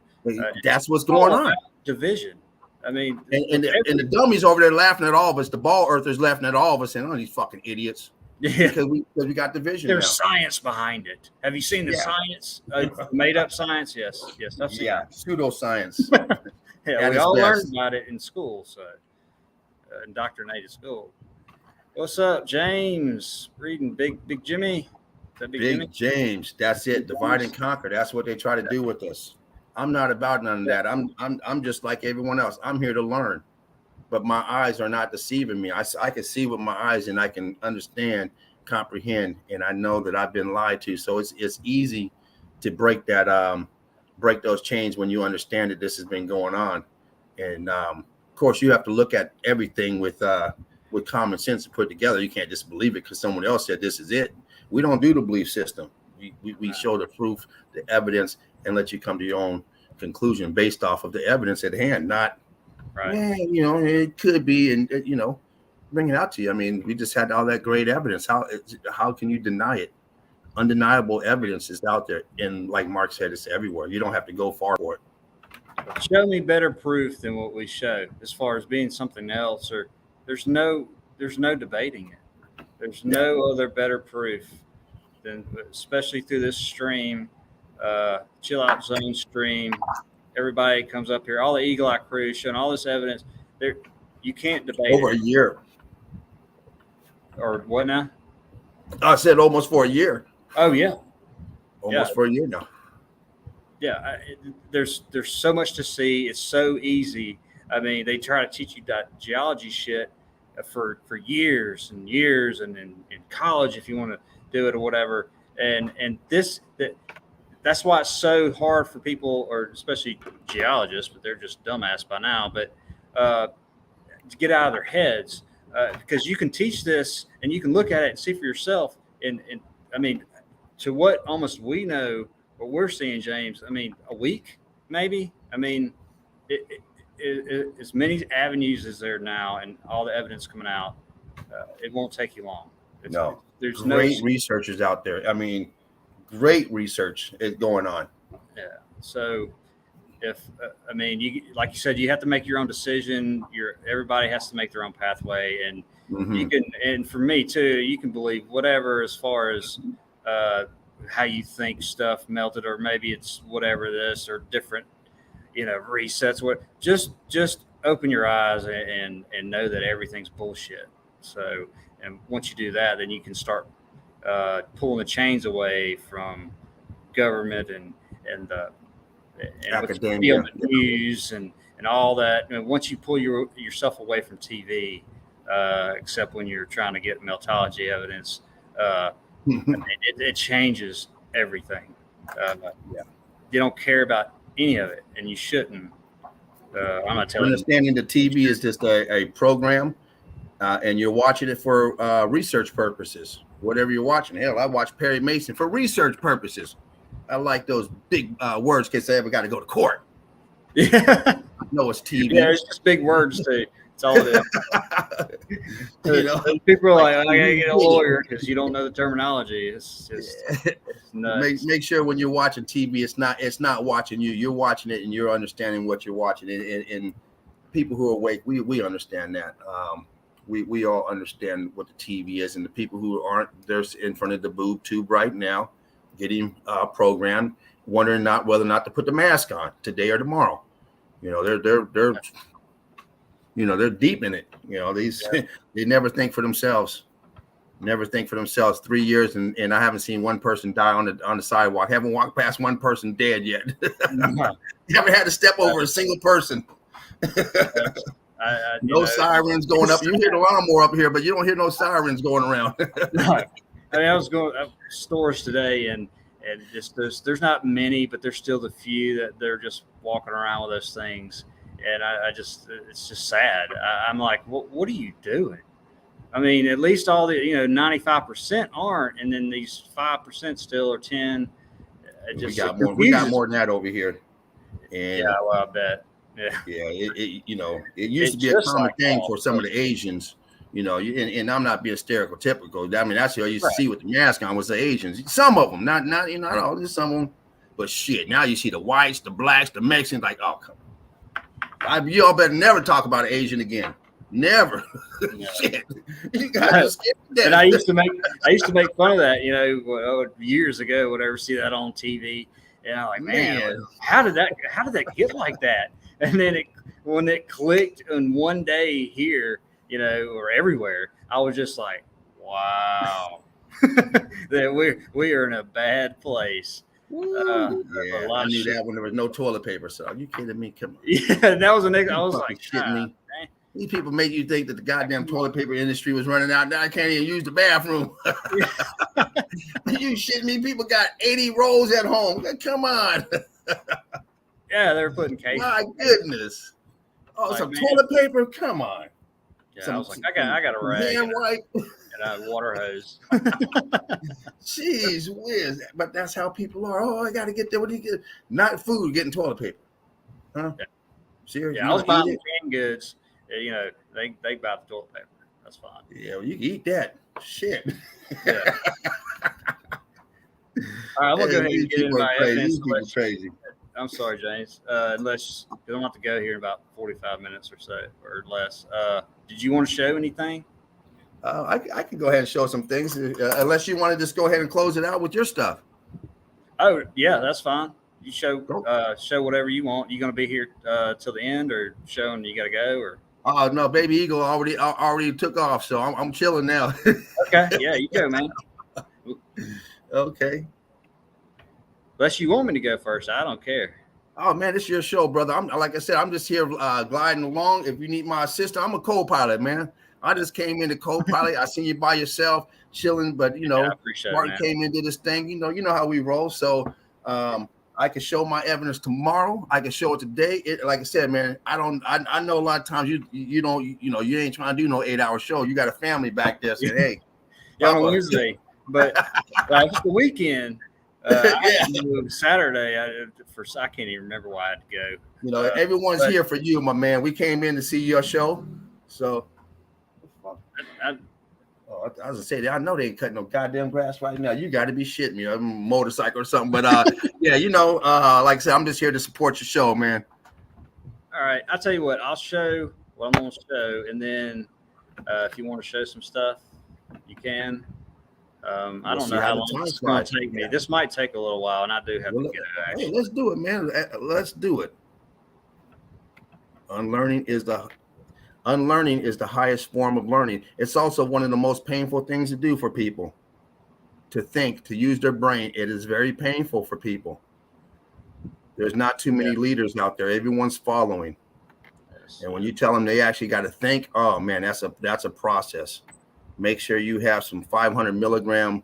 That's what's going on. Division. I mean, and the dummies over there laughing at all of us. The ball earthers laughing at all of us, saying, "Oh, these fucking idiots." Yeah, because we got division. There's now. science behind it. Have you seen the science? Made up science? Yes, I've seen it. Pseudoscience. Yeah, we all learned about it in school, so indoctrinated school. What's up, James? Reading Big Jimmy. Is that Big Jimmy? James. That's it. Divide and conquer. That's what they try to do with us. I'm not about none of that. I'm just like everyone else. I'm here to learn, but my eyes are not deceiving me. I can see with my eyes and I can understand, comprehend, and I know that I've been lied to. So it's easy to break that break those chains when you understand that this has been going on. And of course, you have to look at everything with common sense to put together. You can't just believe it because someone else said this is it. We don't do the belief system. We show the proof, the evidence, and let you come to your own conclusion based off of the evidence at hand, not, it could be, and bring it out to you. I mean, we just had all that great evidence. How can you deny it? Undeniable evidence is out there, and like Mark said, it's everywhere. You don't have to go far for it. Show me better proof than what we show, as far as being something else, or there's no debating it. There's no other better proof than, especially through this stream, Chill Out Zone stream. Everybody comes up here, all the Eagle Eye crew showing all this evidence. There, you can't debate over a year. Or what now? I said almost for a year. Oh yeah, almost for a year now. Yeah, there's so much to see. It's so easy. I mean, they try to teach you that geology shit for years and years, and in college if you want to do it or whatever. And that's why it's so hard for people, or especially geologists, but they're just dumbass by now. But to get out of their heads, because you can teach this and you can look at it and see for yourself. And I mean, to what almost we know, what we're seeing, James. I mean, a week maybe. I mean, as many avenues as there now, and all the evidence coming out, it won't take you long. There's great researchers out there. I mean, great research is going on. Yeah. So if you, like you said, you have to make your own decision. Everybody has to make their own pathway, and you can. And for me too, you can believe whatever as far as how you think stuff melted, or maybe it's whatever this or different, resets. What just open your eyes and know that everything's bullshit. So, and once you do that, then you can start pulling the chains away from government and academia, news and all that. And once you pull yourself away from TV, except when you're trying to get meltology evidence, it changes everything. You don't care about any of it, and you shouldn't. I'm not telling you. Understanding the TV is just a program, and you're watching it for research purposes. Whatever you're watching. Hell, I watch Perry Mason for research purposes. I like those big words in case I ever got to go to court. Yeah. No, it's TV. Yeah, it's just big words too. It's all it is. People are like, I gotta get a lawyer because you don't know the terminology. It's just nuts. Make sure when you're watching TV, it's not watching you. You're watching it and you're understanding what you're watching. And people who are awake, we understand that. We all understand what the TV is, and the people who aren't, they're in front of the boob tube right now, getting programmed, wondering whether or not to put the mask on today or tomorrow. They're deep in it. They never think for themselves. never think for themselves. 3 years and I haven't seen one person die on the sidewalk. Haven't walked past one person dead yet. Haven't had to step over a single person. No sirens going up. You hear the lawnmower up here, but you don't hear no sirens going around. No. I mean, I was going to stores today, and just there's not many, but there's still the few that they're just walking around with those things, and I just it's just sad. I'm like, what are you doing? I mean, at least all the 95% aren't, and then these 5% still or 10. We got more than that over here. And yeah, well, I bet. Yeah, it used to be a common thing for some of the Asians. And I'm not being stereotypical. I mean, that's who I used to see with the mask on was the Asians. Some of them, not all, just some of them. But shit, now you see the whites, the blacks, the Mexicans. Like, oh, come on. Y'all better never talk about an Asian again. Never. Shit. You guys skip that. And I used to make fun of that, years ago. Would ever see that on TV, and I'm like, man, how did that get like that? And then when it clicked in one day here, or everywhere, I was just like, wow, that we are in a bad place. I knew that when there was no toilet paper. So are you kidding me? Come on. Yeah, that was the next. I was like, shitting me. These people make you think that the goddamn toilet paper industry was running out. Now I can't even use the bathroom. You shitting me? People got 80 rolls at home. Come on. Yeah, they were putting cases. My goodness. Oh, some toilet paper? Come on. Yeah, I was like, I got a rag and a water hose. Jeez whiz. But that's how people are. Oh, I got to get there. What do you get? Not food, getting toilet paper. Huh? Yeah. Seriously? Yeah, I was buying canned goods. They buy the toilet paper. That's fine. Yeah, well, you can eat that. Shit. Yeah. All right, I'm going to go ahead and get into my evidence. Crazy. I'm sorry, James. Unless I don't have to go here in about 45 minutes or so or less. Did you want to show anything? I can go ahead and show some things, unless you want to just go ahead and close it out with your stuff. Oh yeah, that's fine. You show whatever you want. You going to be here till the end, or showing you got to go, or? Oh no, Baby Eagle already took off, so I'm chilling now. Okay, yeah, you go, man. Okay. Unless you want me to go first, I don't care. Oh man, it's your show, brother. Like I said, I'm just here gliding along. If you need my assistant, I'm a co-pilot, man. I just came in to co-pilot. I seen you by yourself, chilling, but Martin came into this thing. You know how we roll. So I can show my evidence tomorrow. I can show it today. Like I said, man, I know a lot of times you ain't trying to do no 8-hour show. You got a family back there saying, hey. Yeah, on Wednesday. But it's the weekend. Saturday, I can't even remember why I had to go. Everyone's here for you, my man. We came in to see your show. So I was gonna say that I know they ain't cutting no goddamn grass right now. You got to be shitting me, a motorcycle or something. But like I said, I'm just here to support your show, man. All right, I'll tell you what. I'll show what I'm gonna show, and then if you want to show some stuff, you can. I don't know how long it's going to take me. This might take a little while, and I do have to get it. Actually, hey, let's do it, man. Let's do it. Unlearning is the highest form of learning. It's also one of the most painful things to do for people. To think, to use their brain, it is very painful for people. There's not too many leaders out there. Everyone's following, and when you tell them they actually got to think, oh man, that's a process. Make sure you have some 500 milligram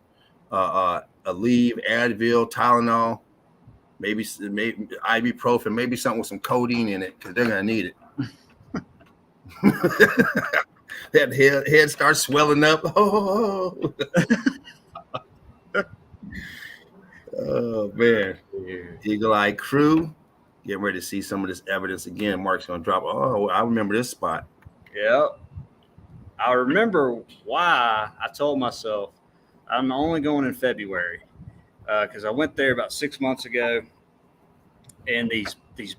Aleve, Advil, Tylenol, maybe ibuprofen, maybe something with some codeine in it, because they're gonna need it. That head starts swelling up. Oh, oh man. Eagle Eye Crew, getting ready to see some of this evidence again. Mark's gonna drop. Oh, I remember this spot. Yep. I remember why I told myself I'm only going in February, because I went there about 6 months ago, and these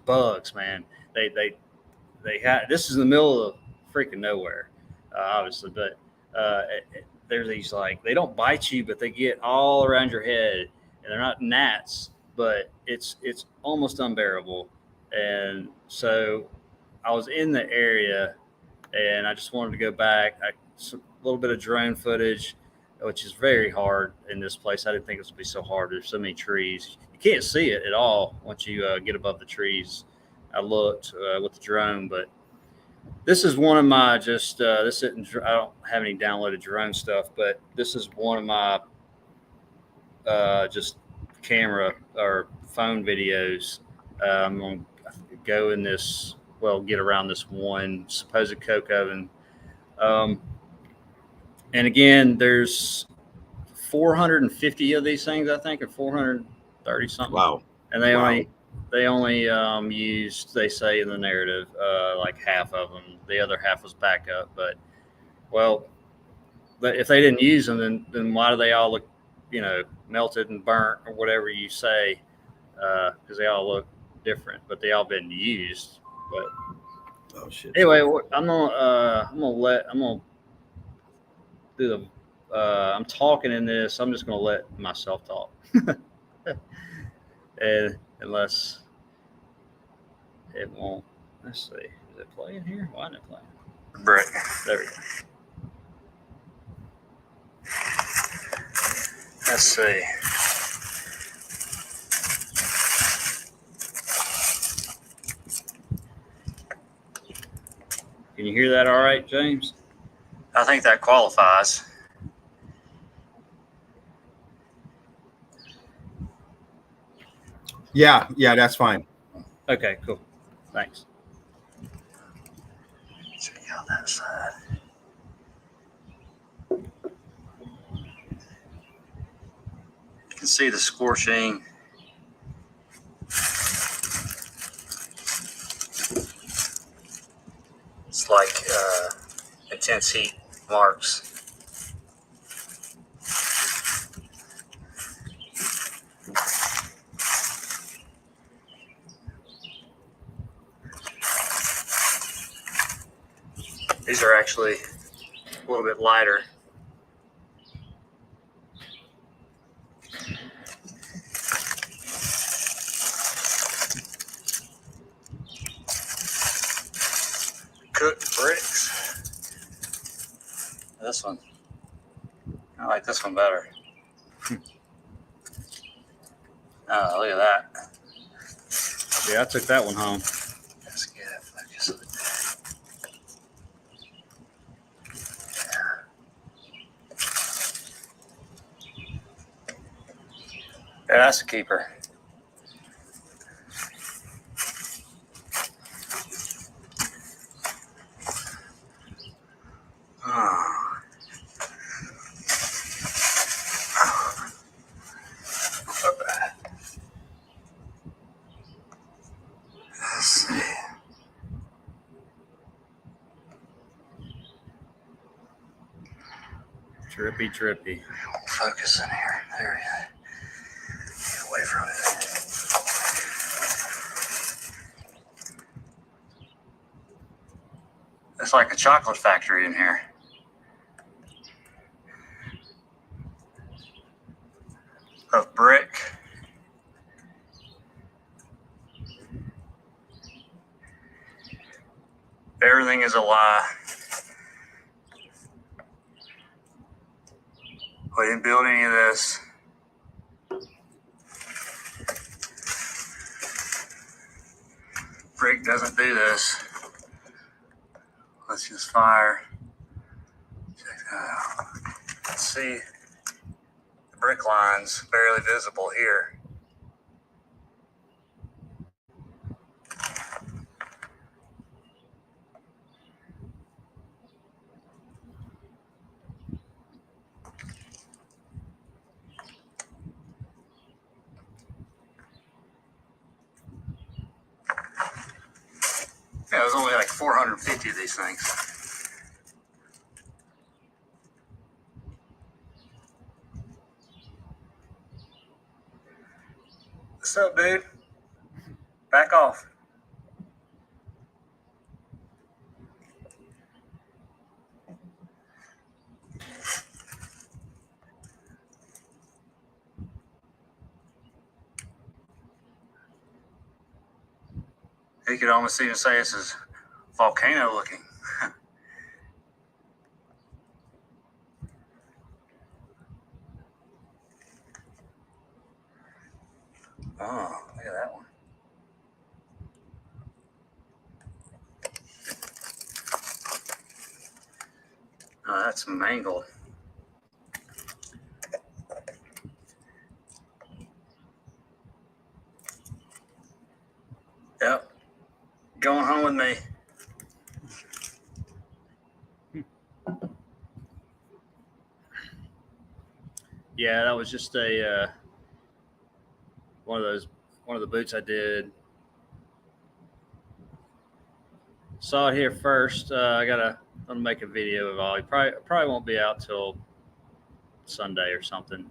bugs, man, they had, this is in the middle of freaking nowhere, obviously, but there's these, like, they don't bite you, but they get all around your head, and they're not gnats, but it's almost unbearable. And so I was in the area, and I just wanted to go back. A little bit of drone footage. which is very hard in this place. I didn't think it would be so hard. There's so many trees. You can't see it at all once you get above the trees. I looked with the drone, but this is one of my this isn't. I don't have any downloaded drone stuff, but this is one of my just camera or phone videos. I'm gonna go in this. Well, get around this one supposed coke oven. And again, there's 450 of these things, I think, or 430 something. Wow. And they only used, they say in the narrative, like half of them. The other half was backup. But if they didn't use them, then why do they all look, melted and burnt or whatever you say? Because they all look different, but they all been used. But oh shit. Anyway, I'm gonna do the. I'm talking in this. I'm just gonna let myself talk, and unless it won't. Let's see. Is it playing here? Why isn't it playing? Brick. There we go. Let's see. Can you hear that all right, James? I think that qualifies. Yeah, that's fine. Okay, cool. Thanks. See on that side. You can see the scorching. It's like intense heat marks. These are actually a little bit lighter. Cooked bricks. This one. I like this one better. Oh, look at that. Yeah, I took that one home. Let's get it focused. Yeah, that's a keeper. Oh. Let's see. Trippy. Focus in here. There we go. Get away from it. It's like a chocolate factory in here. Of brick. Everything is a lie. We didn't build any of this. Brick doesn't do this. Let's just fire. Check that out. Let's see. The brick line's barely visible here. Yeah, there's only like 450 of these things. What's up, dude? Back off. You could almost even say this is volcano looking. Oh, look at that one. Oh, that's mangled. Yep. Going home with me. Yeah, that was just a one of the boots I did. Saw it here first. I'm gonna make a video of all. It probably won't be out till Sunday or something.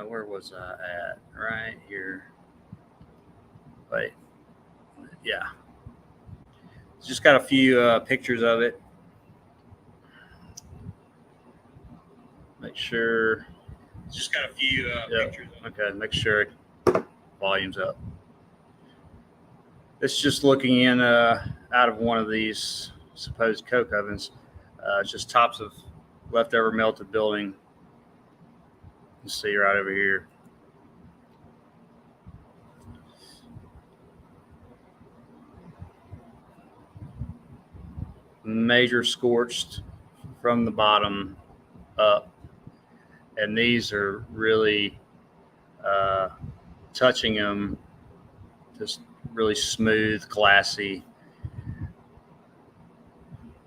Where was I at? Right here. Wait. Yeah. Just got a few pictures of it. Make sure. Just got a few pictures of it. Okay, make sure volume's up. It's just looking in out of one of these supposed coke ovens. It's just tops of leftover melted building. You see right over here. Major scorched from the bottom up. And these are really touching them, just really smooth, glassy.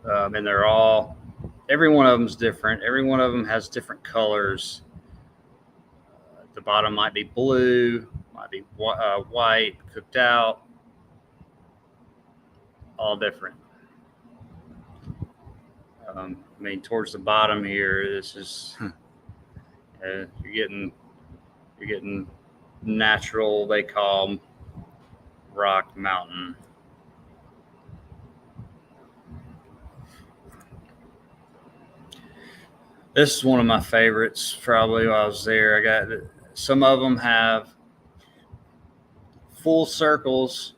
And they're all, every one of them is different. Every one of them has different colors. The bottom might be blue, might be white, cooked out, all different. I mean, towards the bottom here, this is you're getting natural. They call them rock mountain. This is one of my favorites. Probably while I was there, I got some of them have full circles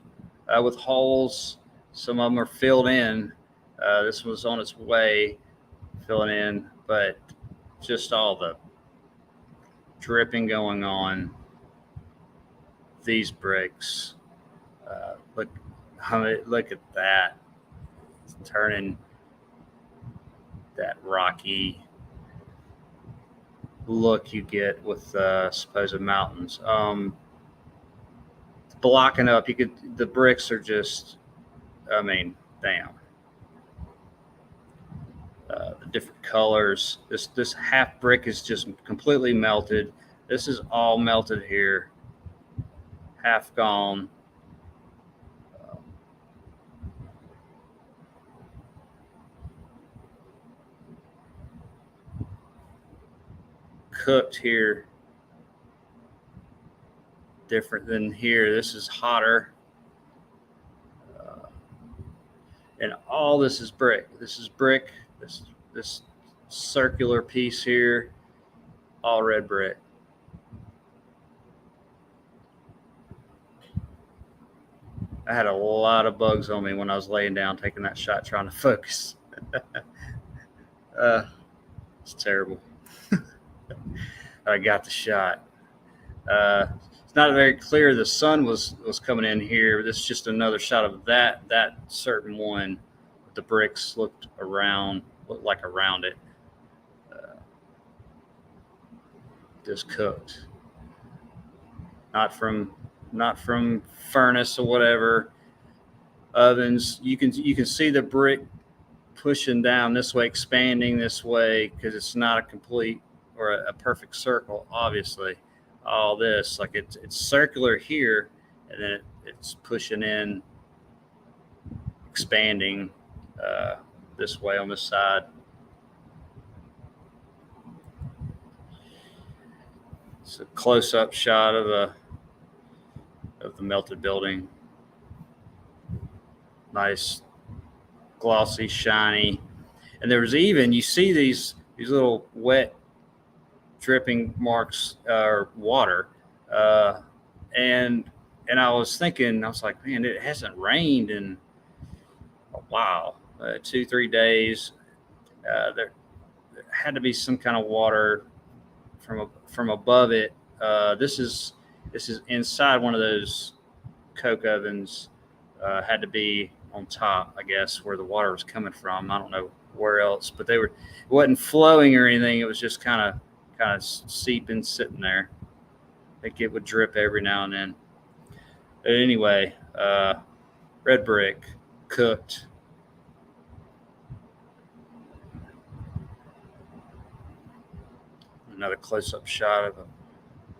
with holes. Some of them are filled in. This was on its way filling in, but just all the dripping going on. These bricks, look at that. It's turning that rocky look you get with supposed mountains. Blocking up, the bricks are just, I mean, damn. The different colors. This half brick is just completely melted. This is all melted here. Half gone. Cooked here. Different than here. This is hotter. And all this is brick. This is brick. This circular piece here, all red brick. I had a lot of bugs on me when I was laying down taking that shot trying to focus. It's terrible. I got the shot. It's not very clear. The sun was coming in here. This is just another shot of that certain one. The bricks looked like around it. Just cooked. Not from furnace or whatever. Ovens. You can see the brick pushing down this way, expanding this way, because it's not a complete or a perfect circle, obviously. All this, like it's circular here, and then it's pushing in, expanding this way on this side. It's a close-up shot of the melted building. Nice, glossy, shiny. And there was even, you see these little wet dripping marks or water. And I was thinking, I was like, man, it hasn't rained in a while, 2-3 days. There had to be some kind of water from above it. This is This is inside one of those coke ovens. Had to be on top, I guess, where the water was coming from. I don't know where else, but it wasn't flowing or anything. It was just kind of seeping, sitting there. I think it would drip every now and then. But anyway, red brick, cooked. Another close-up shot of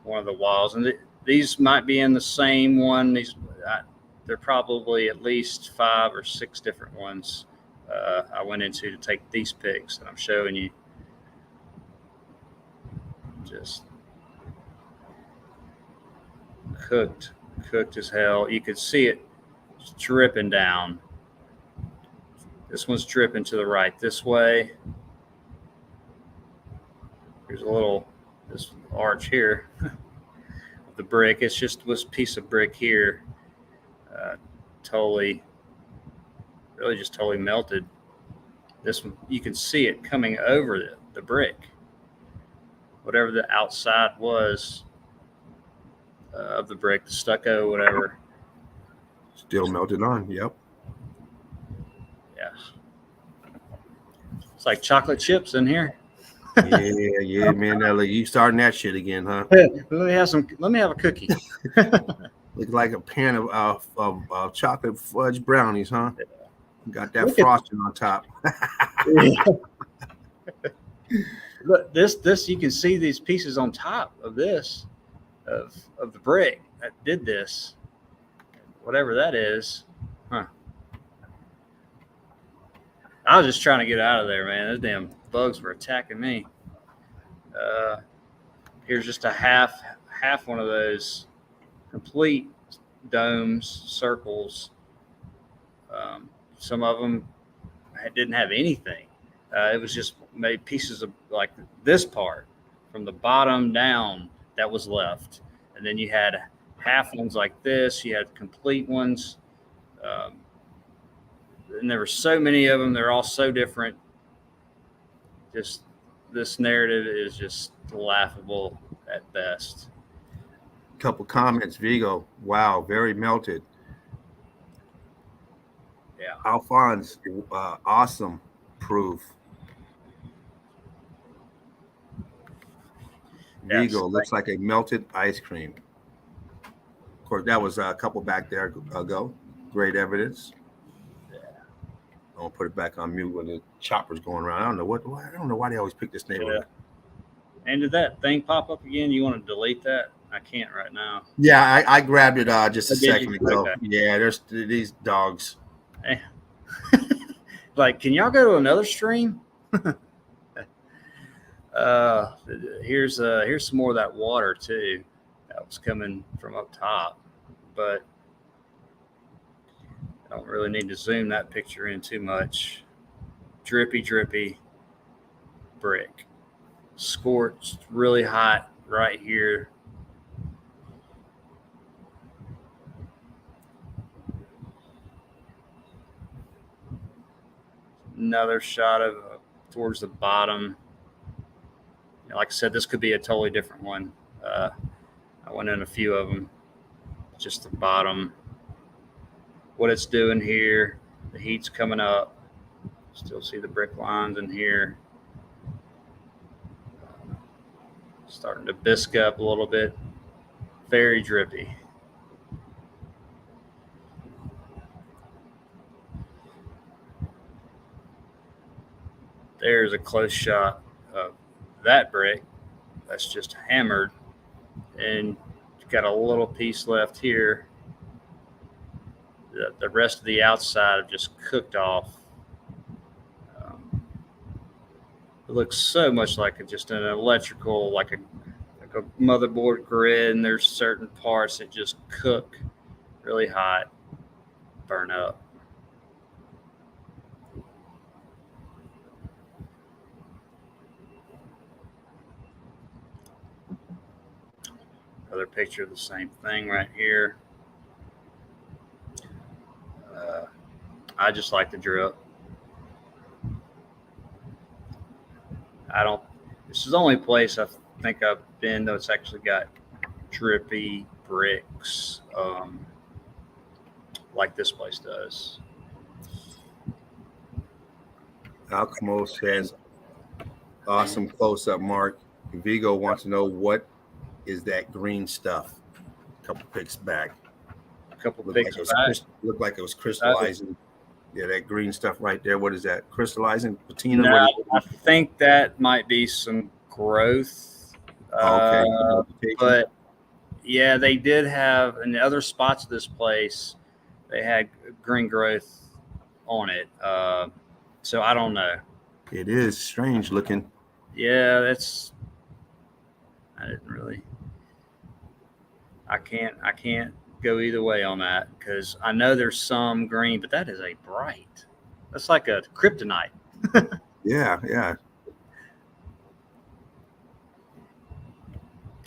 one of the walls, and these might be in the same one. They're probably at least 5 or 6 different ones I went into to take these pics that I'm showing you. Just cooked as hell. You could see it dripping down. This one's dripping to the right this way. There's this arch here of the brick. It's just this piece of brick here. Totally melted. This one, you can see it coming over the brick. Whatever the outside was of the brick, the stucco, whatever. Still melted on. Yep. Yeah. It's like chocolate chips in here. Yeah, man. Now, look, you starting that shit again, huh? Let me have a cookie. Looks like a pan of chocolate fudge brownies, huh? Got that Look frosting on top. Look, this you can see these pieces on top of this of the brick that did this, whatever that is. Huh. I was just trying to get out of there, man. Those damn bugs were attacking me. Here's just a half one of those complete domes, circles. Some of them didn't have anything. It was just made pieces of like this part from the bottom down that was left. And then you had half ones like this. You had complete ones. And there were so many of them. They're all so different. Just this narrative is just laughable at best. Couple comments, Vigo. Wow, very melted. Yeah. Alphonse, awesome proof. Yes. Vigo looks like a melted ice cream. Of course, that was a couple back there ago. Great evidence. Yeah. I'll put it back on mute when the chopper's going around. I don't know why they always pick this neighborhood. And did that thing pop up again? You want to delete that? I can't right now. Yeah, I grabbed it just a second ago. Okay. Yeah, there's these dogs. Like, can y'all go to another stream? Here's some more of that water too. That was coming from up top, but I don't really need to zoom that picture in too much. Drippy brick, scorched, really hot right here. Another shot of towards the bottom. Like I said, this could be a totally different one. I went in a few of them. Just the bottom. What it's doing here. The heat's coming up. Still see the brick lines in here. Starting to bisque up a little bit. Very drippy. There's a close shot of that brick that's just hammered, and you've got a little piece left here. The rest of the outside have just cooked off. It looks so much like just an electrical, like a motherboard grid, and there's certain parts that just cook really hot, burn up. Another picture of the same thing right here. I just like the drip. This is the only place I think I've been that's actually got drippy bricks like this place does. Alcamo says, awesome close up, Mark. Vigo wants to know what is that green stuff? A couple pics back. A couple Looked pics like back. looked like it was crystallizing. Yeah, that green stuff right there. What is that? Crystallizing? Patina? No, What I think that might be some growth. okay. But yeah, they did have in the other spots of this place, they had green growth on it. So I don't know. It is strange looking. Yeah, that's. I didn't really. I can't go either way on that because I know there's some green, but that is a bright. That's like a kryptonite. Yeah, yeah.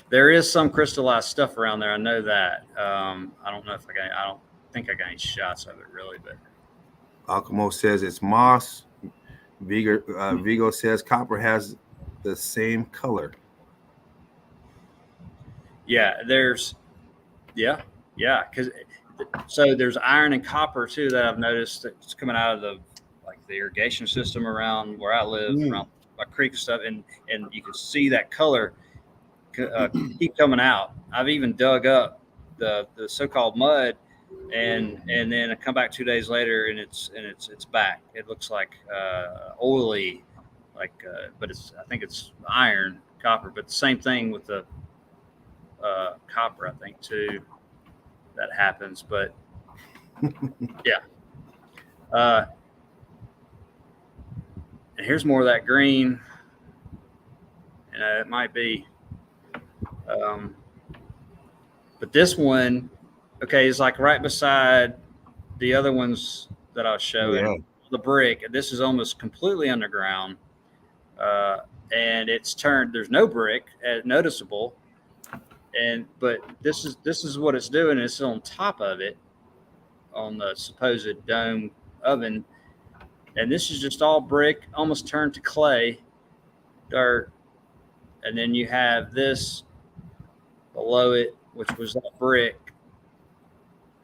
There is some crystallized stuff around there. I know that. I don't know if I don't think I got any shots of it really, but Alcamo says it's moss. Vigo says copper has the same color. yeah, because so there's iron and copper too that I've noticed that's coming out of the irrigation system around where I live, around my creek and stuff, and you can see that color keep coming out. I've even dug up the so-called mud, and then I come back 2 days later and it's back. It looks like oily, but I think it's iron, copper, but the same thing with the copper, I think too, that happens. But yeah, and here's more of that green. It might be. But this one, okay, is like right beside the other ones that I was showing. The brick. This is almost completely underground, and it's turned. There's no brick noticeable, but this is what it's doing. It's on top of it, on the supposed dome oven, and this is just all brick, almost turned to clay, dirt, and then you have this below it, which was that brick,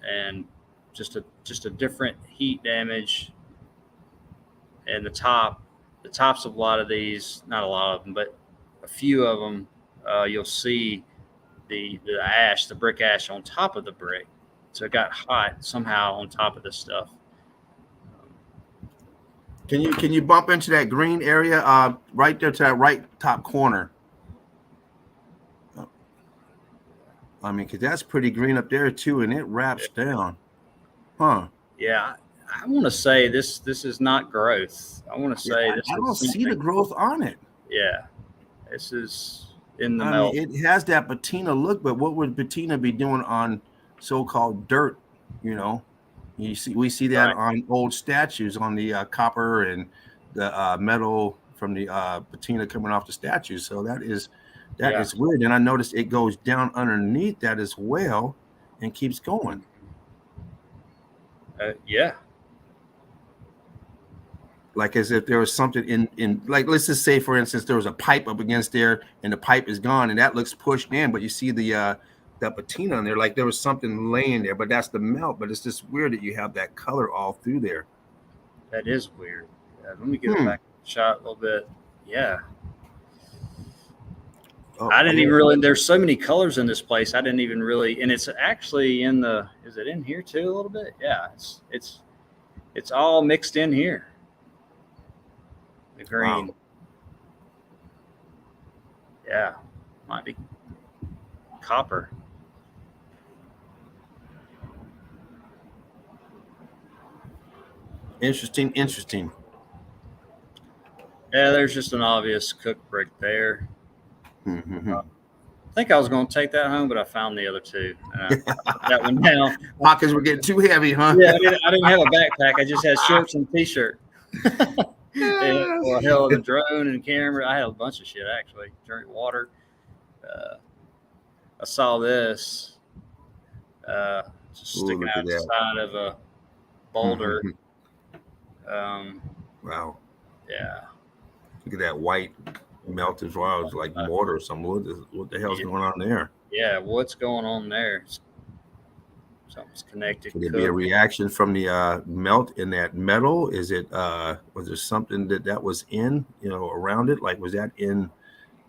and just a different heat damage. And the tops of a lot of these, not a lot of them, but a few of them, you'll see the ash, the brick ash on top of the brick. So it got hot somehow on top of this stuff. Can you bump into that green area right there to that right top corner? I mean, because that's pretty green up there too, and it wraps down. Huh. Yeah, I want to say this is not growth. I want to say this. I don't see the growth on it. Yeah, this is in the melt. Mean, it has that patina look, but what would patina be doing on so-called dirt? You know, we see that on old statues, on the copper and the metal from the patina coming off the statues. So that is weird. And I noticed it goes down underneath that as well and keeps going. Yeah. Like as if there was something in like, let's just say, for instance, there was a pipe up against there and the pipe is gone and that looks pushed in, but you see the patina on there, like there was something laying there, but that's the melt. But it's just weird that you have that color all through there. That is weird. Let me get it back shot a little bit. Yeah. I didn't even really, there's so many colors in this place. I didn't even really, and it's actually is it in here too a little bit? Yeah, it's all mixed in here. The green. Wow. Yeah, might be copper. Interesting. Yeah, there's just an obvious cook brick there. Mm-hmm. I think I was going to take that home, but I found the other two. That one down. Pockets were getting too heavy, huh? Yeah, I didn't have a backpack. I just had shorts and a t-shirt. And, hell, the drone and camera. I had a bunch of shit, actually. Drink water. I saw this just sticking out the side of a boulder. Mm-hmm. Wow. Yeah. Look at that white melt as well. It's like mortar or something. What the hell's going on there? Yeah, what's going on there? Something's connected. Could it be a Cooked. reaction from the melt in that metal? Is it was there something that was in, around it? Like, was that in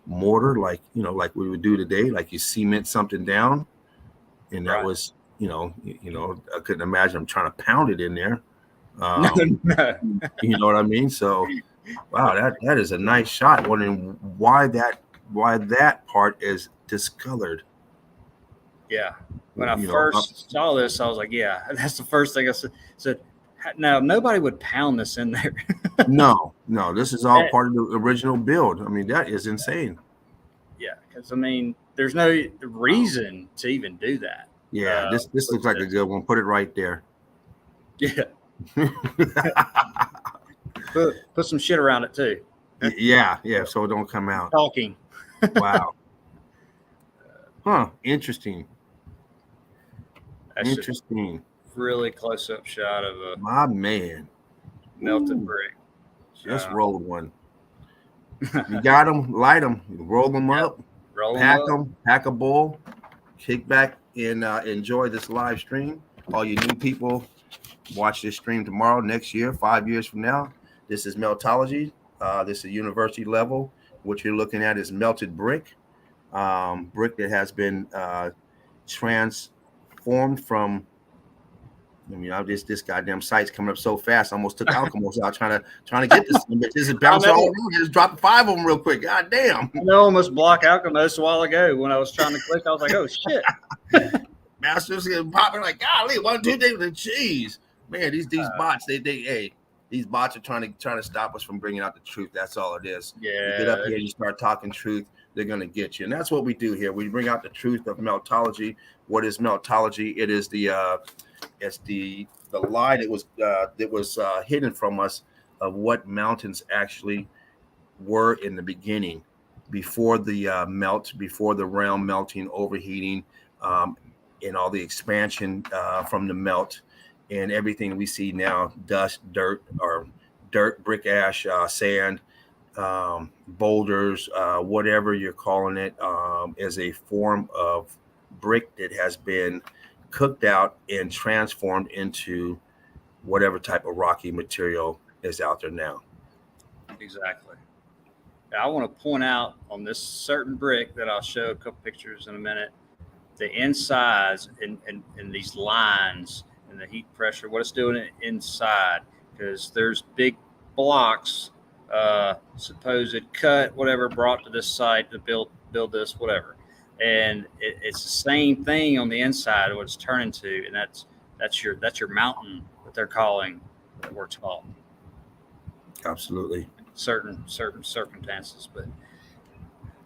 mortar, like, like we would do today, like you cement something down, and that Right. was, I couldn't imagine I'm trying to pound it in there. No, no. You know what I mean? So, wow, that is a nice shot. Wondering why that part is discolored. Yeah. When I You know, first saw this, I was like, yeah, that's the first thing I said. Now, nobody would pound this in there. no, this is all That- part of the original build. I mean, that is insane. Yeah, because I mean, there's no reason to even do that. Yeah, this looks like a good one. Put it right there. Yeah, put some shit around it too. yeah, so it don't come out. Talking. Wow. Huh, interesting. That's just Interesting. really close up shot of a My man. melted Ooh. brick. Just rolled one. You got them, light them, roll them up, Roll pack up. them, pack a bowl, kick back and enjoy this live stream. All you new people, watch this stream tomorrow, next year, 5 years from now. This is Meltology. This is university level. What you're looking at is melted brick, brick that has been transformed from. I mean, this goddamn site's coming up so fast. I almost took Alchemist out trying to get this. This is bouncing all around. Just dropped 5 of them real quick. God damn. I almost blocked Alchemist a while ago when I was trying to click. I was like, oh shit. Masters getting popping like, golly, 1, 2 days. Jeez, man, these bots, these bots are trying to stop us from bringing out the truth. That's all it is. Yeah. You get up here, you start talking truth, they're gonna get you, and that's what we do here. We bring out the truth of Meltology. What is Meltology? It is the lie that was hidden from us of what mountains actually were in the beginning, before the before the realm melting, overheating, and all the expansion from the melt, and everything we see now, dust, dirt, brick, ash, sand, boulders, whatever you're calling it, is a form of brick that has been cooked out and transformed into whatever type of rocky material is out there now. Exactly. I want to point out on this certain brick that I'll show a couple pictures in a minute, the insides and these lines and the heat pressure, what it's doing inside, because there's big blocks, supposed cut, whatever, brought to this site to build this, whatever. And it's the same thing on the inside of what it's turning to, and that's your mountain that they're calling, that we're taught. Absolutely. Certain circumstances, but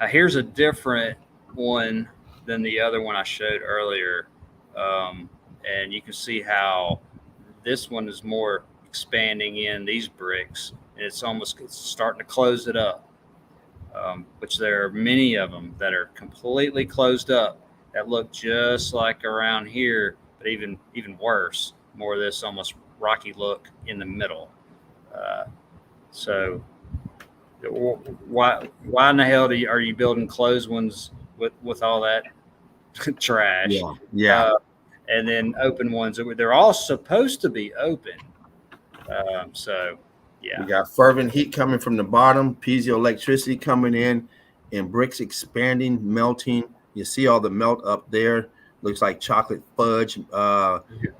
here's a different one than the other one I showed earlier, and you can see how this one is more expanding in these bricks, and it's starting to close it up, which there are many of them that are completely closed up that look just like around here, but even worse, more of this almost rocky look in the middle. So why in the hell are you building closed ones with all that trash? Yeah. And then open ones, they're all supposed to be open. So yeah, we got fervent heat coming from the bottom, piezoelectricity coming in, and bricks expanding, melting. You see all the melt up there. Looks like chocolate fudge.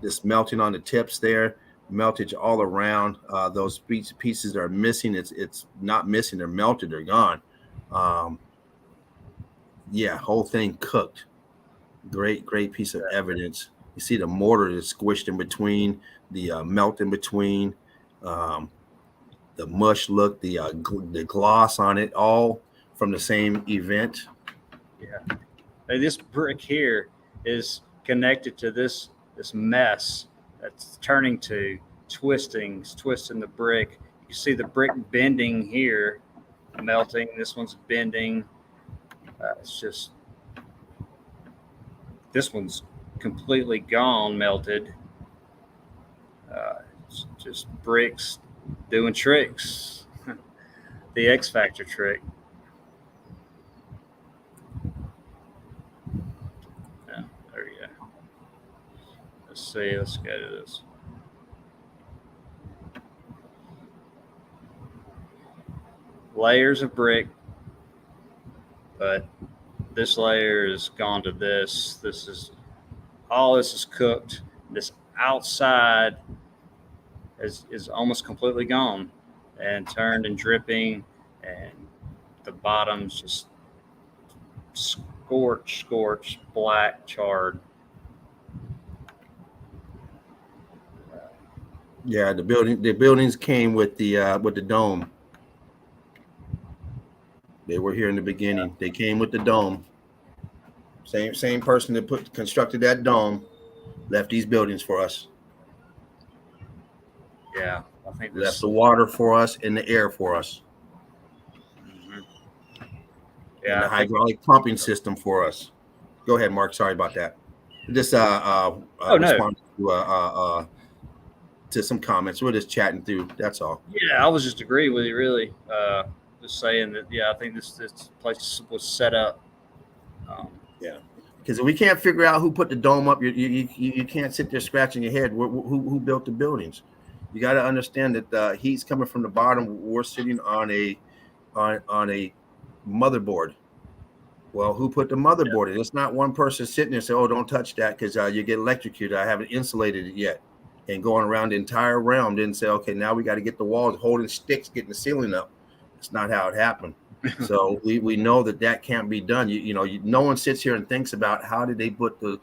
This melting on the tips there. Meltage all around. Those pieces are missing. It's not missing. They're melted. They're gone. Whole thing cooked. Great piece of evidence. You see the mortar is squished in between, the melt in between, the mush look, the gloss on it, all from the same event. Yeah. And this brick here is connected to this mess that's turning to twisting the brick. You see the brick bending here, melting. This one's bending. It's just, this one's completely gone, melted. It's just bricks doing tricks. The X Factor trick. Let's see. Let's go to this. Layers of brick, but this layer is gone to this. This is all. This is cooked. This outside is almost completely gone and turned and dripping, and the bottom's just scorched, black, charred. Yeah, the buildings came with the dome. They were here in the beginning. They came with the dome. Same person that constructed that dome left these buildings for us. Yeah, I think this, Left the water for us and the air for us. Mhm. And Yeah, the I think, hydraulic pumping system for us. Go ahead, Mark. Sorry about that. Just no. respond to some comments. We're just chatting through. That's all. Yeah, I was just agreeing with you, really. Just saying that. Yeah, I think this place was set up. Because we can't figure out who put the dome up. You can't sit there scratching your head. Who built the buildings? You got to understand that the heat's coming from the bottom. We're sitting on a motherboard. Well, who put the motherboard in? It's not one person sitting there saying, "Oh, don't touch that because you get electrocuted. I haven't insulated it yet." And going around the entire realm, didn't say, "Okay, now we got to get the walls holding sticks, getting the ceiling up." It's not how it happened. So we know that can't be done. No one sits here and thinks about how did they put the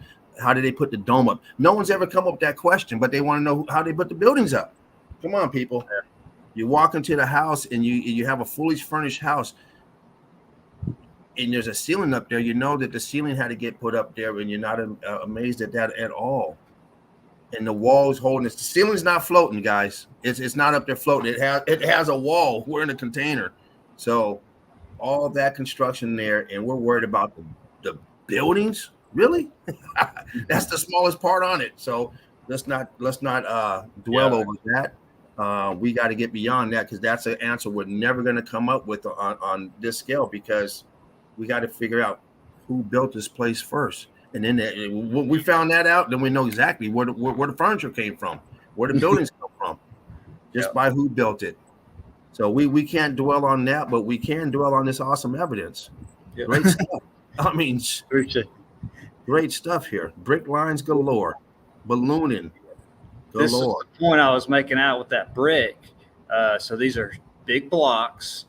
dome up. No one's ever come up with that question, but they want to know how they put the buildings up. Come on, people. Yeah. You walk into the house and you have a fully furnished house, and there's a ceiling up there. You know that the ceiling had to get put up there, and you're not amazed at that at all. And the walls holding it. The ceiling's not floating, guys. It's not up there floating. It has a wall. We're in a container, so all that construction there, and we're worried about the buildings. Really, that's the smallest part on it. So let's not dwell over that. We got to get beyond that because that's an answer we're never going to come up with on this scale because we got to figure out who built this place first. And then when we found that out, then we know exactly where the furniture came from, where the buildings come from, just by who built it. So we can't dwell on that, but we can dwell on this awesome evidence. Yep. Great stuff. I mean, great stuff here. Brick lines galore, ballooning galore. This is the point I was making out with that brick. So these are big blocks,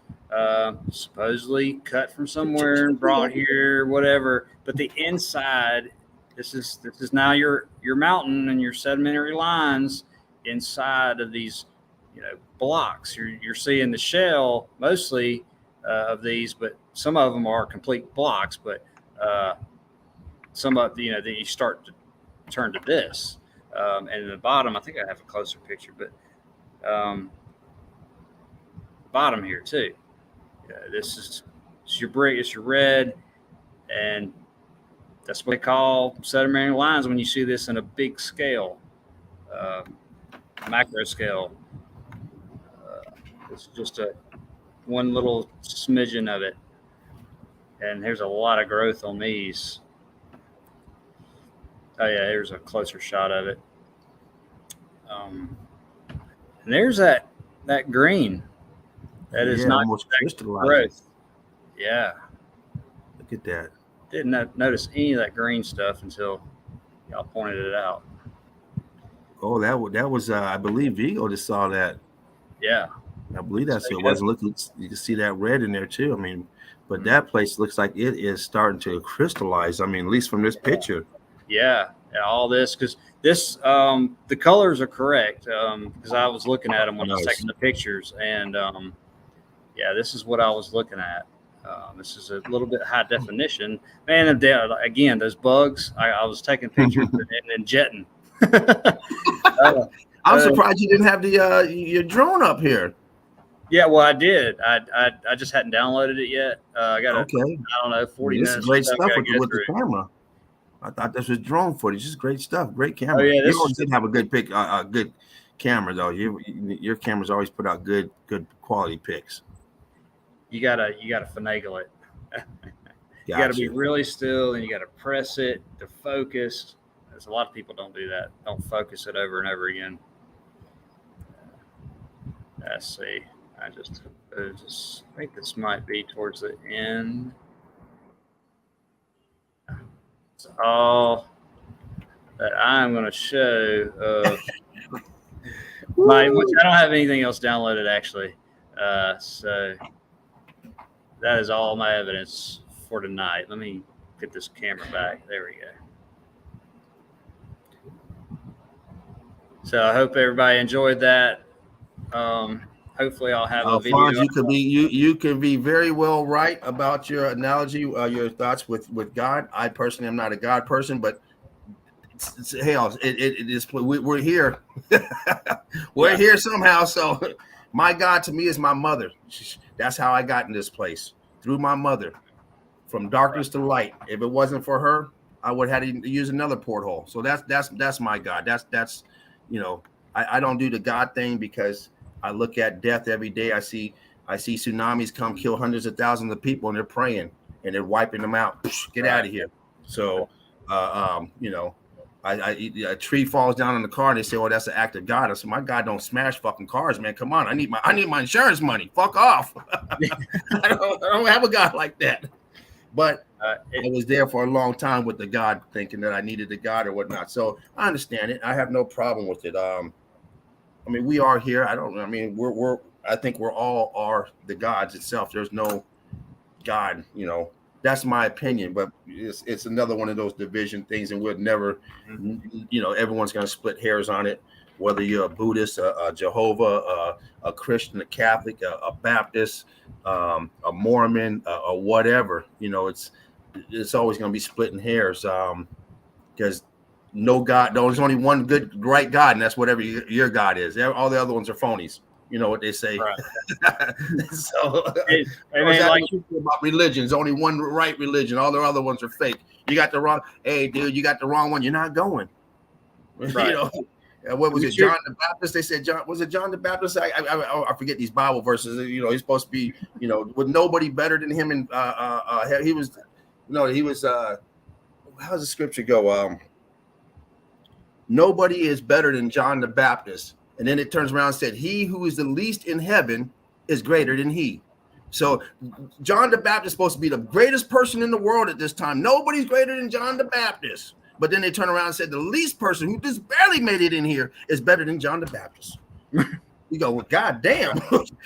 supposedly cut from somewhere and brought here, whatever. But the inside, this is now your mountain and your sedimentary lines inside of these, blocks. You're seeing the shell mostly of these, but some of them are complete blocks. But some of then you start to turn to this, and in the bottom, I think I have a closer picture, but bottom here too. This is your brick. It's your red, and that's what they call sedimentary lines when you see this in a big scale, macro scale. It's just one little smidgen of it, and there's a lot of growth on these. Oh yeah, here's a closer shot of it. And there's that green. That is not almost crystallized. growth. Yeah. Look at that. Didn't notice any of that green stuff until y'all pointed it out. Oh, that was I believe Vigo just saw that. Yeah. I believe that's what it was. Look, you can see that red in there too. I mean, but that place looks like it is starting to crystallize. I mean, at least from this picture. Yeah, all this because this the colors are correct because I was looking at them when I was taking the pictures, and this is what I was looking at. This is a little bit high definition, man. Again, those bugs. I was taking pictures and then jetting. I'm surprised you didn't have your drone up here. Yeah, well, I did. I just hadn't downloaded it yet. I got I don't know, 40 this minutes. This is great stuff with the camera. I thought this was drone footage. This is great stuff. Great camera. Oh, yeah, you always did have a good pic, good camera though. Your cameras always put out good quality pics. You gotta finagle it. You gotta be really still, and you gotta press it to focus. There's a lot of people don't do that. Don't focus it over and over again. Let's see. I think this might be towards the end. It's all that I'm going to show of my, which I don't have anything else downloaded actually. So that is all my evidence for tonight. Let me get this camera back. There we go. So I hope everybody enjoyed that. Hopefully I'll have a video. Alphonse, you could be very well right about your analogy, your thoughts with God. I personally am not a God person, but hell, it is. We're here. We're here somehow. So my God to me is my mother. That's how I got in this place, through my mother, from darkness to light. If it wasn't for her, I would have had to use another porthole. So that's my God. That's I don't do the God thing because I look at death every day. I see tsunamis come kill hundreds of thousands of people, and they're praying and they're wiping them out. Get out of here. So, a tree falls down on the car and they say, "Oh, that's an act of God." I said, "My God don't smash fucking cars, man. Come on, I need my insurance money. Fuck off." I don't have a God like that. But I was there for a long time with the God, thinking that I needed the God or whatnot. So I understand it. I have no problem with it. I mean, we are here. I think we're all are the gods itself. There's no God, that's my opinion, but it's another one of those division things, and we'll never, everyone's going to split hairs on it, whether you're a Buddhist, a Jehovah, a Christian, a Catholic, a Baptist, a Mormon, or whatever, it's always going to be splitting hairs, because no God, there's only one good, right God, and that's whatever your God is. All the other ones are phonies. You know what they say. Right. So, like about religions, only one right religion. All the other ones are fake. You got the wrong. Hey, dude, you got the wrong one. You're not going. Right. What was it? John the Baptist. They said John. Was it John the Baptist? I forget these Bible verses. He's supposed to be. With nobody better than him. And he was. He was. How does the scripture go? Nobody is better than John the Baptist. And then it turns around and said, "He who is the least in heaven is greater than he." So John the Baptist is supposed to be the greatest person in the world at this time. Nobody's greater than John the Baptist. But then they turn around and said the least person who just barely made it in here is better than John the Baptist. You go, well, God damn.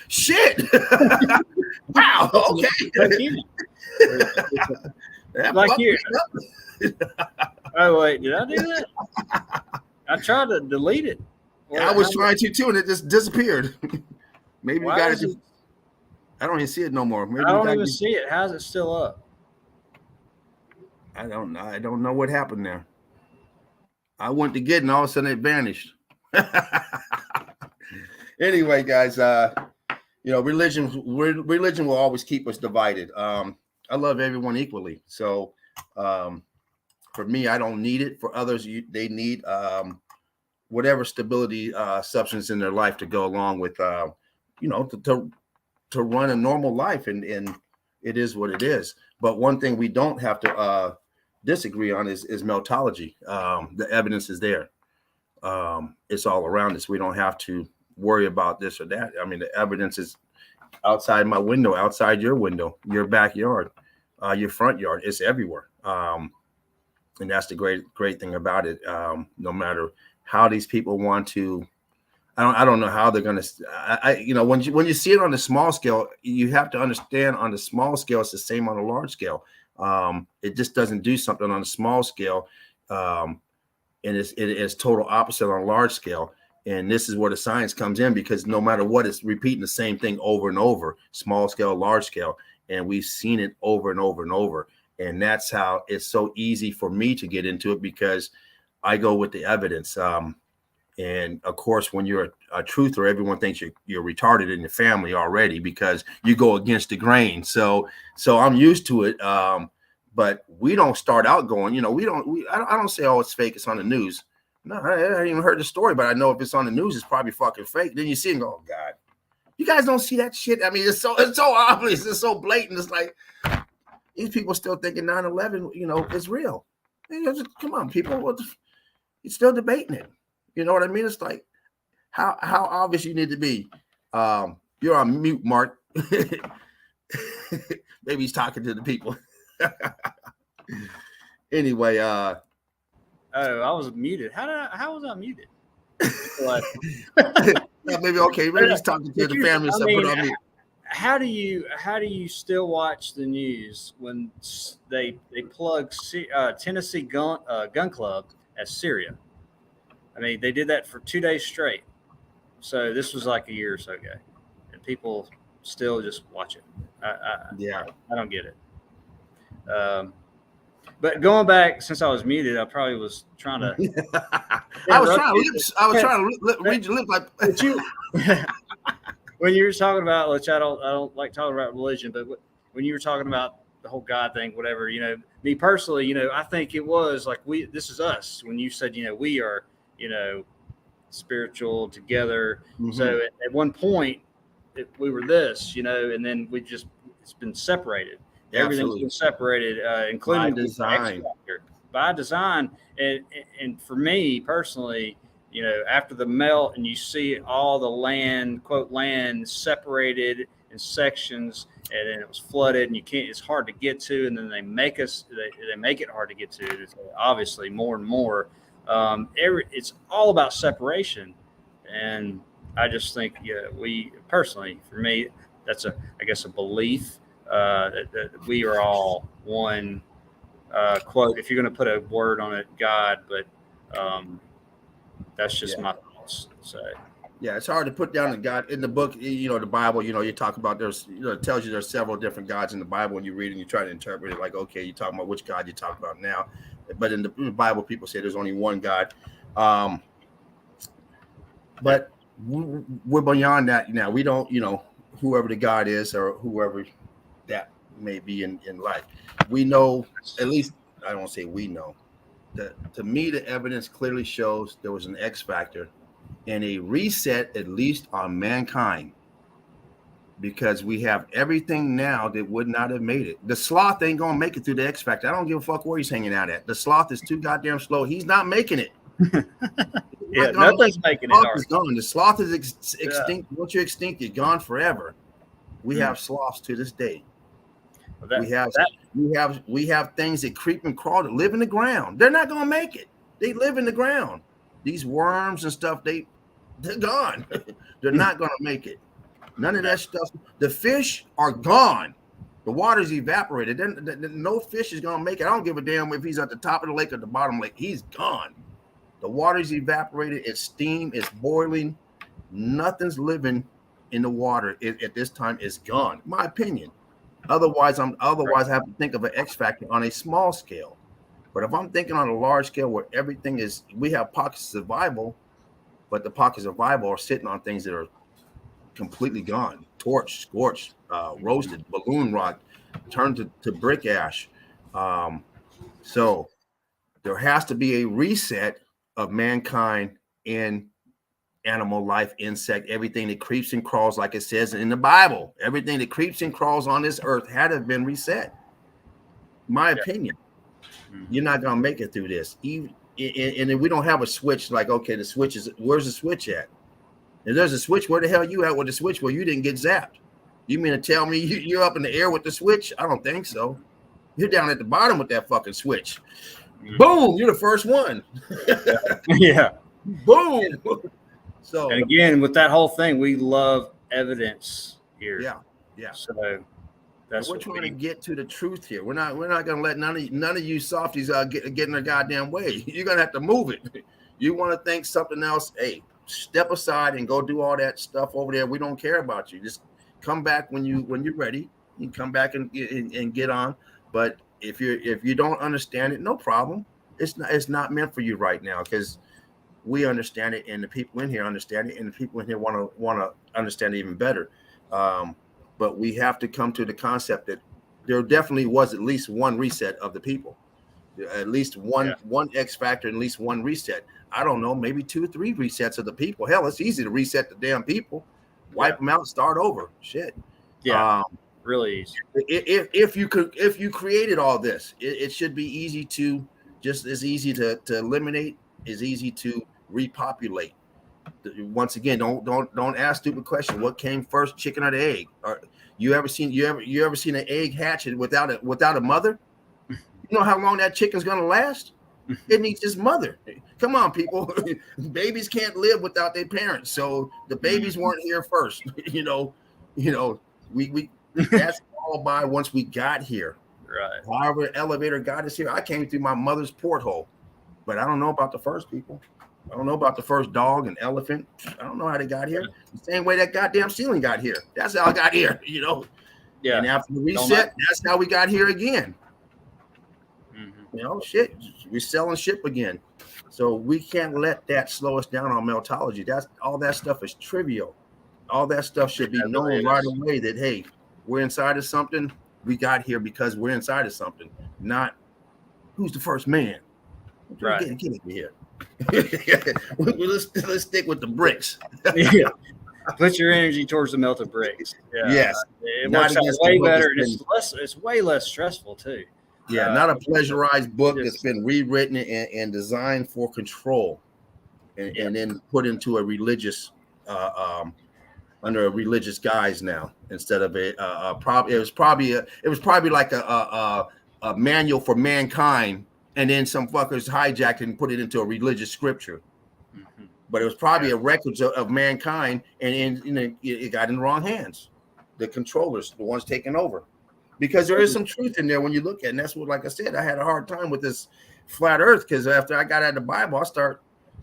Shit. Wow. Okay. Like here. Oh, wait. Did I do that? I tried to delete it. Well, I was trying to too, and it just disappeared. Maybe you got it. I don't even see it no more. Maybe I don't even see it. How's it still up? I don't know. I don't know what happened there. I went to get it, and all of a sudden it vanished. Anyway, guys, religion will always keep us divided. I love everyone equally. So for me, I don't need it. For others, they need whatever stability substance in their life to go along with, to run a normal life. And it is what it is. But one thing we don't have to disagree on is meltology. The evidence is there. It's all around us. We don't have to worry about this or that. I mean, the evidence is outside my window, outside your window, your backyard, your front yard. It's everywhere. And that's the great thing about it. No matter how these people want to, I don't know how they're going to, when you see it on the small scale, you have to understand on the small scale, it's the same on the large scale. It just doesn't do something on a small scale. And it is total opposite on a large scale. And this is where the science comes in, because no matter what, it's repeating the same thing over and over, small scale, large scale. And we've seen it over and over and over. And that's how it's so easy for me to get into it, because I go with the evidence. And of course, when you're a truther, everyone thinks you're retarded in your family already, because you go against the grain. So I'm used to it. But we don't start out going, I don't say, oh, it's fake, it's on the news. No, I haven't even heard the story, but I know if it's on the news, it's probably fucking fake. Then you see and go, oh God, you guys don't see that shit. I mean, it's so obvious, it's so blatant. It's like these people still thinking 9/11, is real. Come on, people. He's still debating it. You know what I mean? It's like how obvious you need to be. You're on mute, Mark. Maybe he's talking to the people. Anyway, Oh, I was muted. How was I muted? Like, yeah, maybe okay. Maybe he's talking to the family. I mean, but how do you still watch the news when they plug Tennessee Gun Club as Syria? I mean, they did that for 2 days straight. So this was like a year or so ago, and people still just watch it. yeah, I don't get it. But going back, since I was muted, I probably was trying to. I was trying to read your lips like. But you, when you were talking about, which I don't like talking about religion, but when you were talking about the whole God thing, whatever, you know, me personally, you know, I think it was like this is us. When you said, you know, we are, you know, spiritual together. Mhm. So at one point, we were this, you know, and then it's been separated. Everything's Absolutely. been separated, including By design. By design. And for me personally, you know, after the melt and you see all the land, quote, land separated in sections, and then it was flooded and it's hard to get to. And then they make it hard to get to. It's obviously more and more. It's all about separation. And I just think, we personally, for me, that's I guess a belief. That we are all one, quote, if you're going to put a word on it, God, but that's just my thoughts. So yeah, it's hard to put down a God in the book. You know, the Bible. You know, you talk about it tells you there's several different gods in the Bible. When you read and you try to interpret it, like, okay, you're talking about which God you're talking about now, but in the Bible, people say there's only one God. But we're beyond that now. We don't, you know, whoever the God is or whoever that may be in life. We know, at least I don't say we know, that to me the evidence clearly shows there was an X factor and a reset, at least on mankind, because we have everything now that would not have made it. The sloth ain't gonna make it through the X factor. I don't give a fuck where he's hanging out at. The sloth is too goddamn slow. He's not making it. yeah, nothing's making it hard. Is gone. The sloth is extinct. Once you're extinct, you're gone forever. We have sloths to this day. We have things that creep and crawl that live in the ground. They're not gonna make it. They live in the ground. These worms and stuff, they're gone. They're not gonna make it. None of that stuff. The fish are gone. The water's evaporated. Then no fish is gonna make it. I don't give a damn if he's at the top of the lake or the bottom of the lake. He's gone. The water's evaporated. It's steam. It's boiling. Nothing's living in the water at this time. Is gone. My opinion. Otherwise, I have to think of an X factor on a small scale. But if I'm thinking on a large scale where everything is, we have pockets of survival, but the pockets of survival are sitting on things that are completely gone, torched, scorched, roasted, balloon rock, turned to brick ash. So there has to be a reset of mankind in animal life, insect, everything that creeps and crawls, like it says in the Bible. Everything that creeps and crawls on this earth had to have been reset. My opinion. You're not gonna make it through this. Even and we don't have a switch. Like, okay, the switch is, where's the switch at? If there's a switch, where the hell you at with the switch? Well, you didn't get zapped. You mean to tell me you're up in the air with the switch? I don't think so. You're down at the bottom with that fucking switch. Boom! You're the first one. Yeah. Boom. So, and again, with that whole thing, we love evidence here. Yeah. So that's we're trying to get to the truth here. We're not gonna let none of you softies get in their goddamn way. You're gonna have to move it. You want to think something else? Hey, step aside and go do all that stuff over there. We don't care about you. Just come back when you're ready. You can come back and get on. But if you don't understand it, no problem. It's not meant for you right now, because we understand it, and the people in here understand it, and the people in here want to understand it even better. But we have to come to the concept that there definitely was at least one reset of the people, at least one X factor, at least one reset. I don't know, maybe 2 or 3 resets of the people. Hell, it's easy to reset the damn people, wipe them out, start over. Shit. Yeah. Really easy. If you created all this, it should be easy to eliminate is easy to repopulate. Once again, don't ask stupid questions. What came first, chicken or the egg? Or you ever seen an egg hatching without a mother? You know how long that chicken's gonna last? It needs its mother. Come on, people. Babies can't live without their parents. So the babies weren't here first. We that's all by once we got here. Right. However, elevator got us here. I came through my mother's porthole, but I don't know about the first people. I don't know about the first dog and elephant. I don't know how they got here. The same way that goddamn ceiling got here. That's how I got here, Yeah. And after the reset, that's how we got here again. Shit, we're selling ship again. So we can't let that slow us down on meltology. All that stuff is trivial. All that stuff should be known right away that, hey, we're inside of something. We got here because we're inside of something, not who's the first man. Right. Get over here. Let's stick with the bricks. Yeah. Put your energy towards the melted bricks. Yeah. Yes. It works out way better. It's way less stressful too. Yeah, not a pleasurized book that's been rewritten and designed for control, and then put into a religious, under a religious guise now instead of it was probably like a manual for mankind, and then some fuckers hijacked it and put it into a religious scripture. But it was probably a record of mankind, and it got in the wrong hands. The controllers, the ones taking over. Because there is some truth in there when you look at it. And that's what, like I said, I had a hard time with this flat earth, because after I got out of the Bible, I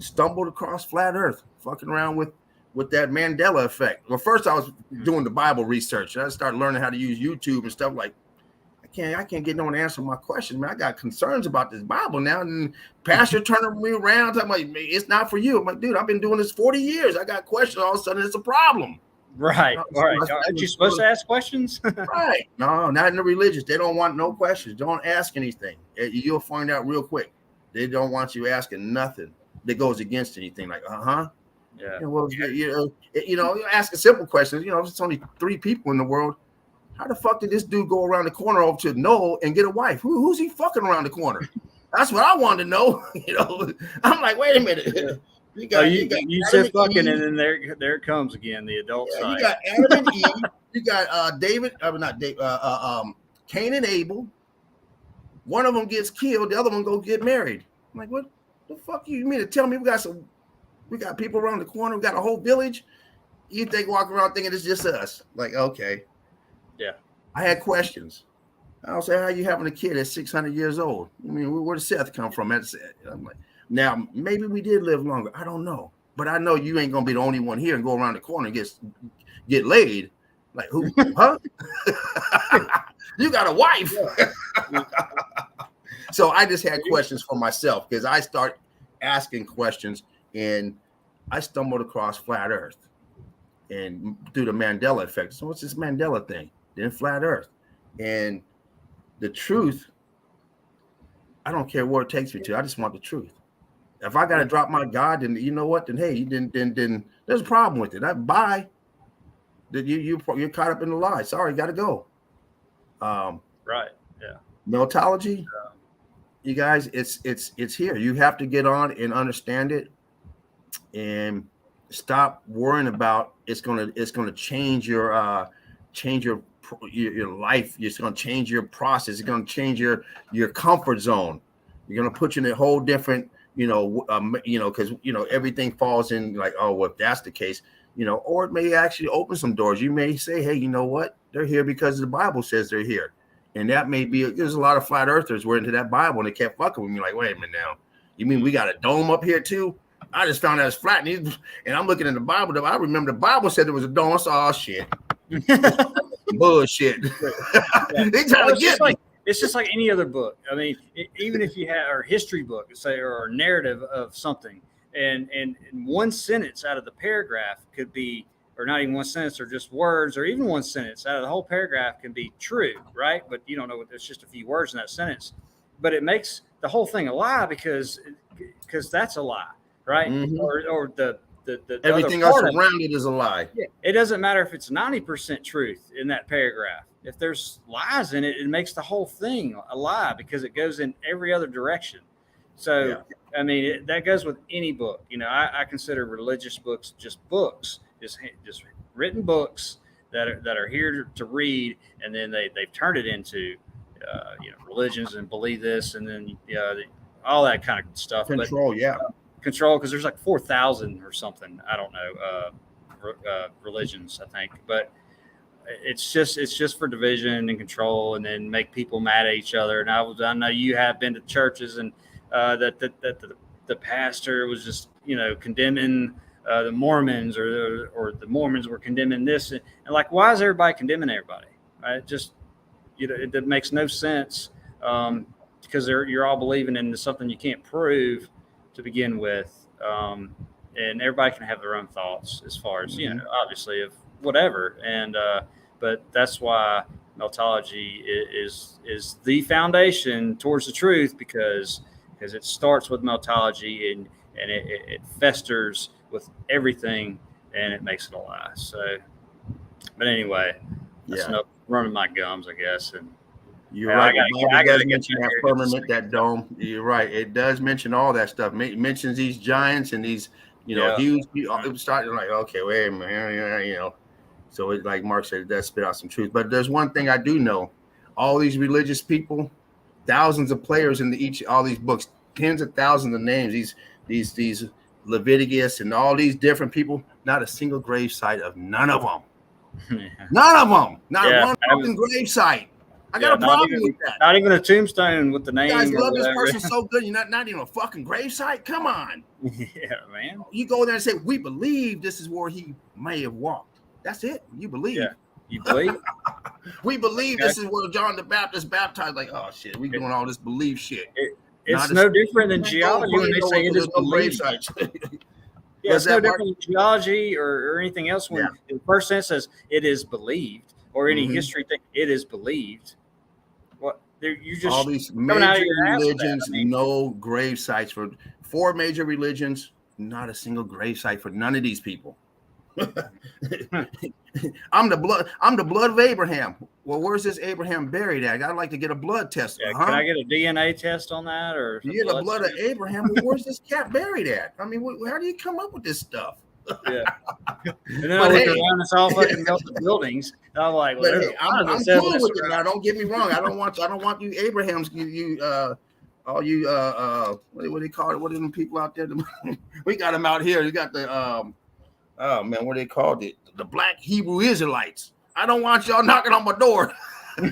stumbled across flat earth, fucking around with that Mandela effect. Well, first I was doing the Bible research, and I started learning how to use YouTube and stuff. Like, I can't get no one to answer my questions, man. I got concerns about this Bible now. And pastor turning me around, talking about, it's not for you. I'm like, dude, I've been doing this 40 years. I got questions. All of a sudden it's a problem. Right. All right. Aren't you supposed to ask questions? Right. No, not in the religious. They don't want no questions. Don't ask anything. You'll find out real quick. They don't want you asking nothing that goes against anything. Like, Yeah. Well, ask a simple question. It's only 3 people in the world. How the fuck did this dude go around the corner over to Noel and get a wife? Who's he fucking around the corner? That's what I wanted to know. I'm like, wait a minute. Yeah. You said fucking, and then there it comes again, the adult side. You got Adam and Eve. You got Cain and Abel. One of them gets killed, the other one go get married. I'm like, what the fuck you mean to tell me we got people around the corner, we got a whole village? You think walk around thinking it's just us? Like, okay. Yeah. I had questions. I was like, how you having a kid at 600 years old? I mean, where did Seth come from? I'm like, now, maybe we did live longer. I don't know. But I know you ain't going to be the only one here and go around the corner and get laid. Like, who? Huh? You got a wife. So I just had questions for myself, because I start asking questions, and I stumbled across flat earth and through the Mandela effect. So what's this Mandela thing? Then flat earth. And the truth, I don't care where it takes me to. I just want the truth. If I got to drop my God, then you know what? Then hey, then there's a problem with it. Bye. You're caught up in the lie. Sorry, got to go. Right. Yeah. Meltology, you guys, it's here. You have to get on and understand it, and stop worrying about it's gonna change your life. It's gonna change your process. It's gonna change your comfort zone. You're gonna put you in a whole different. Because everything falls in like, oh, well, if that's the case, or it may actually open some doors. You may say, hey, you know what? They're here because the Bible says they're here. And that may be, there's a lot of flat earthers were into that Bible and they kept fucking with me. Like, wait a minute now. You mean we got a dome up here too? I just found out it's flat. And I'm looking in the Bible. I remember the Bible said there was a dome. I saw, oh, shit. Bullshit. They trying to get me. It's just like any other book. I mean, even if you have a history book, say, or a narrative of something, and one sentence out of the paragraph could be, or not even one sentence, or just words, or even one sentence out of the whole paragraph can be true, right? But you don't know what. It's just a few words in that sentence, but it makes the whole thing a lie because that's a lie, right? Mm-hmm. Or the everything else around it is a lie. Yeah. It doesn't matter if it's 90% truth in that paragraph. If there's lies in it, it makes the whole thing a lie because it goes in every other direction. So, I mean, that goes with any book. You know, I consider religious books, just written books that are here to read, and then they've turned it into, religions and believe this, and then all that kind of stuff. Control, Control, because there's like 4,000 or something. I don't know, religions, I think, but it's just for division and control, and then make people mad at each other. And I know you have been to churches, and that the pastor was just condemning the Mormons, or the Mormons were condemning this, and like, why is everybody condemning everybody? Right? Just it makes no sense, because you're all believing in something you can't prove to begin with, and everybody can have their own thoughts as far as obviously, of whatever, and but that's why Meltology is the foundation towards the truth, because it starts with Meltology, and it festers with everything, and it makes it a lie. So, but anyway, that's enough running my gums, I guess. And you're right. It does mention that firmament, that dome. You're right. It does mention all that stuff. It mentions these giants and these, huge. It was starting like, okay, wait a minute, So it, like Mark said, it does spit out some truth. But there's one thing I do know: all these religious people, thousands of players in all these books, tens of thousands of names. These Leviticus and all these different people. Not a single grave site of none of them. None of them. Not one fucking grave site. I got a problem with that. Not even a tombstone with the name. You guys love this person so good. You're not even a fucking grave site. Come on. Yeah, man. You go there and say, we believe this is where he may have walked. That's it. You believe. Yeah. You believe? We believe this is where John the Baptist baptized. Like, oh shit, we doing all this belief shit. It's no different than geology when they say it is believed. Yeah, it's no different than geology or anything else. When the first sentence says it is believed, or any history thing, it is believed. What you just all these major religions, no grave sites for 4 major religions, not a single grave site for none of these people. I'm the blood of Abraham. Well, where's this Abraham buried at? I'd like to get a blood test. Yeah, can I get a DNA test on that? Or the blood of Abraham? Well, where's this cat buried at? I mean, how do you come up with this stuff? Yeah. And then I look around, it's all fucking melted buildings. And I'm like, well, I'm cool with it now. Don't get me wrong. I don't want you Abrahams. All you what do they call it? What are them people out there? We got them out here. You got the oh man, what do they called it? The Black Hebrew Israelites. I don't want y'all knocking on my door. You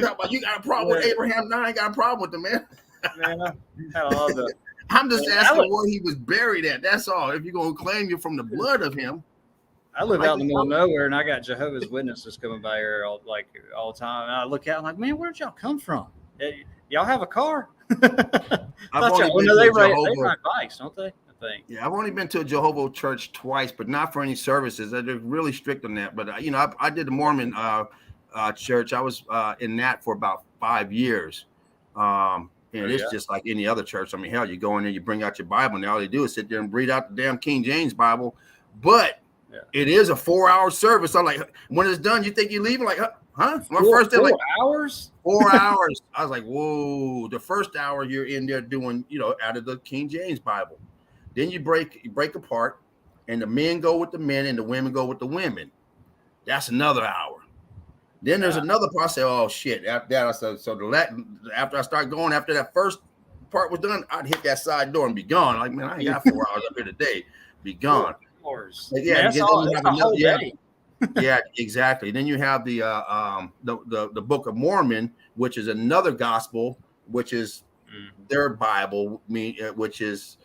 got a problem with Abraham? No, I ain't got a problem with them, man. I love that. I'm just asking where he was buried at. That's all. If you're gonna claim you're from the blood of him. I live out in the middle of nowhere, and I got Jehovah's Witnesses coming by here all the time. And I look out, I'm like, man, where'd y'all come from? Y'all have a car? They ride bikes, don't they? Yeah, I've only been to a Jehovah's church twice, but not for any services. They're really strict on that. But I did the Mormon church. I was in that for about 5 years. And it's just like any other church. I mean, hell, you go in there, you bring out your Bible, and all they do is sit there and read out the damn King James Bible. But it is a 4-hour service. I'm like, when it's done, you think you're leaving? Like, huh? My first day, 4 hours? 4 hours. I was like, whoa. The first hour you're in there doing, out of the King James Bible. Then you break apart, and the men go with the men, and the women go with the women. That's another hour. Then there's another part. I say, oh shit! After that, after I start going, after that first part was done, I'd hit that side door and be gone. Like, man, I ain't got 4 hours up here today. Be gone. Yeah, that's a whole day. Yeah, exactly. Then you have the Book of Mormon, which is another gospel, which is their Bible, which is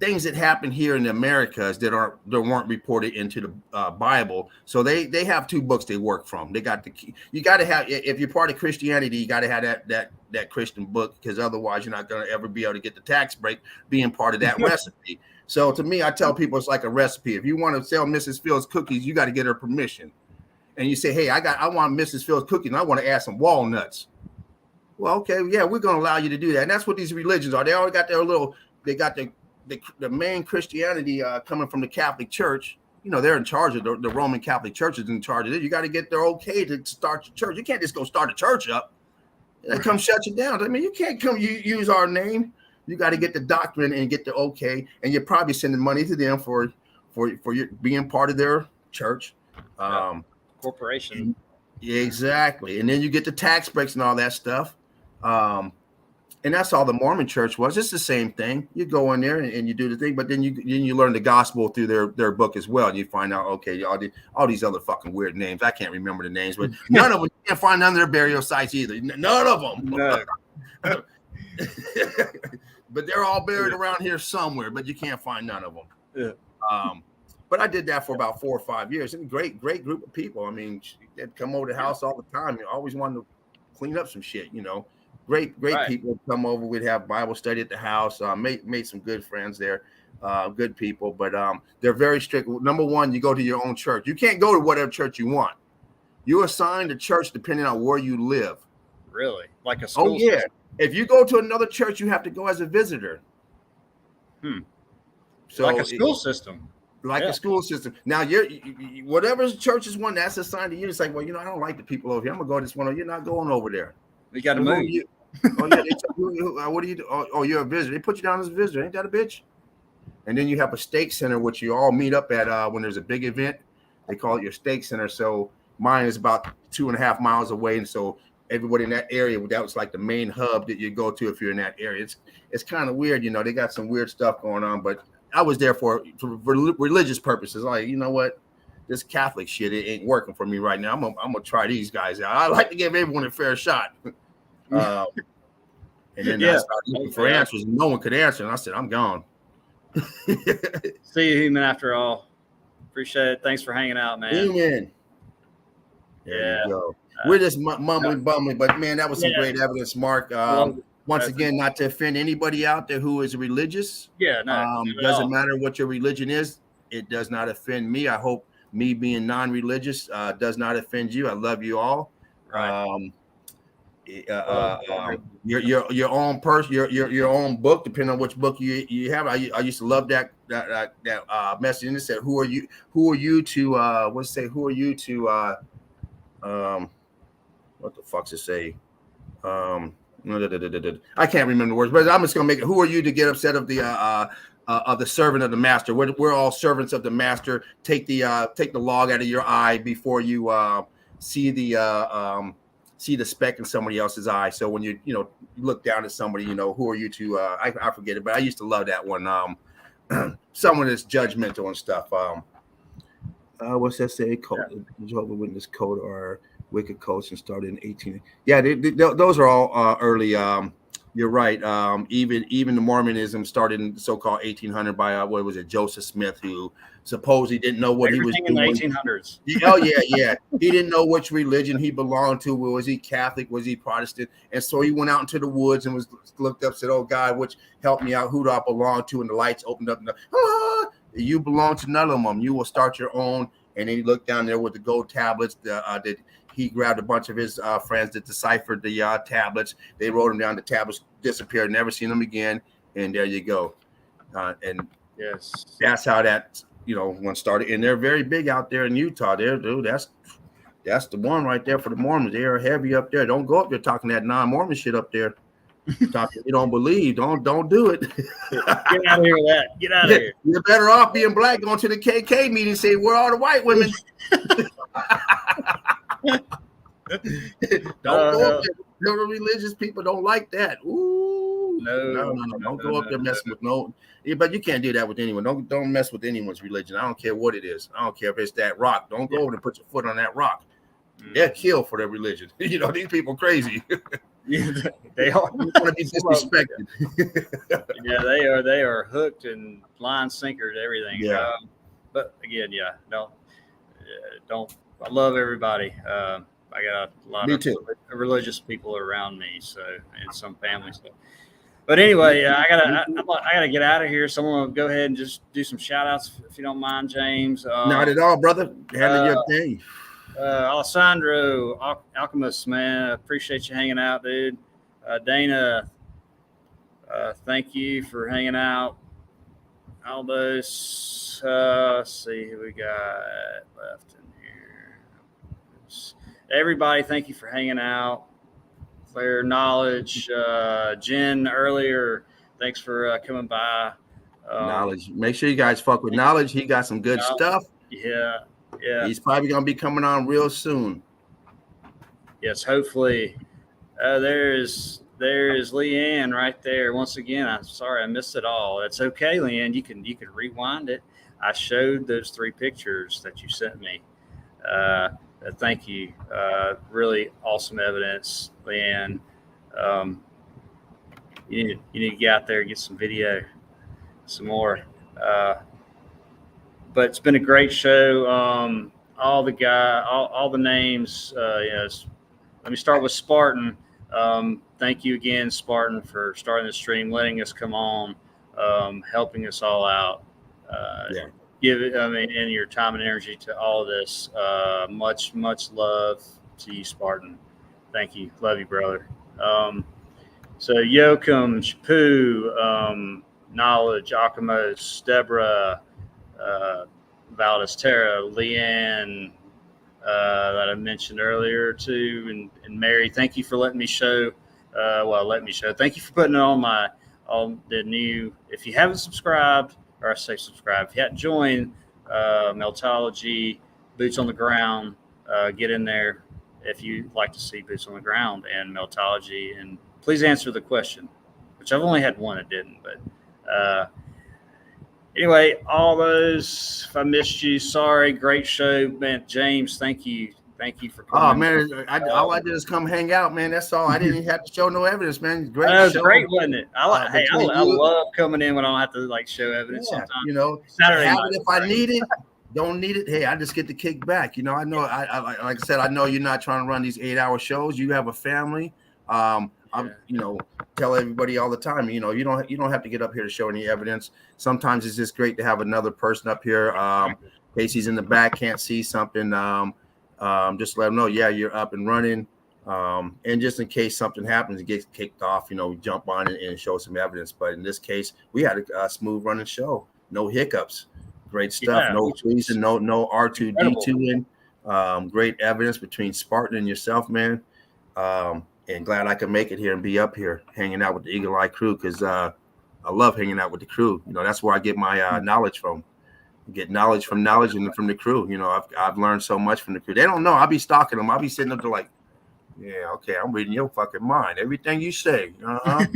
things that happen here in the Americas that weren't reported into the Bible. So they have 2 books they work from. They got you got to have, if you're part of Christianity, you got to have that Christian book, because otherwise you're not going to ever be able to get the tax break being part of that recipe. So to me, I tell people it's like a recipe. If you want to sell Mrs. Fields cookies, you got to get her permission. And you say, hey, I want Mrs. Fields cookies, and I want to add some walnuts. Well, okay, yeah, we're going to allow you to do that. And that's what these religions are. They always got the main Christianity coming from the Catholic Church. They're in charge of the Roman Catholic Church is in charge of it. You got to get their okay to start your church. You can't just go start a church up. They come shut you down. I mean, you can't come use our name. You got to get the doctrine and get the okay, and you're probably sending money to them for your being part of their church. Corporation. Exactly. And then you get the tax breaks and all that stuff. And that's all the Mormon church was. It's the same thing. You go in there and you do the thing, but then you learn the gospel through their book as well. And you find out, okay, all these other fucking weird names. I can't remember the names, but none of them, you can't find none of their burial sites either. None of them. No. But they're all buried around here somewhere, but you can't find none of them. Yeah. But I did that for about 4 or 5 years. And great group of people. I mean, they'd come over to the house all the time. You always wanted to clean up some shit, you know. Great right. People come over. We'd have Bible study at the house. Made some good friends there. Good people, but they're very strict. Number one, you go to your own church. You can't go to whatever church you want. You're assigned a church depending on where you live. Really? Like a school? Oh yeah. System? If you go to another church, you have to go as a visitor. So like a school system. Like a school system. Now, whatever church is one that's assigned to you, it's like, well, I don't like the people over here. I'm gonna go to this one. You're not going over there. You got to move. Oh yeah. What do you do? Oh, you're a visitor. They put you down as a visitor. Ain't that a bitch? And then you have a stake center, which you all meet up at when there's a big event. They call it your stake center. So mine is about 2.5 miles away, and so everybody in that area, that was like the main hub that you go to if you're in that area. It's kind of weird, They got some weird stuff going on, but I was there for religious purposes. Like, you know what? This Catholic shit, it ain't working for me right now. I'm gonna try these guys out. I like to give everyone a fair shot. And then I started looking for answers, and no one could answer. And I said, I'm gone. See you, human, after all. Appreciate it. Thanks for hanging out, man. Amen. There you go. We're just mumbling, bumbling, but man, that was some great evidence, Mark. Once again, not to offend anybody out there who is religious. Yeah, no. Doesn't matter what your religion is. It does not offend me. I hope me being non-religious does not offend you. I love you all. Right. Your own person, your own book, depending on which book you have. I used to love that message, and it said, "Who are you to what the fuck's it say? I can't remember the words, but I'm just gonna make it. Who are you to get upset of the servant of the master? We're all servants of the master. Take the log out of your eye before you see the speck in somebody else's eye. So when you look down at somebody, who are you to? I forget it, but I used to love that one. Someone that's judgmental and stuff. What's that say? Jehovah's Witness code or wicked codes and started in 18. Yeah, those are all early. You're right. Even the Mormonism started in so-called 1800 by what was it, Joseph Smith, who supposedly didn't know what he was doing. In the 1800s. Oh yeah. He didn't know which religion he belonged to. Was he Catholic? Was he Protestant? And so he went out into the woods and was looked up, said, "Oh God, which help me out? Who do I belong to?" And the lights opened up. And you belong to none of them. You will start your own. And then he looked down there with the gold tablets. That he grabbed a bunch of his friends that deciphered the tablets. They wrote them down. The tablets disappeared. Never seen them again. And there you go. And yes, that's how that one started. And they're very big out there in Utah. There, dude. That's the one right there for the Mormons. They are heavy up there. Don't go up there talking that non-Mormon shit up there. Talking you don't believe. Don't do it. Get out of here with that. Get out of here. You're better off being black, going to the KK meeting, saying, "Where are the white women?" Don't go up there. No, religious people don't like that. Ooh, no. Don't go up there messing with no. Yeah, but you can't do that with anyone. Don't mess with anyone's religion. I don't care what it is. I don't care if it's that rock. Don't go over and put your foot on that rock. They're killed for their religion. These people crazy. Yeah, they are. You want to be disrespected. Yeah, they are hooked and line sinker to everything. Yeah. But again, don't. I love everybody. I got a lot of religious people around me, so, and some families. But anyway, I gotta get out of here. Someone will go ahead and just do some shout outs if you don't mind, James. Not at all, brother. Handle your thing. Alessandro, Alchemist, man, I appreciate you hanging out, dude. Dana, thank you for hanging out. Aldous, let's see who we got left in here. Everybody, thank you for hanging out. Clear knowledge. Jen earlier, thanks for coming by. Knowledge. Make sure you guys fuck with Knowledge. He got some good stuff. Yeah. He's probably gonna be coming on real soon. Yes, hopefully. There's Leanne right there. Once again, I'm sorry I missed it all. It's okay, Leanne. You can rewind it. I showed those 3 pictures that you sent me. Thank you. Really awesome evidence, Leanne. You need to get out there and get some video, some more. But it's been a great show. All the names. Yes. Let me start with Spartan. Thank you again, Spartan, for starting the stream, letting us come on, helping us all out. Give it, and your time and energy to all of this. Much love to you, Spartan. Thank you. Love you, brother. So Yoakum, Shapu, Knowledge, Akamos, Deborah, Valdez, Tara, Leanne, that I mentioned earlier too, and Mary. Thank you for letting me show. Thank you for putting it on the new. If you haven't subscribed, or I say subscribe, if you hadn't joined Meltology, Boots on the Ground, get in there if you'd like to see Boots on the Ground and Meltology, and please answer the question, which I've only had one that didn't, but anyway, all those, if I missed you, sorry. Great show, man. James, thank you for coming. Oh man, all I did is come hang out, man. That's all. I didn't even have to show no evidence, man. Great That was show. great, wasn't it? I love coming in when I don't have to show evidence. Yeah, sometimes. you know, Saturday have night. it if I need it. Don't need it. Hey, I just get to kick back. You know, I know. I like I said, I know you're not trying to run these 8-hour shows. You have a family. Tell everybody all the time. You know, you don't have to get up here to show any evidence. Sometimes it's just great to have another person up here. Casey's in the back, can't see something. Just let them know. Yeah, you're up and running. And just in case something happens, it gets kicked off. You know, we jump on it and show some evidence. But in this case, we had a smooth running show. No hiccups. Great stuff. Yeah, No treason. No R2D2 in. Great evidence between Spartan and yourself, man. And glad I could make it here and be up here hanging out with the Eagle Eye crew, because I love hanging out with the crew. You know, that's where I get my knowledge from. Get knowledge from knowledge and from the crew. You know, I've learned so much from the crew. They don't know. I'll be stalking them. I'll be sitting up there like, yeah, okay, I'm reading your fucking mind. Everything you say. And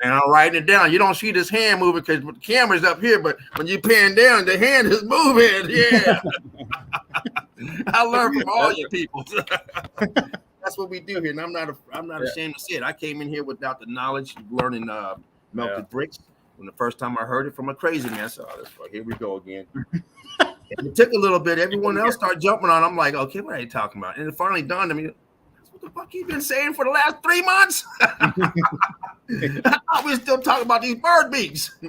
I'm writing it down. You don't see this hand moving because the camera's up here, but when you pan down, the hand is moving. Yeah. I learned from all your people. That's what we do here, and I'm not ashamed to say it. I came in here without the knowledge of learning melted bricks. When the first time I heard it from a crazy man, so here we go again. And it took a little bit. Everyone else started jumping on. I'm like, okay, what are you talking about? And it finally dawned on me. What the fuck you been saying for the last 3 months? I thought we were still talking about these bird beaks.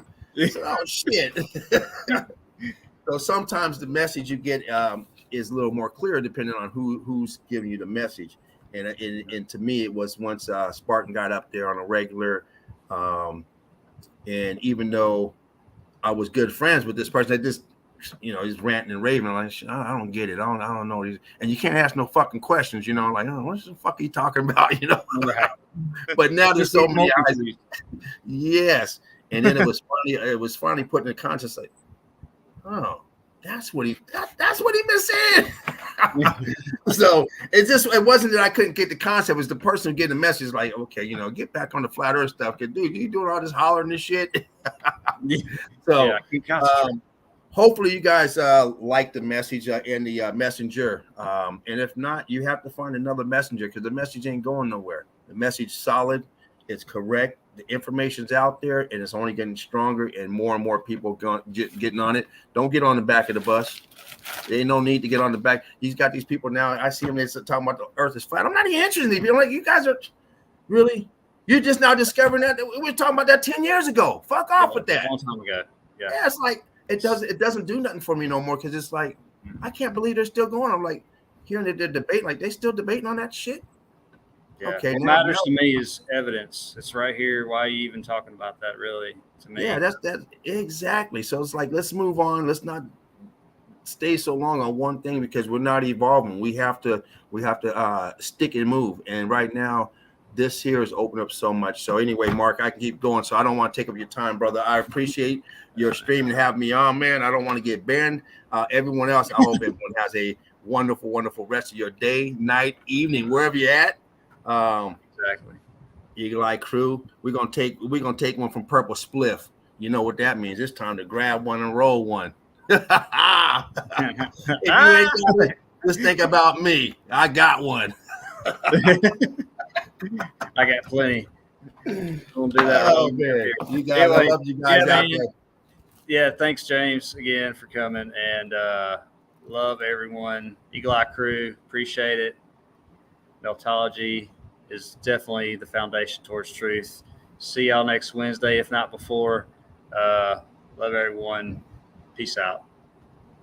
Oh shit. So sometimes the message you get is a little more clear depending on who's giving you the message. And to me, it was once Spartan got up there on a regular, and even though I was good friends with this person, I just, he's ranting and raving like, I don't get it. I don't know. And you can't ask no fucking questions, like, oh, what the fuck are you talking about? Right. But now there's so many eyes. Yes. And then it was funny. It was finally put in the conscience like, oh, that's what he been saying. So it wasn't that I couldn't get the concept. It was the person getting the message like, okay, get back on the flat earth stuff. Cause dude, you doing all this hollering and shit. So hopefully you guys like the message and the messenger. And if not, you have to find another messenger because the message ain't going nowhere. The message is solid, it's correct. The information's out there and it's only getting stronger and more people getting on it. Don't get on the back of the bus. There ain't no need to get on the back. He's got these people now. I see them talking about the earth is flat. I'm not even interested in these people. I'm like, you guys are really, you're just now discovering that. We were talking about that 10 years ago. Fuck off with that. A long time ago. Yeah. It's like it doesn't do nothing for me no more because it's like I can't believe they're still going. I'm like hearing the debate, like they still debating on that shit. Yeah. Okay. What matters to me is evidence. It's right here. Why are you even talking about that? Really, to me. Yeah, that's exactly. So it's like let's move on. Let's not stay so long on one thing because we're not evolving. We have to stick and move. And right now, this here has opened up so much. So anyway, Mark, I can keep going. So I don't want to take up your time, brother. I appreciate your stream and having me on, man. I don't want to get banned. Everyone else, I hope everyone has a wonderful, wonderful rest of your day, night, evening, wherever you're at. Exactly. Eagle Eye Crew. We're gonna take one from Purple Spliff. You know what that means. It's time to grab one and roll one. If you ain't got it, just think about me. I got one. I got plenty. We'll do that. Oh, man. You guys, Anyway, I love you guys yeah, out man. there. Yeah, thanks, James, again for coming, and love everyone. Eagle Eye Crew, appreciate it. Meltology is definitely the foundation towards truth. See y'all next Wednesday, if not before. Love everyone. Peace out.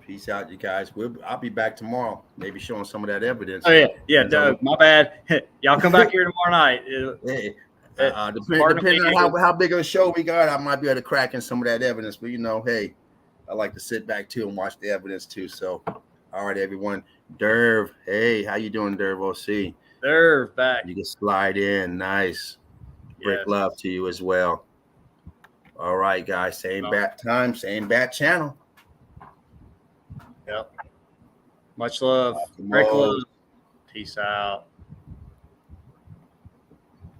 Peace out, you guys. I'll be back tomorrow, maybe showing some of that evidence. Oh yeah, Doug, my bad. Y'all come back here tomorrow night. Hey, depending on how big of a show we got, I might be able to crack in some of that evidence. But hey, I like to sit back too and watch the evidence too. So, all right, everyone. Derv, hey, how you doing, Derv? OC. Derv back. You can slide in. Nice. Brick love to you as well. All right, guys. Same bat time, same bat channel. Yep. Much love. Brick love. Peace out.